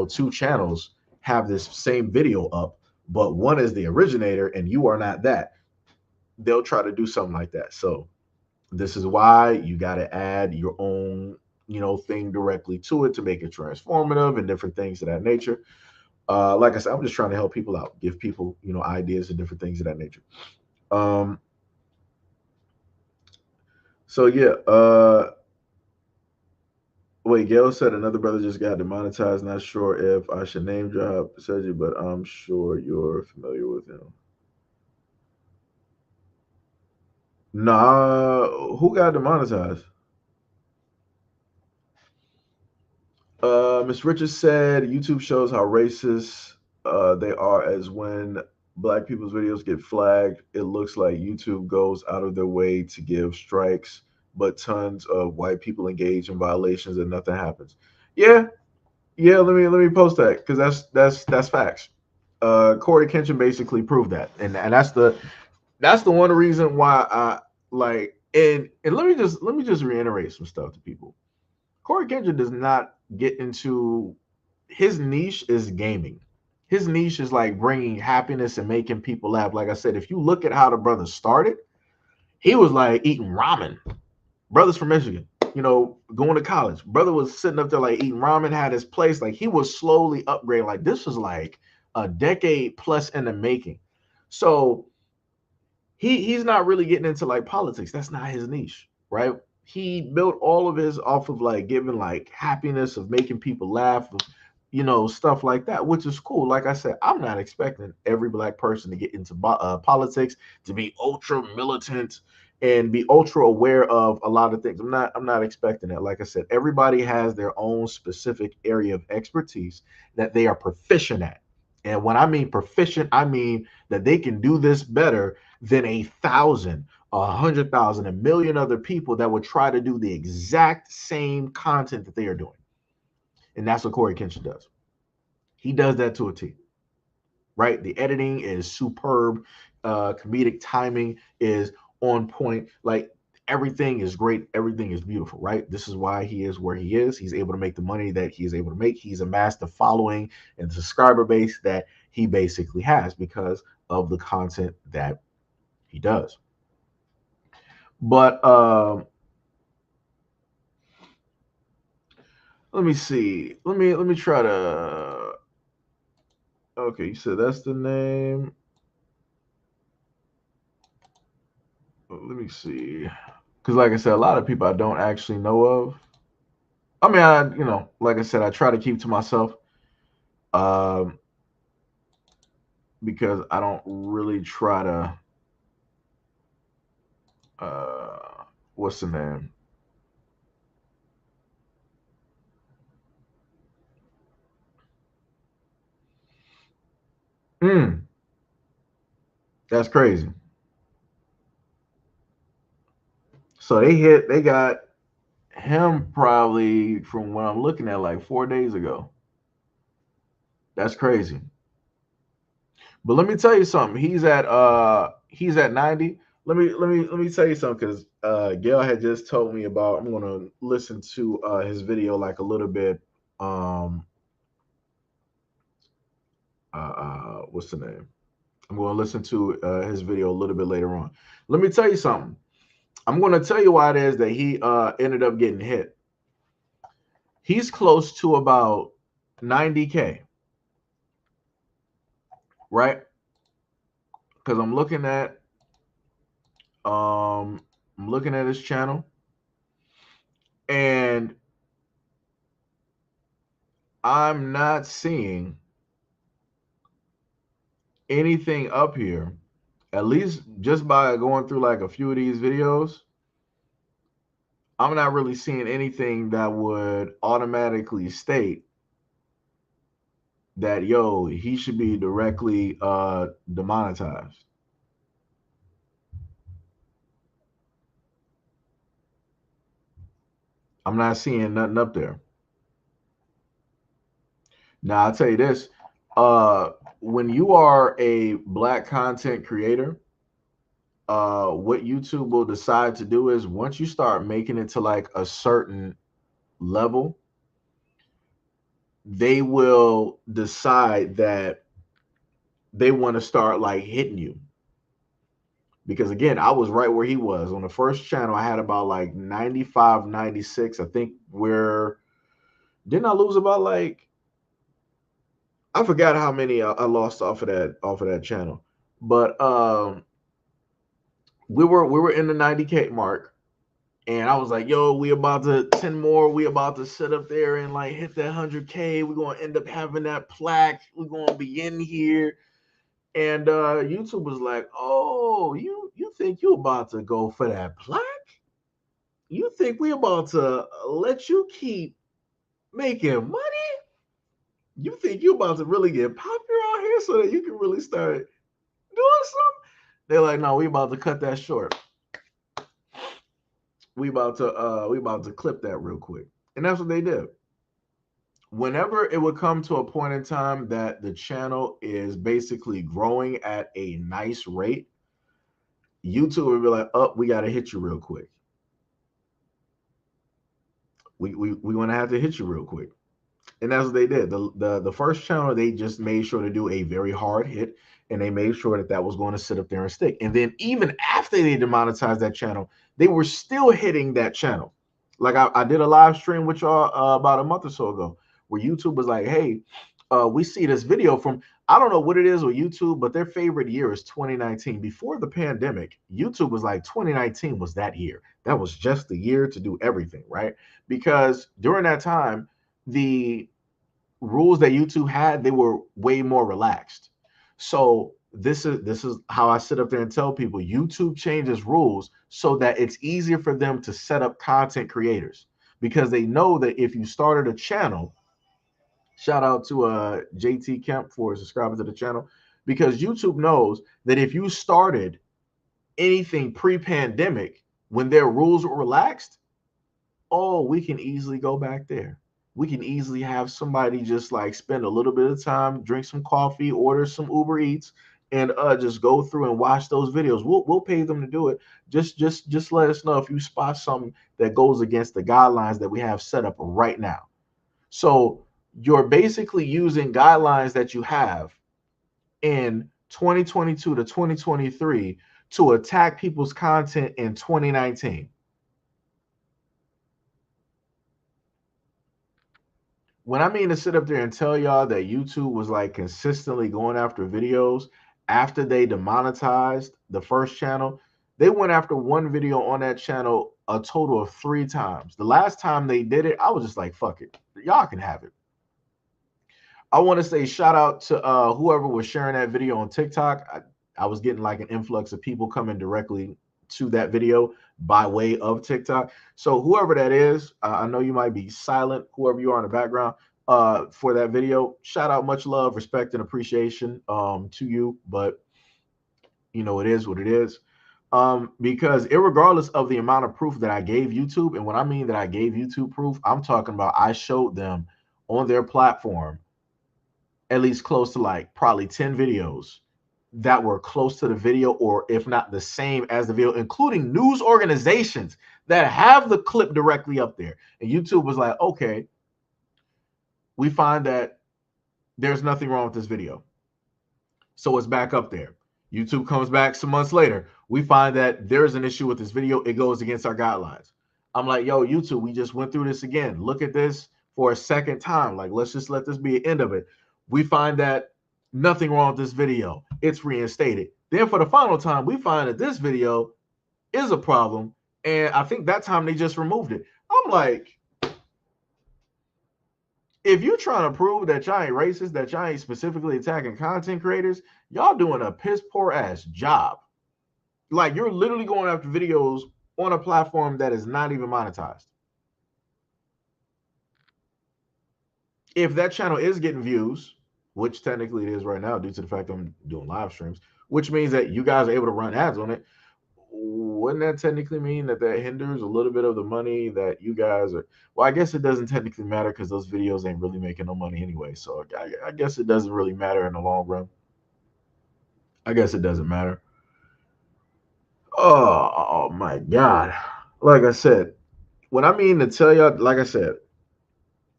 two channels have this same video up, but one is the originator and you are not that. They'll try to do something like that. So this is why you got to add your own, thing directly to it to make it transformative and different things of that nature. Like I said, I'm just trying to help people out, give people, ideas and different things of that nature. Um, so yeah, wait, Gail said another brother just got demonetized. Not sure if I should name drop Seiji, but I'm sure you're familiar with him. Nah, who got demonetized? Miss Richards said YouTube shows how racist they are, as when black people's videos get flagged, it looks like YouTube goes out of their way to give strikes, but tons of white people engage in violations and nothing happens. Yeah, yeah. Let me post that because that's facts. Corey Kenshin basically proved that, and that's the one reason why I like and let me just reiterate some stuff to people. Corey Kendrick does not get into his niche is gaming. His niche is like bringing happiness and making people laugh. Like I said, if you look at how the brother started, he was like eating ramen. Brothers from Michigan, going to college. Brother was sitting up there like eating ramen, had his place. Like he was slowly upgrading. Like this was like a decade plus in the making. So he's not really getting into like politics. That's not his niche, right? He built all of his off of like giving like happiness of making people laugh, of, stuff like that, which is cool. Like I said, I'm not expecting every black person to get into politics, to be ultra militant and be ultra aware of a lot of things. I'm not expecting that. Like I said, everybody has their own specific area of expertise that they are proficient at. And when I mean proficient, I mean that they can do this better than 1,000, 100,000, a million other people that would try to do the exact same content that they are doing. And that's what Corey Kenshin does. He does that to a T, right? The editing is superb. Comedic timing is on point. Like everything is great. Everything is beautiful, right? This is why he is where he is. He's able to make the money that he is able to make. He's amassed the following and the subscriber base that he basically has because of the content that he does. But let me see. Let me try to. Okay, you said that's the name. Let me see. Because, like I said, a lot of people I don't actually know of. I mean, like I said, I try to keep to myself, um, because I don't really try to. What's the name? Mm, that's crazy. So they got him probably from what I'm looking at like 4 days ago. That's crazy. But let me tell you something. He's at 90. Let me tell you something because Gail had just told me about. I'm gonna listen to his video like a little bit. Um, what's the name? I'm gonna listen to his video a little bit later on. Let me tell you something. I'm gonna tell you why it is that he ended up getting hit. He's close to about 90K, right? Because um I'm looking at his channel and I'm not seeing anything up here, at least just by going through like a few of these videos. I'm not really seeing anything that would automatically state that he should be directly demonetized. I'm not seeing nothing up there. Now I'll tell you this. Uh when you are a black content creator, what YouTube will decide to do is once you start making it to like a certain level, they will decide that they want to start like hitting you. Because again, I was right where he was. On the first channel, I had about like 95, 96. I think where didn't I lose about like I forgot how many I lost off of that channel. But we were in the 90K mark, and I was like, yo, we about to 10 more, we about to sit up there and like hit that 100K. We're gonna end up having that plaque. We're gonna be in here. And YouTube was like, "Oh, you think you about to go for that plaque? You think we about to let you keep making money? You think you about to really get popular out here so that you can really start doing something?" They're like, "No, we about to cut that short. We about to clip that real quick." And that's what they did. Whenever it would come to a point in time that the channel is basically growing at a nice rate, YouTube would be like, "Oh, we got to hit you real quick. We want to have to hit you real quick." And that's what they did. The first channel, they just made sure to do a very hard hit, and they made sure that that was going to sit up there and stick. And then even after they demonetized that channel, they were still hitting that channel. Like I did a live stream with y'all about a month or so ago, where YouTube was like, "Hey, we see this video from I don't know what it is with YouTube, but their favorite year is 2019. Before the pandemic, YouTube was like 2019 was that year. That was just the year to do everything, right? Because during that time, the rules that YouTube had, they were way more relaxed. So this is how I sit up there and tell people YouTube changes rules so that it's easier for them to set up content creators because they know that if you started a channel, shout out to JT Kemp for subscribing to the channel, because YouTube knows that if you started anything pre-pandemic when their rules were relaxed, oh, we can easily go back there. We can easily have somebody just like spend a little bit of time, drink some coffee, order some Uber Eats, and just go through and watch those videos. We'll pay them to do it. Just let us know if you spot something that goes against the guidelines that we have set up right now. So you're basically using guidelines that you have in 2022 to 2023 to attack people's content in 2019. When I mean to sit up there and tell y'all that YouTube was like consistently going after videos after they demonetized the first channel, they went after one video on that channel a total of 3 times. The last time they did it, I was just like, fuck it. Y'all can have it. I want to say shout out to whoever was sharing that video on TikTok. I was getting like an influx of people coming directly to that video by way of TikTok. So whoever that is, I know you might be silent, whoever you are in the background, for that video. Shout out, much love, respect, and appreciation to you. But you know, it is what it is. Because irregardless of the amount of proof that I gave YouTube, and when I mean that I gave YouTube proof, I'm talking about I showed them on their platform at least close to like probably 10 videos that were close to the video, or if not the same as the video, including news organizations that have the clip directly up there. And YouTube was like, okay, we find that there's nothing wrong with this video, so it's back up there. YouTube comes back some months later. We find that there's an issue with this video. It goes against our guidelines. I'm like, yo, YouTube, we just went through this again. Look at this for a second time. Like, let's just let this be an end of it. We find that nothing wrong with this video. It's reinstated. Then for the final time, we find that this video is a problem. And I think that time they just removed it. I'm like, if you're trying to prove that y'all ain't racist, that y'all ain't specifically attacking content creators, y'all doing a piss poor ass job. Like, you're literally going after videos on a platform that is not even monetized. If that channel is getting views, which technically it is right now due to the fact I'm doing live streams, which means that you guys are able to run ads on it, wouldn't that technically mean that hinders a little bit of the money that you guys are? Well, I guess it doesn't technically matter because those videos ain't really making no money anyway. So I guess it doesn't really matter in the long run. I guess it doesn't matter. Oh my God. Like I said, what I mean to tell y'all, like I said,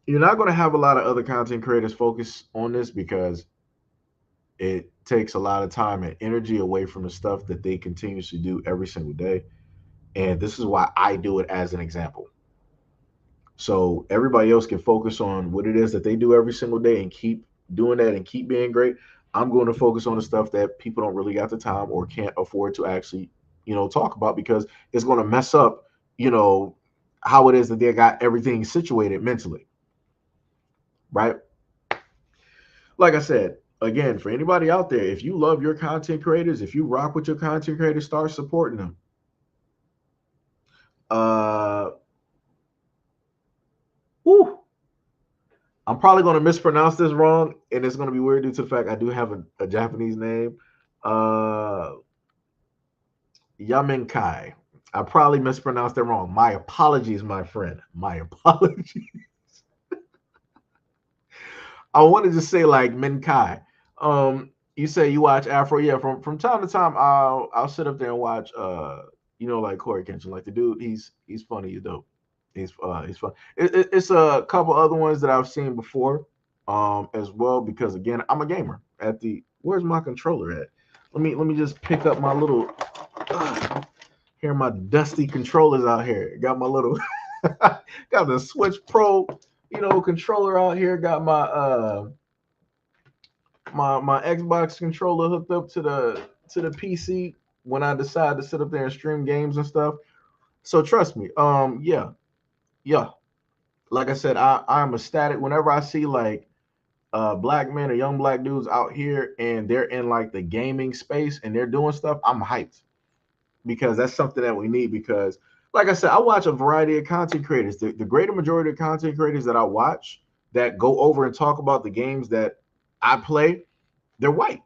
you're not going to have a lot of other content creators focus on this because it takes a lot of time and energy away from the stuff that they continuously do every single day. And this is why I do it as an example. So everybody else can focus on what it is that they do every single day and keep doing that and keep being great. I'm going to focus on the stuff that people don't really got the time or can't afford to actually, talk about because it's going to mess up, you know, how it is that they got everything situated mentally, right? Like I said, again, for anybody out there, if you love your content creators, if you rock with your content creators, start supporting them. Uh, whew, I'm probably going to mispronounce this wrong, and it's going to be weird due to the fact I do have a Japanese name. Uh, Yamenkai. I probably mispronounced it wrong. My apologies, my friend. My apologies. I wanted to say like Menkai. You say you watch Afro, yeah. From time to time, I'll sit up there and watch, like Corey Kenshin, like the dude. He's funny, he's dope. He's fun. It's a couple other ones that I've seen before, as well. Because again, I'm a gamer. Where's my controller at? Let me just pick up my little. Here my dusty controllers out here. Got my little. Got the Switch Pro, controller out here. Got my Xbox controller hooked up to the PC when I decide to sit up there and stream games and stuff. So trust me, yeah. Like I said, I'm ecstatic whenever I see like black men or young black dudes out here and they're in like the gaming space and they're doing stuff. I'm hyped because that's something that we need. Because like I said, I watch a variety of content creators. The greater majority of content creators that I watch that go over and talk about the games that I play, they're white.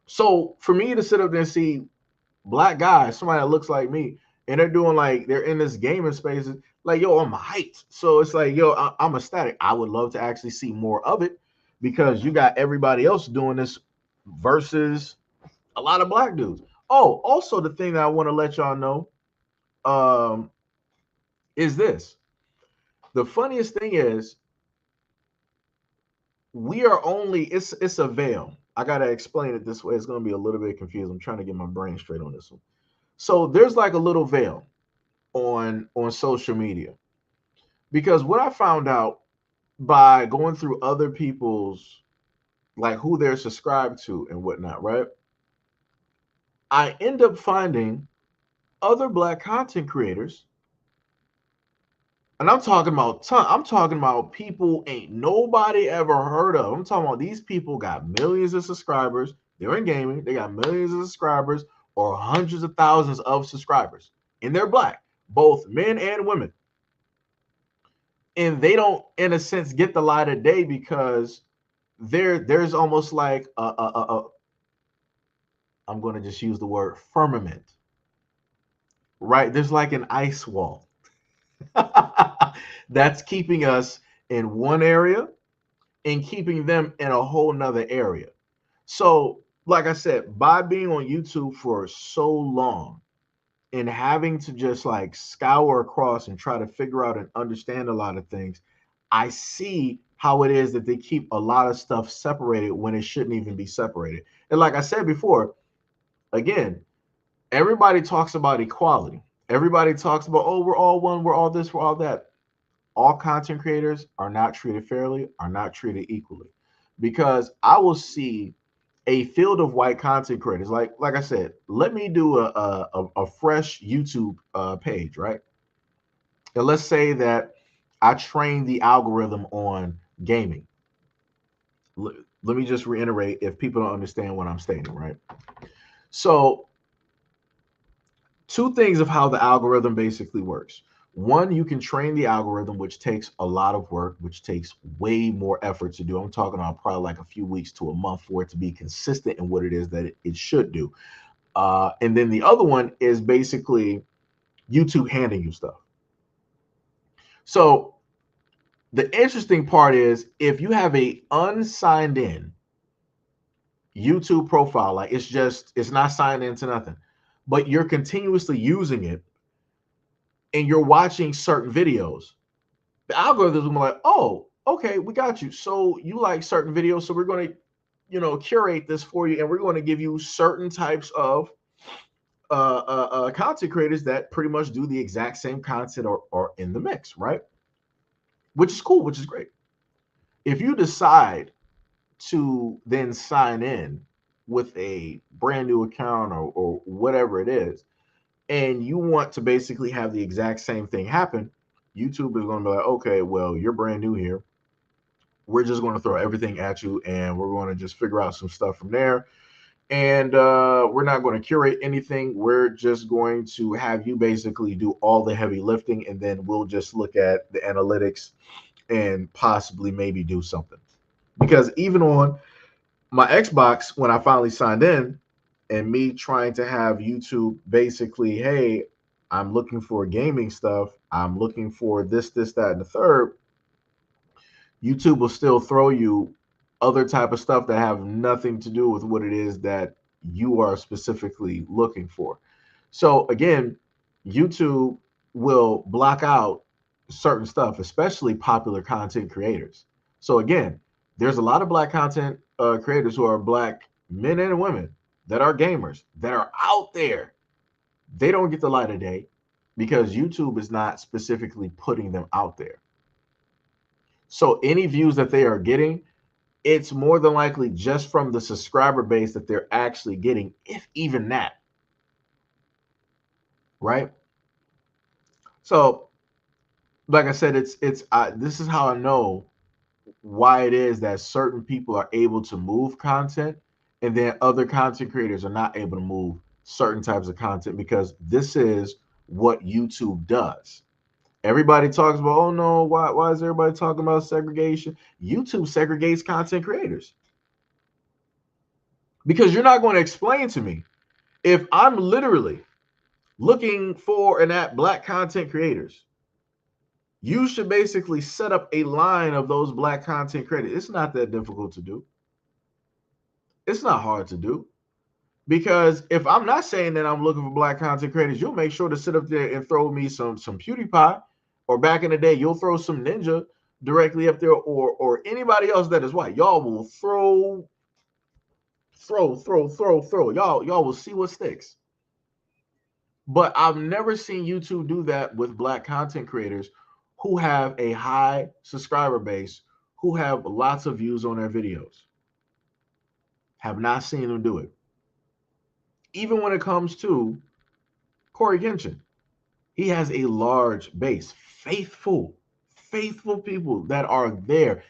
So for me to sit up there and see black guys, somebody that looks like me, and they're in this gaming space, like yo, I'm hyped. So it's like yo, I'm ecstatic. I would love to actually see more of it because you got everybody else doing this versus a lot of black dudes. Oh, also the thing that I want to let y'all know, um, is this. The funniest thing is we are only it's a veil. I gotta explain it this way. It's gonna be a little bit confusing. I'm trying to get my brain straight on this one. So there's like a little veil on social media because what I found out by going through other people's like who they're subscribed to and whatnot, right? I end up finding other black content creators, and I'm talking about people ain't nobody ever heard of. I'm talking about these people got millions of subscribers. They're in gaming. They got millions of subscribers or hundreds of thousands of subscribers, and they're black, both men and women. And they don't, in a sense, get the light of day because there's almost like I'm going to just use the word firmament, right? There's like an ice wall that's keeping us in one area and keeping them in a whole nother area. So, like I said, by being on YouTube for so long and having to just like scour across and try to figure out and understand a lot of things, I see how it is that they keep a lot of stuff separated when it shouldn't even be separated. And like I said before, again, everybody talks about equality. Everybody talks about, oh, we're all one, we're all this, we're all that. All content creators are not treated fairly, are not treated equally. Because I will see a field of white content creators. Like I said, let me do a fresh YouTube page, right? And let's say that I train the algorithm on gaming. Let me just reiterate if people don't understand what I'm stating, right? So, two things of how the algorithm basically works. One, you can train the algorithm, which takes a lot of work, which takes way more effort to do. I'm talking about probably like a few weeks to a month for it to be consistent in what it is that it should do. And then the other one is basically YouTube handing you stuff. So the interesting part is if you have a unsigned in YouTube profile, like it's not signed into nothing, but you're continuously using it and you're watching certain videos, the algorithms will be like, oh, okay, we got you. So you like certain videos, so we're going to, curate this for you, and we're going to give you certain types of content creators that pretty much do the exact same content or in the mix, right? Which is cool, which is great. If you decide to then sign in with a brand new account or whatever it is, and you want to basically have the exact same thing happen, YouTube is going to be like, okay, well, you're brand new here. We're just going to throw everything at you, and we're going to just figure out some stuff from there. And we're not going to curate anything. We're just going to have you basically do all the heavy lifting, and then we'll just look at the analytics and possibly maybe do something. Because even on my Xbox, when I finally signed in, and me trying to have YouTube basically, hey, I'm looking for gaming stuff. I'm looking for this, that, and the third. YouTube will still throw you other type of stuff that have nothing to do with what it is that you are specifically looking for. So again, YouTube will block out certain stuff, especially popular content creators. So again, there's a lot of black content creators who are black men and women that are gamers that are out there. They don't get the light of day because YouTube is not specifically putting them out there. So any views that they are getting, it's more than likely just from the subscriber base that they're actually getting, if even that. Right? So, like I said, it's this is how I know why it is that certain people are able to move content and then other content creators are not able to move certain types of content because this is what YouTube does. Everybody talks about, oh no, why is everybody talking about segregation? YouTube segregates content creators. Because you're not going to explain to me if I'm literally looking for and at black content creators, you should basically set up a line of those black content creators. It's not that difficult to do. It's not hard to do. Because if I'm not saying that I'm looking for black content creators, you'll make sure to sit up there and throw me some PewDiePie, or back in the day, you'll throw some Ninja directly up there, or anybody else that is white. Y'all will throw. Y'all will see what sticks. But I've never seen YouTube do that with black content creators who have a high subscriber base, who have lots of views on their videos. Have not seen them do it. Even when it comes to Corey Genshin, he has a large base, faithful people that are there.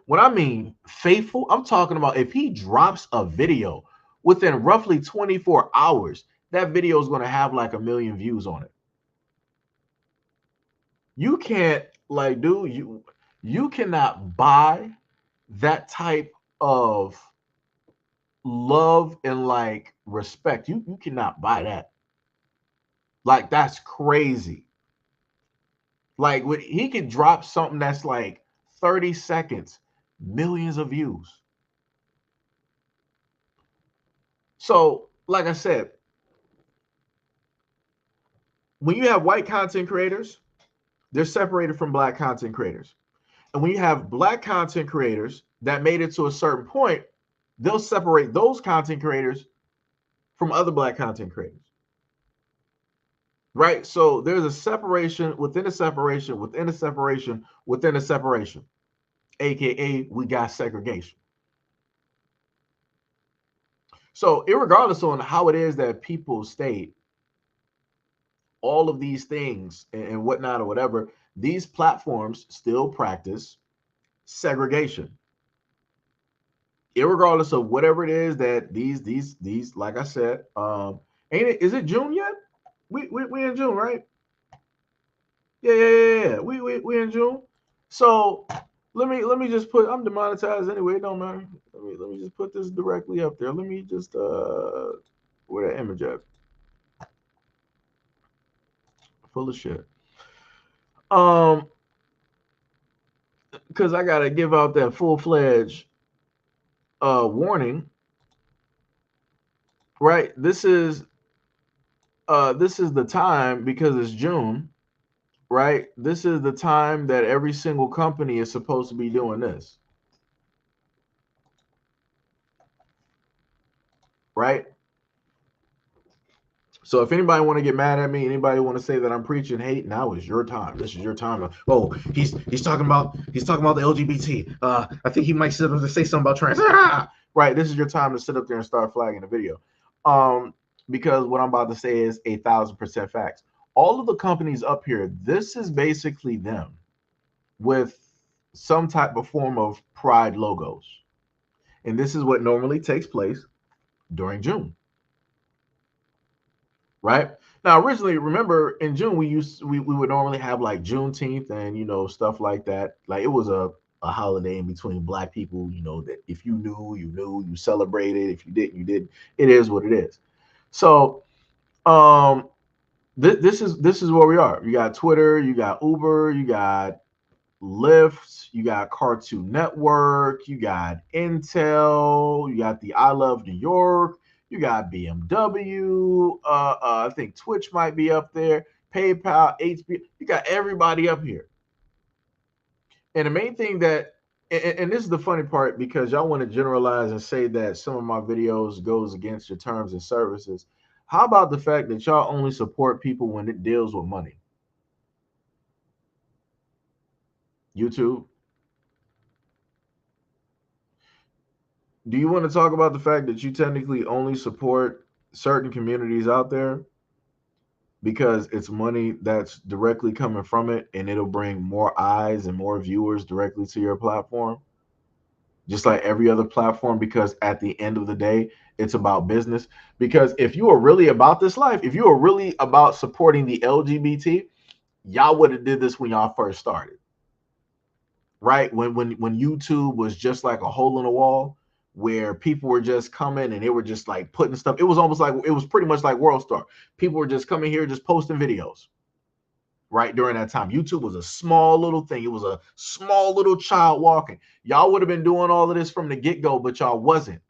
When I mean faithful, I'm talking about if he drops a video within roughly 24 hours, that video is going to have like 1 million views on it. You can't, like, dude, you cannot buy that type of love and like respect. You cannot buy that. Like, that's crazy. Like, he could drop something that's like 30 seconds, millions of views. So, like I said, when you have white content creators, they're separated from black content creators. And when you have black content creators that made it to a certain point, they'll separate those content creators from other black content creators. Right? So there's a separation within a separation within a separation within a separation, aka we got segregation. So, irregardless on how it is that people state all of these things and whatnot or whatever, these platforms still practice segregation. Irregardless of whatever it is that these, like I said, ain't it? Is it June yet? We in June, right? Yeah. We in June. So let me just put. I'm demonetized anyway. It don't matter. Let me just put this directly up there. Let me just Where that image at? Full of shit. Um, because I gotta give out that full-fledged warning, right? This is the time, because it's June, right? This is the time that every single company is supposed to be doing this, right? So if anybody want to get mad at me, anybody want to say that I'm preaching hate, now is your time. This is your time. Oh, he's talking about the LGBT. I think he might sit up and say something about trans. Right. This is your time to sit up there and start flagging the video. Because what I'm about to say is 1,000% facts. All of the companies up here, this is basically them with some type of form of pride logos. And this is what normally takes place during June. Right now, originally, remember in June we would normally have like Juneteenth and stuff like that. Like it was a holiday in between black people. That if you knew, you celebrated. If you didn't, you didn't. It is what it is. So this is where we are. You got Twitter, you got Uber, you got Lyft, you got Cartoon Network, you got Intel, you got the I Love New York, you got BMW. I think Twitch might be up there. PayPal, HBO. You got everybody up here. And the main thing and this is the funny part, because y'all want to generalize and say that some of my videos goes against your terms and services. How about the fact that y'all only support people when it deals with money? YouTube. Do you want to talk about the fact that you technically only support certain communities out there because it's money that's directly coming from it, and it'll bring more eyes and more viewers directly to your platform, just like every other platform? Because at the end of the day, it's about business. Because if you are really about this life, if you are really about supporting the LGBT, y'all would have did this when y'all first started, right? When YouTube was just like a hole in the wall, where people were just coming and they were just like putting stuff. It was almost like, it was pretty much like World Star. People were just coming here, just posting videos. Right during that time, YouTube was a small little thing. It was a small little child walking. Y'all would have been doing all of this from the get-go, but y'all wasn't.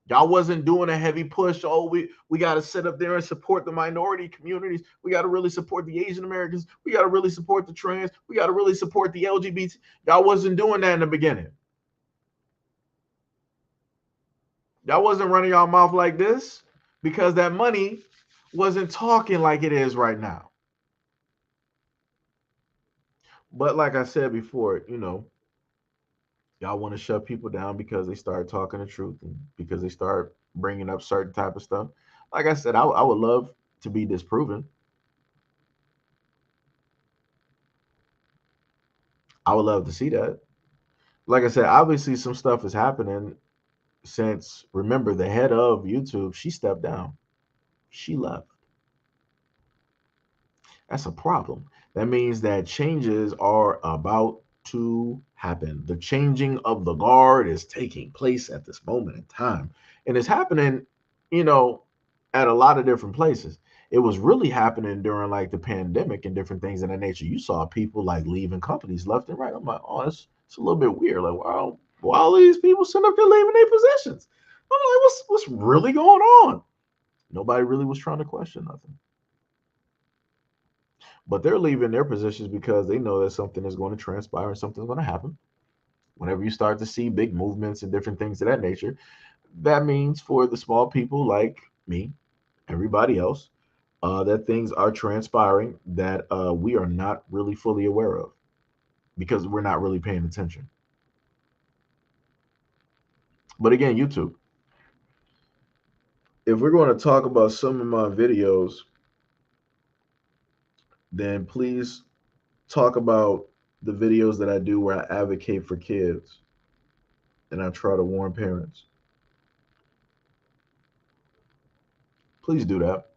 Y'all wasn't doing a heavy push. Oh, we got to sit up there and support the minority communities. We got to really support the Asian Americans. We got to really support the trans. We got to really support the LGBT. Y'all wasn't doing that in the beginning. Y'all wasn't running y'all mouth like this because that money wasn't talking like it is right now. But like I said before, y'all want to shut people down because they start talking the truth and because they start bringing up certain type of stuff. Like I said, I would love to be disproven. I would love to see that. Like I said, obviously some stuff is happening since, remember, the head of YouTube, she stepped down. She left. That's a problem. That means that changes are about to happen. The changing of the guard is taking place at this moment in time. And it's happening, you know, at a lot of different places. It was really happening during like the pandemic and different things of that nature. You saw people like leaving companies left and right. I'm like, oh, it's a little bit weird. Like, wow, why all these people sitting up there leaving their positions? I'm like, what's really going on? Nobody really was trying to question nothing. But they're leaving their positions because they know that something is going to transpire and something's going to happen. Whenever you start to see big movements and different things of that nature, that means for the small people like me, everybody else, that things are transpiring that we are not really fully aware of because we're not really paying attention. But again, YouTube, if we're going to talk about some of my videos, then please talk about the videos that I do where I advocate for kids and I try to warn parents. Please do that.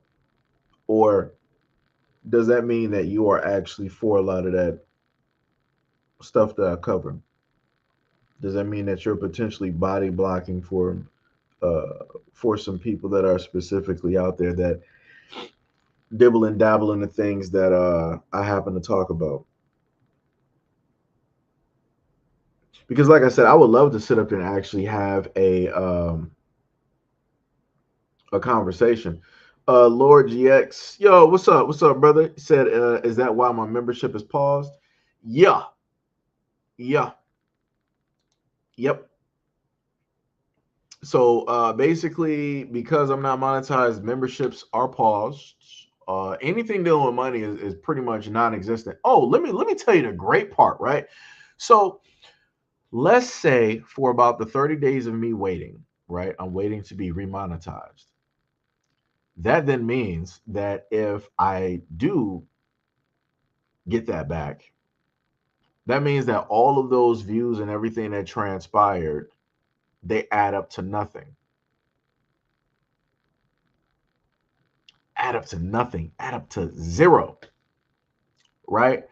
Or does that mean that you are actually for a lot of that stuff that I cover? Does that mean that you're potentially body blocking for for some people that are specifically out there that dibble and dabble in the things that I happen to talk about. Because, like I said, I would love to sit up there and actually have a conversation. Lord GX, yo, what's up, brother? He said, is that why my membership is paused? Yeah, yeah, yep. So basically, because I'm not monetized, memberships are paused. Anything dealing with money is pretty much non-existent. Oh, let me tell you the great part, right? So let's say for about the 30 days of me waiting, right? I'm waiting to be remonetized. That then means that if I do get that back, that means that all of those views and everything that transpired, they add up to nothing. Add up to nothing. Add up to zero. Right?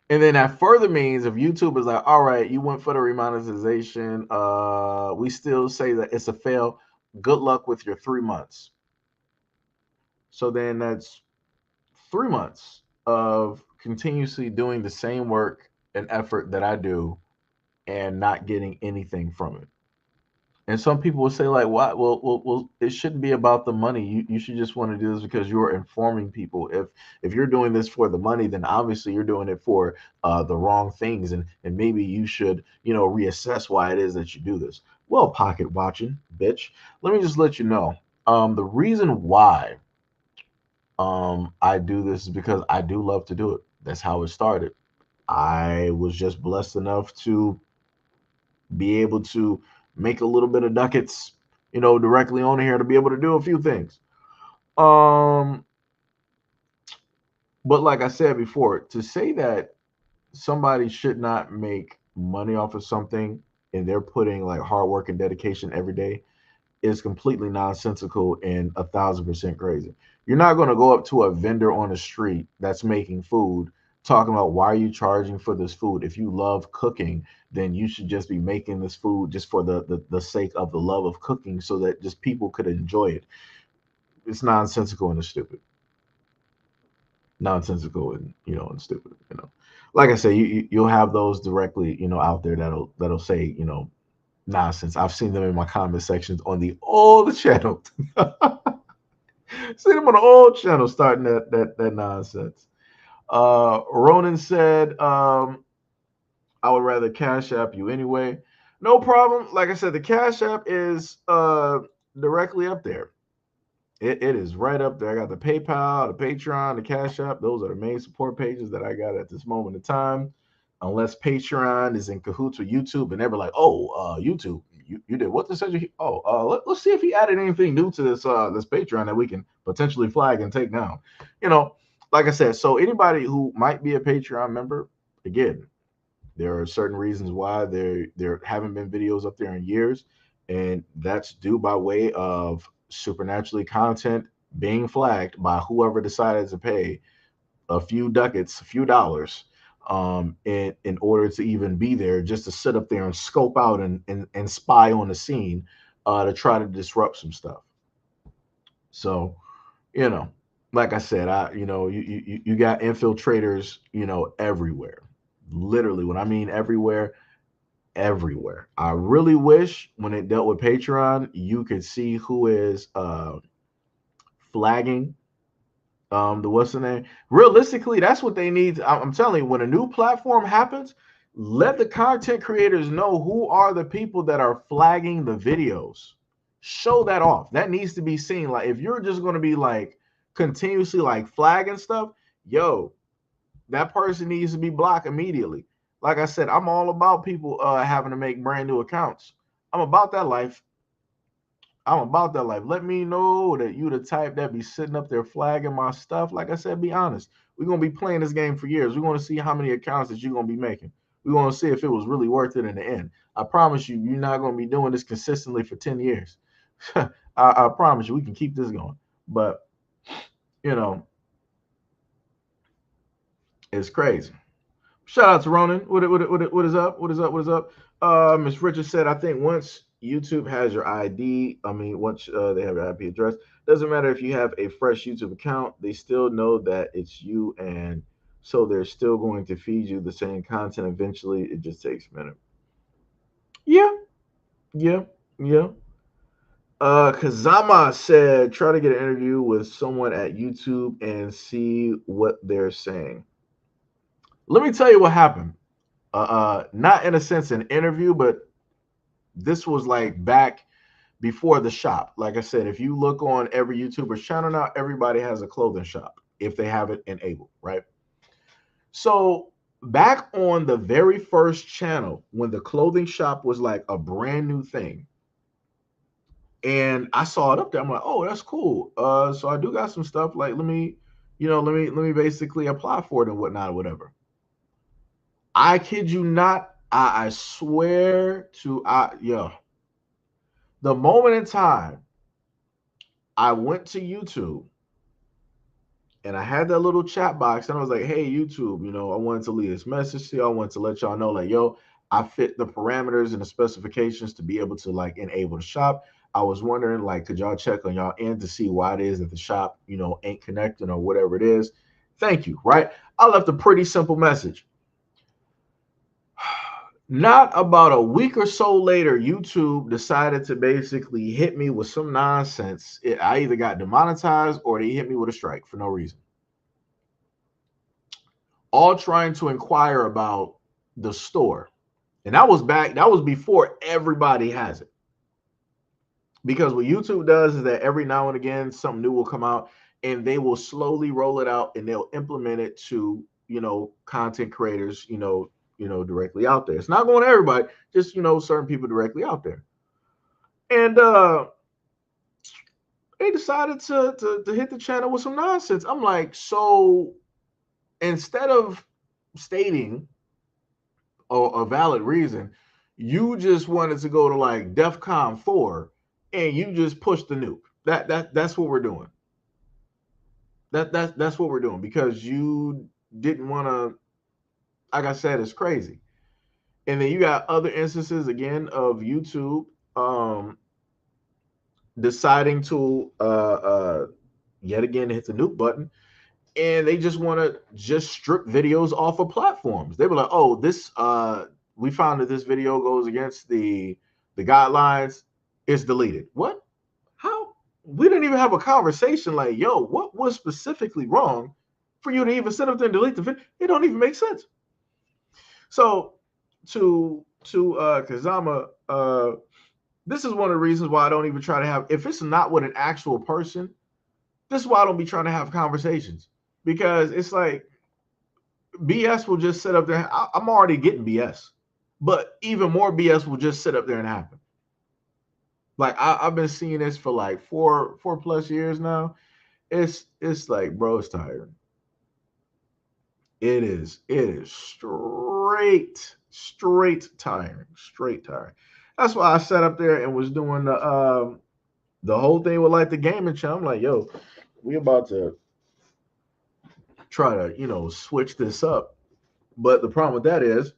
And then that further means if YouTube is like, all right, you went for the remonetization, we still say that it's a fail. Good luck with your 3 months. So then that's 3 months of continuously doing the same work and effort that I do and not getting anything from it. And some people will say, like, "Why? Well, it shouldn't be about the money. You should just want to do this because you're informing people. If you're doing this for the money, then obviously you're doing it for the wrong things, and maybe you should, reassess why it is that you do this." Well, pocket watching, bitch. Let me just let you know. The reason why I do this is because I do love to do it. That's how it started. I was just blessed enough to be able to make a little bit of ducats, directly on here to be able to do a few things. Um, but like I said before, to say that somebody should not make money off of something and they're putting like hard work and dedication every day is completely nonsensical and 1,000% crazy. You're not going to go up to a vendor on the street that's making food talking about why are you charging for this food. If you love cooking, then you should just be making this food just for the sake of the love of cooking so that just people could enjoy it. It's nonsensical and it's stupid. Nonsensical and and stupid. Like I say, you'll have those directly out there that'll say nonsense. I've seen them in my comment sections on the old channel. Seen them on the old channel starting that nonsense. Ronan said, I would rather Cash App you anyway. No problem. Like I said, the Cash App is directly up there. It is right up there. I got the PayPal, the Patreon, the Cash App. Those are the main support pages that I got at this moment in time. Unless Patreon is in cahoots with YouTube and they're like, oh, YouTube, you did what this said? Oh, let's see if he added anything new to this Patreon that we can potentially flag and take down. Like I said, so anybody who might be a Patreon member, again, there are certain reasons why there haven't been videos up there in years, and that's due by way of supernaturally content being flagged by whoever decided to pay a few ducats, a few dollars, in order to even be there, just to sit up there and scope out and spy on the scene, to try to disrupt some stuff. So, you know, like I said, you got infiltrators, everywhere. Literally, when I mean everywhere, everywhere. I really wish when it dealt with Patreon, you could see who is flagging the what's the name. Realistically, that's what they need. I'm telling you, when a new platform happens, let the content creators know who are the people that are flagging the videos. Show that off. That needs to be seen. Like if you're just going to be like continuously like flagging stuff, yo, that person needs to be blocked immediately. Like I said, I'm all about people having to make brand new accounts. I'm about that life. I'm about that life. Let me know that you the type that be sitting up there flagging my stuff. Like I said, be honest. We're gonna be playing this game for years. We're gonna see how many accounts that you're gonna be making. We're gonna see if it was really worth it in the end. I promise you, you're not gonna be doing this consistently for 10 years. I promise you, we can keep this going. But you know, it's crazy. Shout out to Ronan. What is up? What is up? What is up? Miss Richard said, I think once YouTube has your ID. I mean, once they have your IP address, doesn't matter if you have a fresh YouTube account, they still know that it's you, and so they're still going to feed you the same content eventually. It just takes a minute. Yeah, yeah, yeah. Kazama said, try to get an interview with someone at YouTube and see what they're saying. Let me tell you what happened. Not in a sense an interview, but this was like back before the shop. Like I said, if you look on every YouTuber's channel now, everybody has a clothing shop if they have it enabled, right? So back on the very first channel, when the clothing shop was like a brand new thing, and I saw it up there, I'm like, oh, that's cool. So I do got some stuff. Like, let me basically apply for it and whatnot, or whatever. I kid you not. I swear to yeah. The moment in time I went to YouTube and I had that little chat box and I was like, hey, YouTube, I wanted to leave this message to you. I wanted to let y'all know, like, yo, I fit the parameters and the specifications to be able to like enable the shop. I was wondering, like, could y'all check on y'all end to see why it is that the shop, ain't connecting or whatever it is? Thank you, right? I left a pretty simple message. Not about a week or so later, YouTube decided to basically hit me with some nonsense. I either got demonetized or they hit me with a strike for no reason. All trying to inquire about the store. And that was before everybody has it. Because what YouTube does is that every now and again, something new will come out and they will slowly roll it out and they'll implement it to, content creators, directly out there. It's not going to everybody, just, certain people directly out there. And they decided to hit the channel with some nonsense. I'm like, so instead of stating a valid reason, you just wanted to go to like DEFCON 4 and you just pushed the nuke. That's what we're doing. That's what we're doing because you didn't want to, like I said, it's crazy. And then you got other instances again of YouTube deciding to yet again hit the nuke button, and they just want to just strip videos off of platforms. They were like, "Oh, this we found that this video goes against the guidelines. It's deleted." What? How? We didn't even have a conversation like, "Yo, what was specifically wrong for you to even sit up there and delete the video?" It don't even make sense. So to Kazama, this is one of the reasons why I don't even try to have, if it's not with an actual person, this is why I don't be trying to have conversations. Because it's like BS will just sit up there. I'm already getting BS, but even more BS will just sit up there and happen. Like I've been seeing this for like four plus years now. It's like, bro, it's tiring. It is straight tiring, straight tiring. That's why I sat up there and was doing the whole thing with like the gaming channel. I'm like, yo, we about to try to switch this up. But the problem with that is,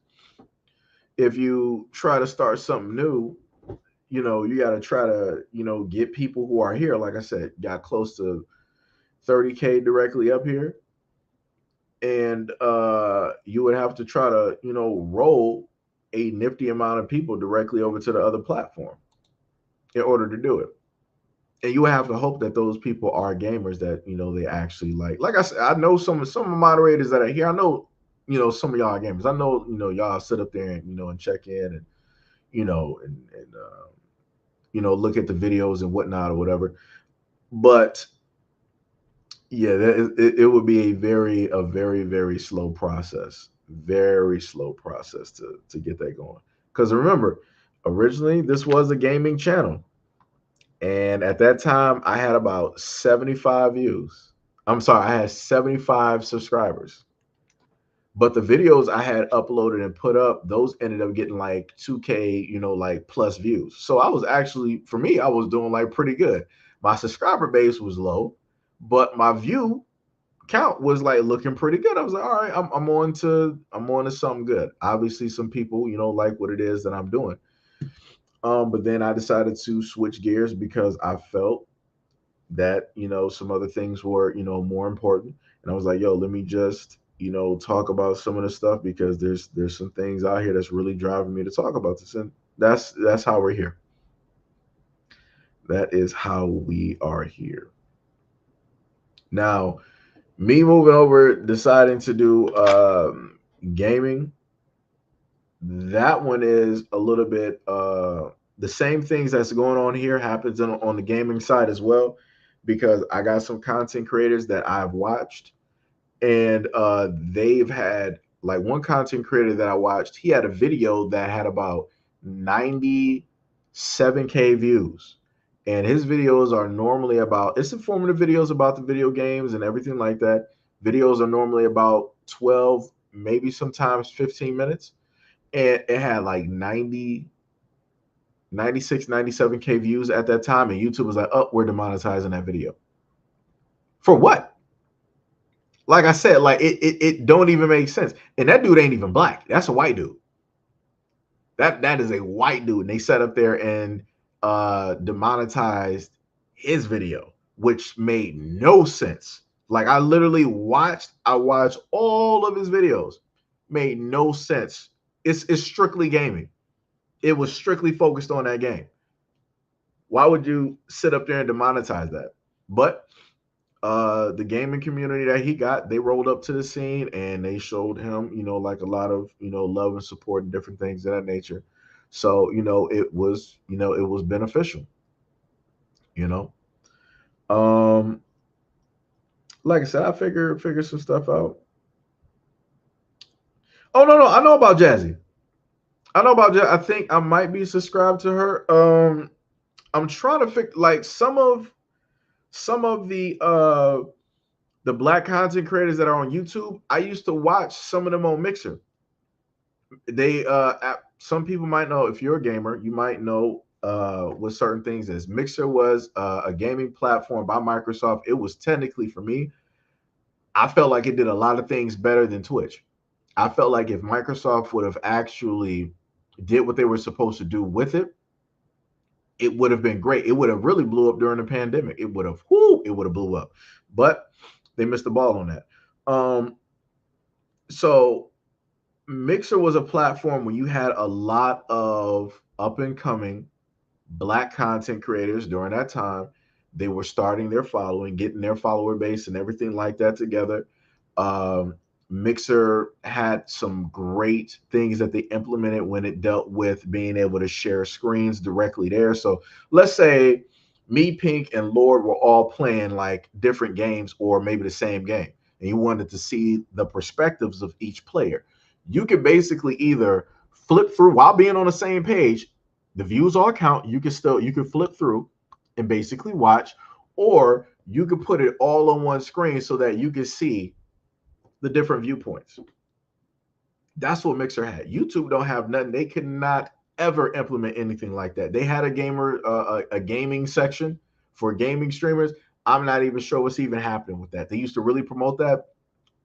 if you try to start something new, you got to try to get people who are here. Like I said, got close to 30K directly up here, and you would have to try to roll a nifty amount of people directly over to the other platform in order to do it. And you have to hope that those people are gamers that they actually like I said, I know some of the moderators that are here. I know some of y'all are gamers. I know y'all sit up there and and check in and look at the videos and whatnot or whatever. But yeah, it would be a very slow process, very slow process to get that going. Because remember, originally this was a gaming channel, and at that time I had about 75 views. I'm sorry, I had 75 subscribers. But the videos I had uploaded and put up, those ended up getting like 2K, like plus views. So I was actually, for me, I was doing like pretty good. My subscriber base was low, but my view count was like looking pretty good. I was like, all right, I'm on to something good. Obviously, some people, like what it is that I'm doing. But then I decided to switch gears because I felt that, some other things were, more important. And I was like, yo, let me just, talk about some of the stuff because there's some things out here that's really driving me to talk about this. And that's how we're here. That is how we are here. Now, me moving over, deciding to do gaming, that one is a little bit the same things that's going on here happens on the gaming side as well, because I got some content creators that I've watched, and they've had, like, one content creator that I watched, he had a video that had about 97K views. And his videos are normally about, it's informative videos about the video games and everything like that. Videos are normally about 12, maybe sometimes 15 minutes. And it had like 90, 96, 97K views at that time. And YouTube was like, oh, we're demonetizing that video. For what? Like I said, like it don't even make sense. And that dude ain't even black. That's a white dude. That is a white dude. And they sat up there and demonetized his video, which made no sense. Like I watched all of his videos. Made no sense. It's strictly gaming. It was strictly focused on that game. Why would you sit up there and demonetize that? But the gaming community that he got, they rolled up to the scene and they showed him, like a lot of, love and support and different things of that nature. So, it was beneficial, you know. Um, like I said, I figure some stuff out. Oh no, I know about Jazzy. I know about Jazzy. I think I might be subscribed to her. I'm trying to figure, like, some of the black content creators that are on YouTube. I used to watch some of them on Mixer. They some people might know, if you're a gamer, you might know what certain things is. Mixer was a gaming platform by Microsoft. It was technically, for me, I felt like it did a lot of things better than Twitch. I felt like if Microsoft would have actually did what they were supposed to do with it, it would have been great. It would have really blew up during the pandemic. It would have blew up. But they missed the ball on that. So Mixer was a platform where you had a lot of up and coming black content creators during that time. They were starting their following, getting their follower base and everything like that together. Um, Mixer had some great things that they implemented when it dealt with being able to share screens directly there. So let's say me, Pink, and Lord were all playing like different games or maybe the same game, and you wanted to see the perspectives of each player. You could basically either flip through while being on the same page, the views all count. You can flip through and basically watch, or you could put it all on one screen so that you can see the different viewpoints. That's what Mixer had. YouTube don't have nothing. They could not ever implement anything like that. They had a gaming section for gaming streamers. I'm not even sure what's even happening with that. They used to really promote that.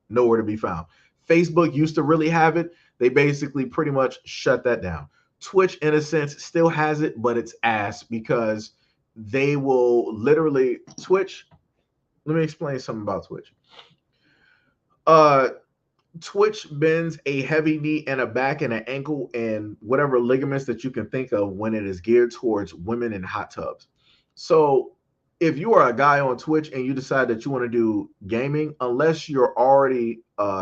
Nowhere to be found. Facebook used to really have it. They basically pretty much shut that down. Twitch, in a sense, still has it, but it's ass because they will literally Twitch. Let me explain something about Twitch. Twitch bends a heavy knee and a back and an ankle and whatever ligaments that you can think of when it is geared towards women in hot tubs. So if you are a guy on Twitch and you decide that you want to do gaming, unless you're already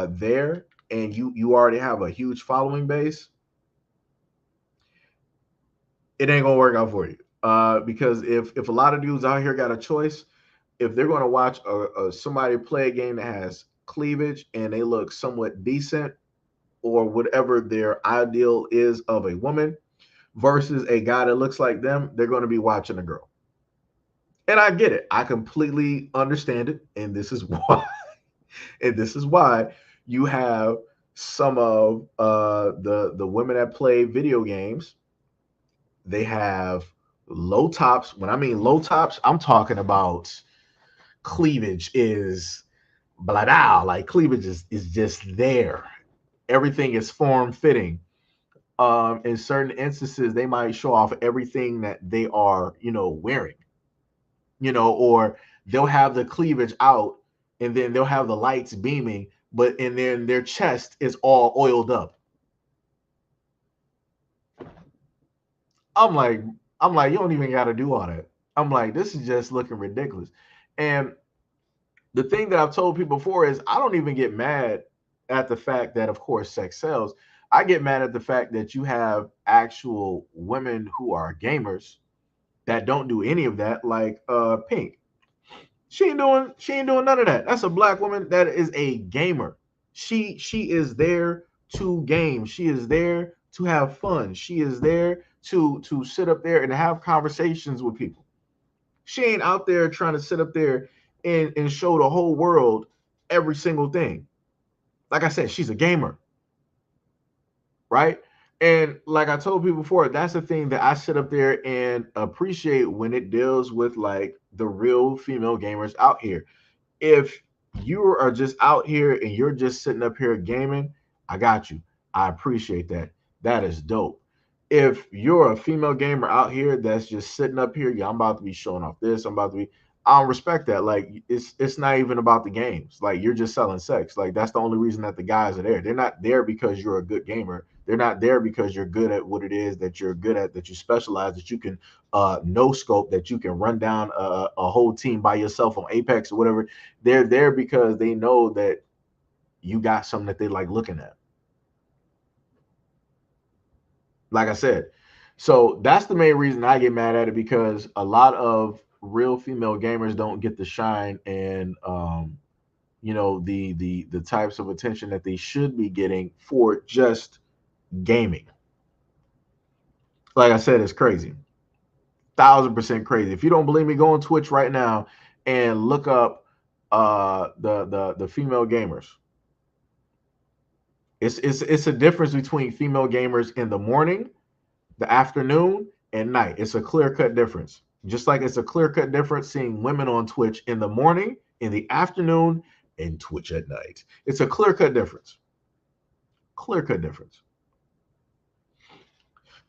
there and you already have a huge following base, it ain't gonna work out for you. Because if a lot of dudes out here got a choice, if they're gonna watch somebody play a game that has cleavage and they look somewhat decent or whatever their ideal is of a woman versus a guy that looks like them, they're going to be watching a girl. And I get it. I completely understand it. And this is why you have some of the women that play video games. They have low tops. When I mean low tops, I'm talking about cleavage is blah, like cleavage is just there. Everything is form fitting. In certain instances, they might show off everything that they are, wearing, or they'll have the cleavage out, and then they'll have the lights beaming, but and then their chest is all oiled up. I'm like, you don't even got to do all that. I'm like, this is just looking ridiculous. And the thing that I've told people before is I don't even get mad at the fact that, of course, sex sells. I get mad at the fact that you have actual women who are gamers that don't do any of that, like Pink. She ain't doing none of that. That's a black woman that is a gamer. She is there to game. She is there to have fun. She is there to sit up there and have conversations with people. She ain't out there trying to sit up there and show the whole world every single thing. Like I said, she's a gamer, right? And like I told people before, that's the thing that I sit up there and appreciate when it deals with like the real female gamers out here. If you are just out here and you're just sitting up here gaming, I got you. I appreciate that. That is dope. If you're a female gamer out here that's just sitting up here, yeah, I'm about to be showing off this. I'm about to be. I don't respect that. Like it's not even about the games. Like you're just selling sex. Like that's the only reason that the guys are there. They're not there because you're a good gamer. They're not there because you're good at what it is that you're good at, that you specialize, that you can no scope, that you can run down a whole team by yourself on Apex or whatever. They're there because they know that you got something that they like looking at. Like I said, so that's the main reason I get mad at it, because a lot of real female gamers don't get the shine and the types of attention that they should be getting for just gaming. Like I said, it's crazy. 1,000% crazy. If you don't believe me, go on Twitch right now and look up the female gamers. It's a difference between female gamers in the morning, the afternoon, and night. It's a clear-cut difference. Just like it's a clear-cut difference seeing women on Twitch in the morning, in the afternoon, and Twitch at night. It's a clear-cut difference. Clear-cut difference.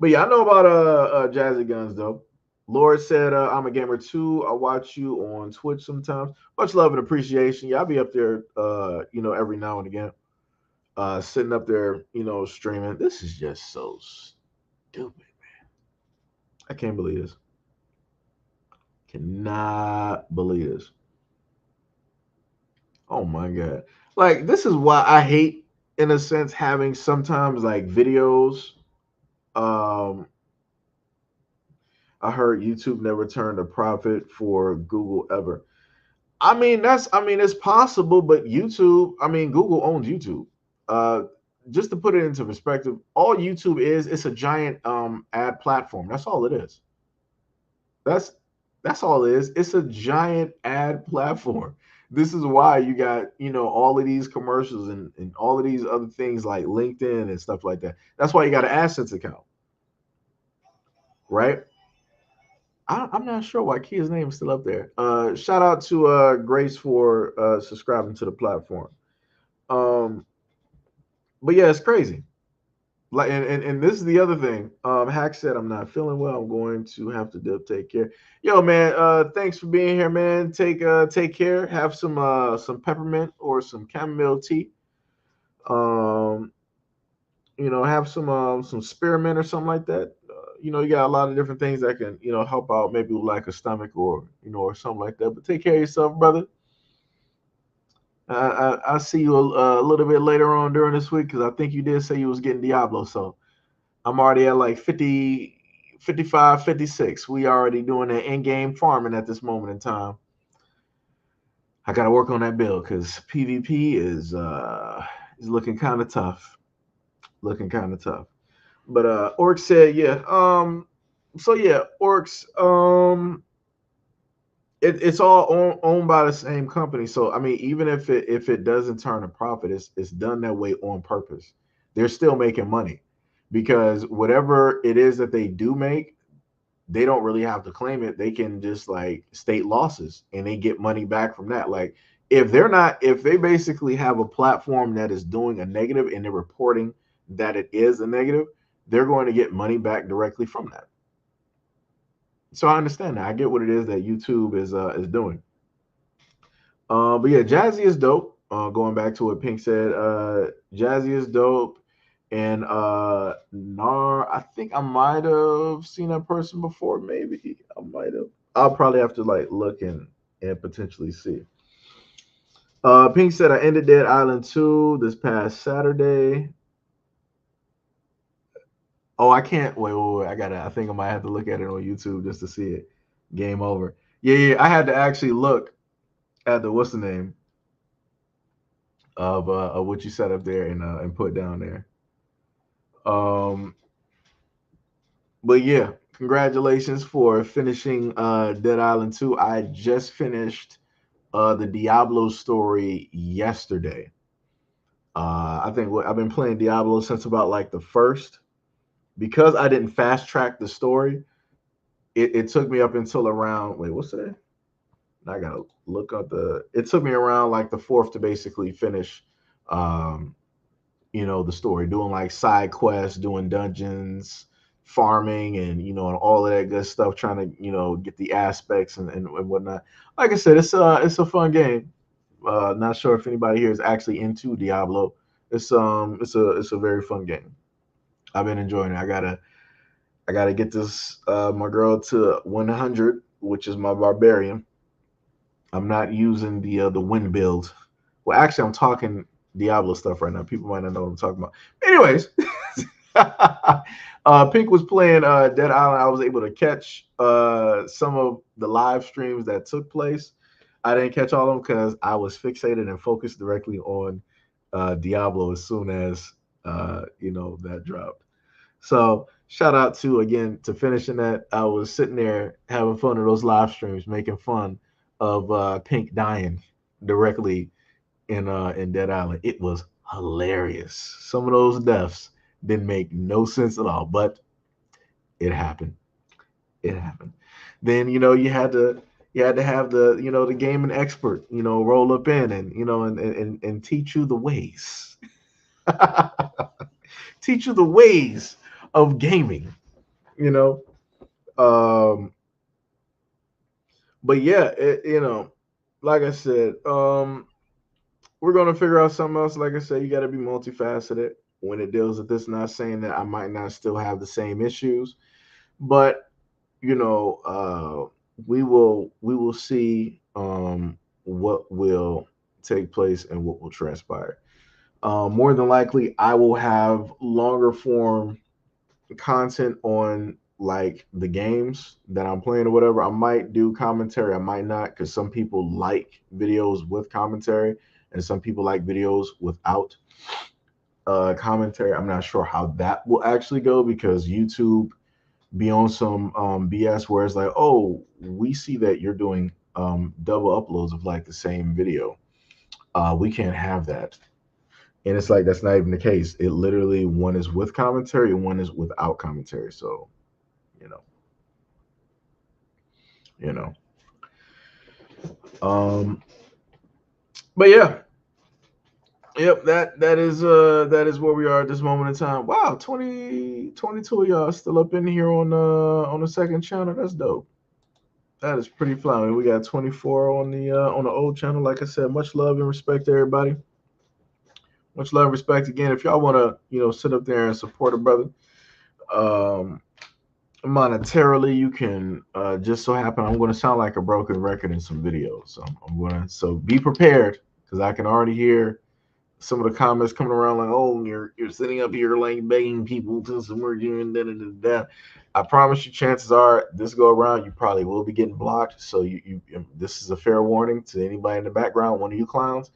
But yeah, I know about Jazzy Guns though. Lord said, I'm a gamer too. I watch you on Twitch sometimes. Much love and appreciation. Yeah, I'll be up there every now and again. Sitting up there, streaming. This is just so stupid, man. I can't believe this. Cannot believe this. Oh my God. Like, this is why I hate, in a sense, having sometimes like videos. I heard YouTube never turned a profit for Google ever. It's possible, but Google owns YouTube. Uh, just to put it into perspective, all YouTube is, it's a giant ad platform. That's all it is. That's that's all it is. It's a giant ad platform. This is why you got, all of these commercials and all of these other things like LinkedIn and stuff like that. That's why you got an AdSense account, right? I'm not sure why Kia's name is still up there. Shout out to Grace for subscribing to the platform. Um, but yeah, it's crazy. Like, and this is the other thing. Hack said, I'm not feeling well. I'm going to have to take care. Yo, man, thanks for being here, man. Take care. Have some peppermint or some chamomile tea. Um, have some spearmint or something like that. You got a lot of different things that can, help out maybe with like a stomach or, or something like that. But take care of yourself, brother. I'll see you a little bit later on during this week, because I think you did say you was getting Diablo. So I'm already at like 50, 55, 56. We already doing the in-game farming at this moment in time. I got to work on that build because PvP is looking kind of tough. Looking kind of tough. But Orcs said, yeah. So yeah, Orcs. It's all owned by the same company. So I mean, even if it doesn't turn a profit, it's done that way on purpose. They're still making money, because whatever it is that they do make, they don't really have to claim it. They can just like state losses and they get money back from that. Like if they basically have a platform that is doing a negative and they're reporting that it is a negative, they're going to get money back directly from that. So I understand that. I get what it is that YouTube is doing. But yeah, Jazzy is dope. Going back to what Pink said, Jazzy is dope. And Nar, I think I might have seen that person before. Maybe I might have. I'll probably have to like look and potentially see. Pink said I ended Dead Island 2 this past Saturday. Oh, I can't wait. I gotta. I think I might have to look at it on YouTube just to see it. Game over. Yeah, yeah. I had to actually look at the what's the name of what you set up there and put down there. Um, but yeah, congratulations for finishing Dead Island 2. I just finished the Diablo story yesterday. I think I've been playing Diablo since about like the first. Because I didn't fast track the story, it took me up until around wait, what's that? I gotta look up the. It took me around like the fourth to basically finish, um, the story, doing like side quests, doing dungeons, farming, and and all of that good stuff, trying to get the aspects and whatnot. Like I said, it's a fun game. Not sure if anybody here is actually into Diablo. It's a very fun game. I've been enjoying it. I gotta get this my girl to 100, which is my barbarian. I'm not using the wind build. Well, actually, I'm talking Diablo stuff right now. People might not know what I'm talking about. Anyways, Pink was playing Dead Island. I was able to catch some of the live streams that took place. I didn't catch all of them because I was fixated and focused directly on Diablo as soon as that dropped. So shout out to again to finishing that. I was sitting there having fun of those live streams, making fun of Pink dying directly in Dead Island. It was hilarious. Some of those deaths didn't make no sense at all, but it happened. It happened. Then you had to have the gaming expert roll up in and and teach you the ways. Teach you the ways of gaming. You know. But yeah, like I said, we're gonna figure out something else. Like I said, you got to be multifaceted when it deals with this. Not saying that I might not still have the same issues, but we will see what will take place and what will transpire. More than likely, I will have longer form content on like the games that I'm playing or whatever. I might do commentary, I might not, because some people like videos with commentary and some people like videos without commentary. I'm not sure how that will actually go because YouTube be on some BS where it's like, oh, we see that you're doing double uploads of like the same video. We can't have that. And it's like that's not even the case. It literally one is with commentary and one is without commentary. So, you know, you know. Um, but yeah, yep, that is where we are at this moment in time. Wow, 22 of y'all still up in here on the second channel. That's dope. That is pretty fly. I mean, we got 24 on the old channel. Like I said, much love and respect to everybody. Much love and respect again. If y'all want to, sit up there and support a brother, um, monetarily, you can. Just so happen, I'm going to sound like a broken record in some videos. So I'm going to. So be prepared because I can already hear some of the comments coming around like, "Oh, you're sitting up here like begging people to some more doing that." I promise you, chances are this go around, you probably will be getting blocked. So this is a fair warning to anybody in the background. One of you clowns,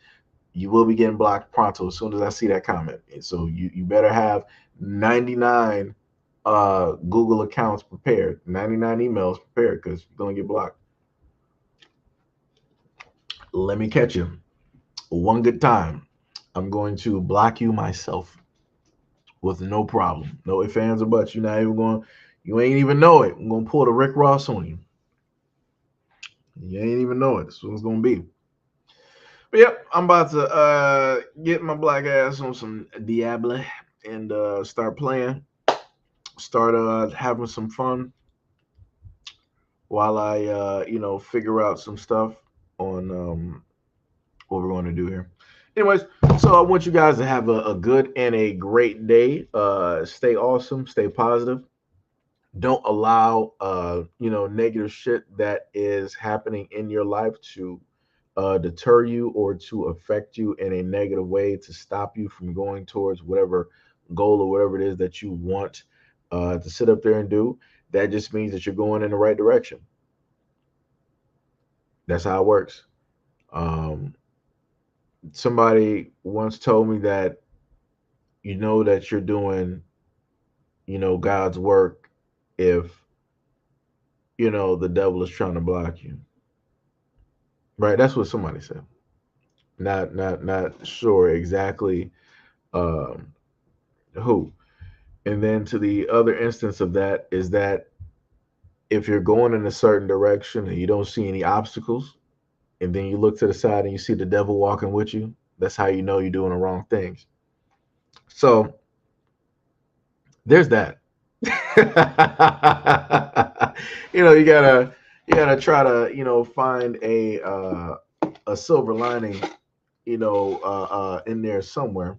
you will be getting blocked pronto as soon as I see that comment. And so you better have 99 Google accounts prepared, 99 emails prepared because you're gonna get blocked. Let me catch you one good time. I'm going to block you myself with no problem. No ifs, ands, or buts. You're not even going. You ain't even know it. I'm gonna pull the Rick Ross on you. You ain't even know it. That's what it's gonna be. But yep, I'm about to get my black ass on some Diablo and start playing. start having some fun while I figure out some stuff on what we're going to do here. Anyways, so I want you guys to have a good and a great day. Stay awesome, stay positive. Don't allow negative shit that is happening in your life to deter you or to affect you in a negative way, to stop you from going towards whatever goal or whatever it is that you want to sit up there and do. That just means that you're going in the right direction. That's how it works. Um, Somebody once told me that you know that you're doing, God's work if, the devil is trying to block you. Right? That's what somebody said. Not sure exactly um, who. And then to the other instance of that is that if you're going in a certain direction and you don't see any obstacles, and then you look to the side and you see the devil walking with you, that's how you know you're doing the wrong things. So there's that. You gotta try to find a silver lining in there somewhere.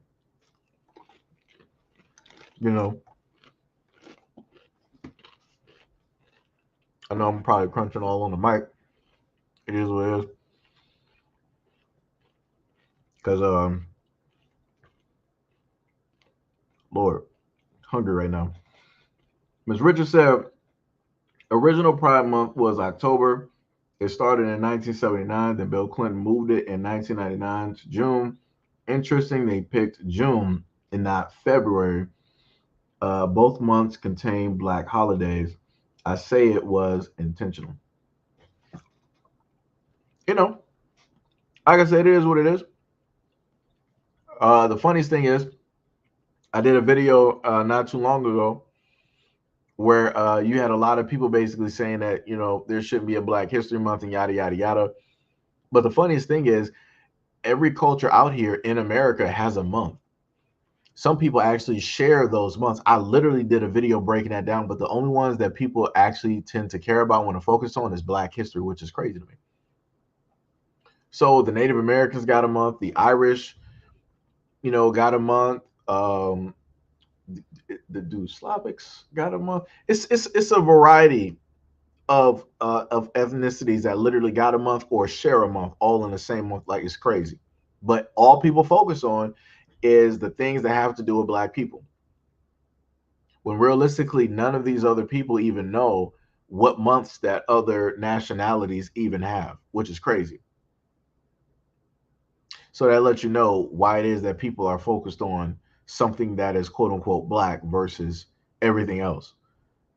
You know, I know I'm probably crunching all on the mic. It is what it is. Because Lord, hungry right now. Ms. Richards said original Pride Month was October. It started in 1979. Then Bill Clinton moved it in 1999 to June. Interesting, they picked June and not February. Both months contain black holidays. I say it was intentional. You know, like I said, it is what it is. The funniest thing is, I did a video not too long ago where you had a lot of people basically saying that there shouldn't be a Black History Month and yada yada yada. But the funniest thing is, every culture out here in America has a month. Some people actually share those months. I literally did a video breaking that down, but the only ones that people actually tend to care about, want to focus on, is Black history, which is crazy to me. So the Native Americans got a month, the Irish, got a month. The dude Slavics got a month. It's a variety of ethnicities that literally got a month or share a month all in the same month. Like, it's crazy. But all people focus on is the things that have to do with Black people, when realistically none of these other people even know what months that other nationalities even have, which is crazy. So that lets you know why it is that people are focused on something that is quote unquote Black versus everything else.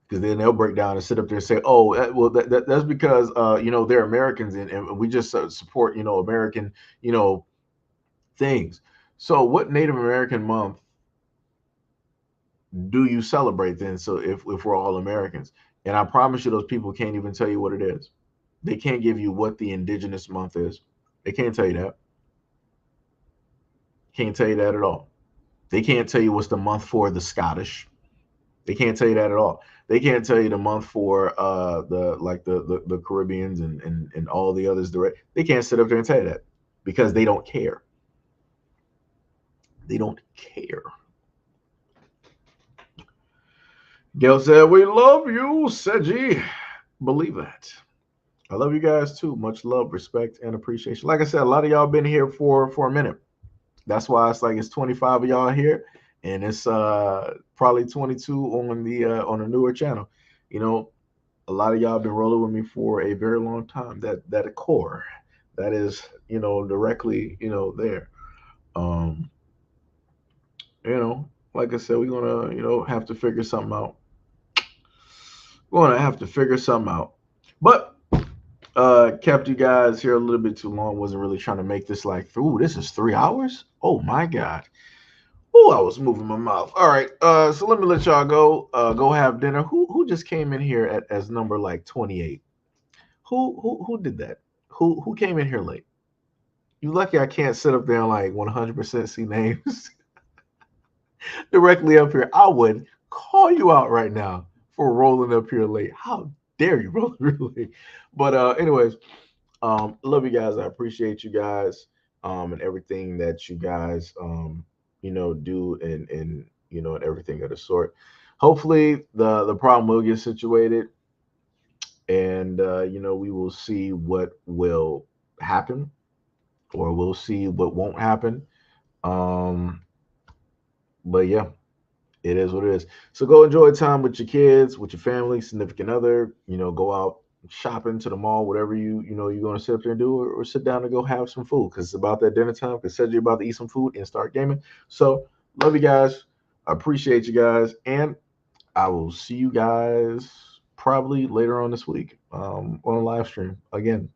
Because then they'll break down and sit up there and say, "Oh, well, that's because they're Americans and we just support American things." So, what Native American month do you celebrate then? So, if we're all Americans, and I promise you, those people can't even tell you what it is. They can't give you what the indigenous month is. They can't tell you that. Can't tell you that at all. They can't tell you what's the month for the Scottish. They can't tell you that at all. They can't tell you the month for the Caribbeans and all the others. They can't sit up there and tell you that because they don't care. They don't care. Gail said, "We love you, Seiji." Believe that. I love you guys too. Much love, respect, and appreciation. Like I said, a lot of y'all been here for a minute. That's why it's 25 of y'all here, and it's probably 22 on the newer channel. A lot of y'all been rolling with me for a very long time. That core, that is directly there. Um, like I said, we're gonna have to figure something out. We're gonna have to figure something out. But kept you guys here a little bit too long. Wasn't really trying to make this like, ooh, this is 3 hours. Oh my god. Oh, I was moving my mouth. All right. So let me let y'all go. Go have dinner. Who just came in here as number like 28? Who did that? Who came in here late? You lucky I can't sit up there and like 100% see names directly up here. I would call you out right now for rolling up here late. How dare you roll real late? But anyways, love you guys. I appreciate you guys and everything that you guys do and and everything of the sort. Hopefully the problem will get situated and we will see what will happen or we'll see what won't happen. Um but yeah, it is what it is. So go enjoy time with your kids, with your family, significant other. Go out shopping to the mall, whatever you're going to sit up there and do, or sit down and go have some food because it's about that dinner time. Because said you're about to eat some food and start gaming. So love you guys. I appreciate you guys, and I will see you guys probably later on this week on a live stream again.